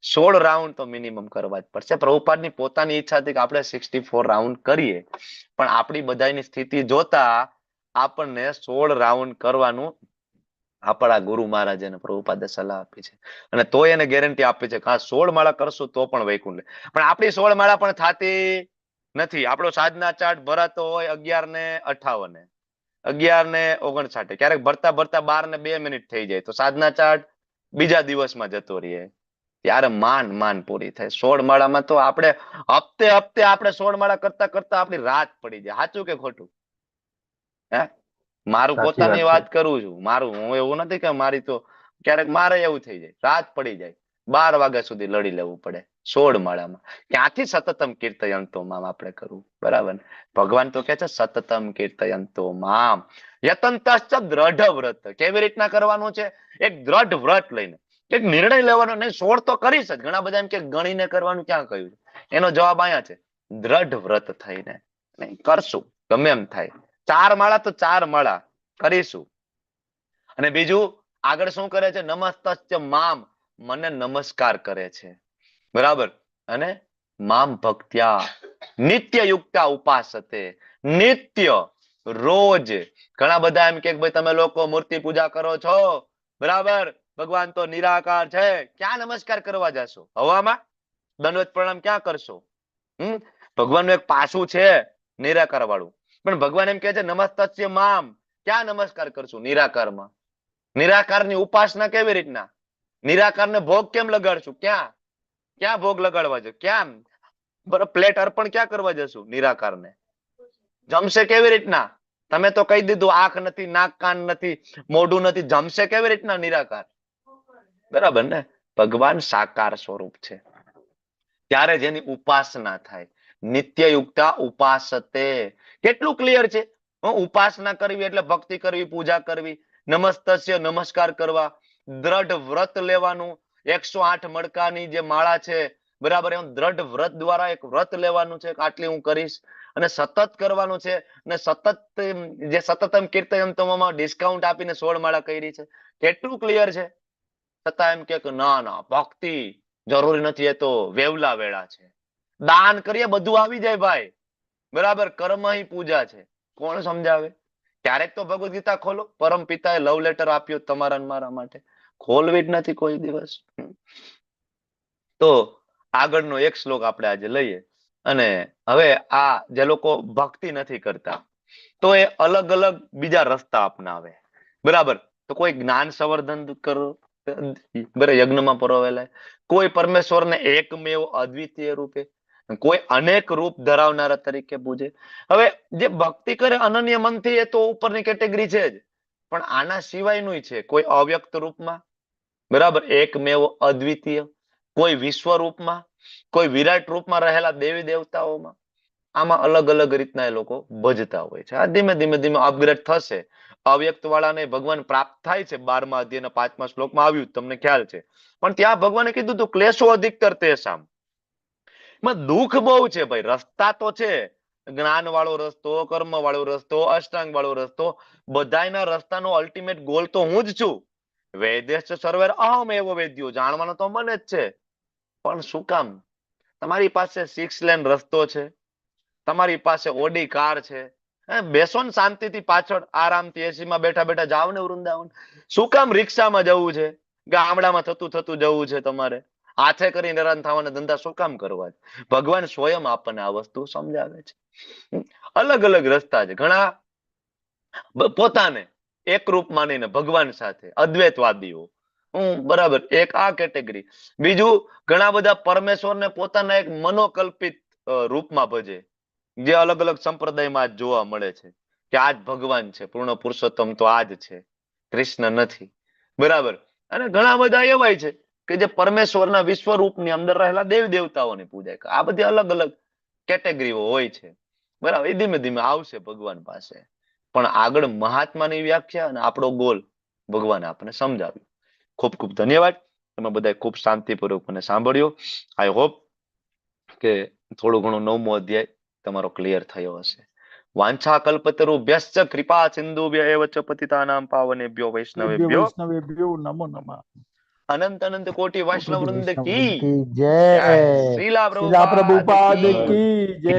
16 રાઉન્ડ તો મિનિમમ કરવા જ પડશે. પ્રભુપાદની પોતાની ઈચ્છા હતી કે આપણે 64 રાઉન્ડ કરીએ, પણ આપણી બધાની સ્થિતિ જોતા આપણને 16 રાઉન્ડ કરવાનું આપણા ગુરુ મહારાજે પ્રભુપાદે સલાહ આપી છે. અને તોય એને ગેરંટી આપી છે કે હા 16 માળા કરશું તો પણ વૈકુંઠ. પણ આપણી 16 માળા પણ થતી નથી. આપણો સાધના ચાર્ટ ભરાતો હોય 11:58, 11:59. ક્યારેક ભરતા ભરતા 12:02 થઈ જાય તો સાધના ચાર્ટ બીજા દિવસમાં જતો રહે. ત્યારે માન પૂરી થાય. 16 માળામાં તો આપણે હપ્તે આપણે 16 માળા કરતા કરતા આપણી રાત પડી જાય. સાચું કે ખોટું? હે? મારું પોતાની વાત કરું છું. હું એવું નથી કે મારી તો ક્યારેક મારે એવું થઈ જાય, રાત પડી જાય, 12 વાગ્યા સુધી લડી લેવું પડે 16 માળામાં. ક્યાંથી સતતમ કીર્તયંતો મામ આપણે કરવું? બરાબર. ભગવાન તો કે છે સતતમ કીર્તયંતો મામ યતંતશ્ચ દ્રઢ વ્રત. કેવી રીતના કરવાનું છે? એક દ્રઢ વ્રત લઈને, એક નિર્ણય લેવાનો. નહીં 16 તો કરીશ જ. ઘણા બધા એમ કે ગણીને કરવાનું ક્યાં કહ્યું છે? એનો જવાબ અહીંયા છે, દ્રઢ વ્રત થઈને નહીં કરશું. ગમે એમ થાય. 4 માળા તો 4 માળા કરીશું. અને બીજું આગળ શું કરે છે? નમસ્તસ્ય મામ, મને નમસ્કાર કરે છે. બરાબર. અને મામ ભક્ત્યા નિત્ય યુક્તા ઉપાસતે. નિત્ય, રોજ. ઘણા બધા એમ કે ભાઈ તમે લોકો મૂર્તિ પૂજા કરો છો, બરાબર, ભગવાન તો નિરાકાર છે, ક્યાં નમસ્કાર કરવા જશો? હવામાં દંડવત પ્રણામ ક્યાં કરશો? ભગવાનનું એક પાસું છે નિરાકાર વાળું. પણ ભગવાન એમ કહે છે નમસ્તસ્ય મામ, ક્યાં નમસ્કાર કરશું? નિરાકારમાં. નિરાકારની ઉપાસના કેવી રીતના? નિરાકારને ભોગ કેમ લગાડશું? ક્યાં ભોગ લગાડવા છે? ક્યાં પ્લેટ અર્પણ ક્યાં કરવા જશું? નિરાકારને. જમશે કેવી રીતના? તમે તો કહી દીધું આંખ નથી, નાક કાન નથી, મોઢું નથી, જમશે કેવી રીતના નિરાકાર? બરાબર ને? ભગવાન સાકાર સ્વરૂપ છે. ત્યારે જેની ઉપાસના થાય. નિત્ય યુક્તા ઉપાસતે. કેટલું ક્લિયર છે? ઉપાસના કરવી એટલે ભક્તિ કરવી, પૂજા કરવી, નમસ્તસ્ય નમસ્કાર કરવા, દ્રઢ વ્રત લેવાનું. 108 મણકાની જે માળા છે, બરાબર, એમ દ્રઢ વ્રત દ્વારા એક વ્રત લેવાનું છે, આટલી હું કરીશ. અને સતત કરવાનું છે. અને સતત જે સતતમ કીર્તયંતમમાં ડિસ્કાઉન્ટ આપીને 16 માળા કરી છે. કેટલું ક્લિયર છે? છતાં એમ કે ના ભક્તિ જરૂરી નથી, એ તો વેવલા વેળા છે. દાન કરીએ બધું આવી જાય ભાઈ. બરાબર. કર્મ હિ પૂજા છે. કોણ સમજાવે? ક્યારેક તો ભગવદ ગીતા ખોલો. પરમ પિતાએ લવ લેટર આપ્યો તમારા ને મારા માટે. ખોલવી જ નથી કોઈ દિવસ. તો આગળનો એક શ્લોક આપણે આજે લઈએ અને હવે આ જે લોકો ભક્તિ નથી કરતા તો એ અલગ અલગ બીજા રસ્તા અપનાવે, બરાબર. તો કોઈ જ્ઞાન સંવર્ધન કરો, યજ્ઞમાં પરોવેલા, કોઈ પરમેશ્વરને એકમેવ અદ્વિતીય રૂપે, કોઈ અનેક રૂપ ધરાવનારા તરીકે પૂજે. હવે જે ભક્તિ કરે અનન્ય મનથી એ તો ઉપરની કેટેગરી છે જ, પણ આના સિવાયનું છે કોઈ અવ્યક્ત રૂપમાં, બરાબર, એકમેવ અદ્વિતીય, કોઈ વિશ્વ રૂપમાં, કોઈ વિરાટ રૂપમાં રહેલા દેવી દેવતાઓમાં. આમાં અલગ અલગ રીતના એ લોકો ભજતા હોય છે. આ ધીમે ધીમે ધીમે અપગ્રેડ થશે. અવ્યક્ત વાળાને ભગવાન પ્રાપ્ત થાય છે, 12મા અધ્યાયના 5મા શ્લોકમાં આવ્યું, તમને ખ્યાલ છે. પણ ત્યાં ભગવાને કીધું તું ક્લેશો અધિકતર તેષામ. દુઃખ બહુ છે ભાઈ. રસ્તા તો છે, જ્ઞાન વાળો રસ્તો, કર્મ વાળો રસ્તો, અષ્ટાંગ વાળો રસ્તો, બધાયના રસ્તાનો અલ્ટિમેટ ગોલ તો હું જ છું. વેદેશ સર્વેર અહમ એવો વેદ્યો, જાણવાનો તો મને જ છે. પણ શું કામ? તમારી પાસે 6 લેન રસ્તો છે, તમારી પાસે ઓડી કાર છે, બેસો ને શાંતિથી પાછળ આરામથી એસી માં બેઠા બેઠા જાવ ને વૃંદાવન. શું કામ રિક્ષામાં જવું છે? ગામડામાં થતું થતું જવું છે તમારે? હાથે કરીને હેરાન થવાના ધંધા શું કામ કરવા? ભગવાન સ્વયં આપણને આ વસ્તુ સમજાવે છે. અલગ અલગ રસ્તા છે. ઘણા પોતાને એક રૂપ માનીને ભગવાન સાથે અદ્વૈતવાદીઓ, બરાબર, એક આ કેટેગરી. બીજું, ઘણા બધા પરમેશ્વરને પોતાના એક મનોકલ્પિત રૂપમાં ભજે, જે અલગ અલગ સંપ્રદાયમાં જોવા મળે છે કે આ જ ભગવાન છે, પૂર્ણ પુરુષોત્તમ તો આ જ છે, કૃષ્ણ નથી, બરાબર. અને ઘણા બધા એવાય છે કે જે પરમેશ્વરના વિશ્વ રૂપની અંદર રહેલા દેવી દેવતાઓની પૂજા કરે. આ બધી અલગ અલગ કેટેગરીઓ હોય છે, બરાબર. એ ધીમે ધીમે આવશે ભગવાન પાસે. પણ આગળ મહાત્માની વ્યાખ્યા અને આપણો ગોલ ભગવાને આપણને સમજાવ્યું. ખૂબ ખૂબ ધન્યવાદ. તમે બધા ખૂબ શાંતિપૂર્વક મને સાંભળ્યો. આઈ હોપ કે થોડું ઘણું 9મો અધ્યાય તમારો ક્લિયર થયો હશે. વાંછા કલ્પતરુભ્યશ્ચ કૃપા સિંધુભ્ય એવ ચ પતિતાનાં પાવનેભ્યો વૈષ્ણવેભ્યો નમો નમઃ. અનંત અનંત કોટી વૈષ્ણવ વૃંદ કી જય. શ્રીલા પ્રભુપાદ કી જય.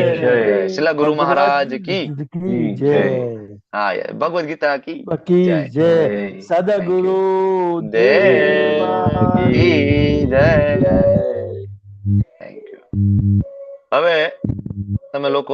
શ્રીલા ગુરુ મહારાજ કી જય. હા, ભગવદ ગીતા કી જય. સદગુરુ દેવ કી જય. Thank you. હવે તમે લોકો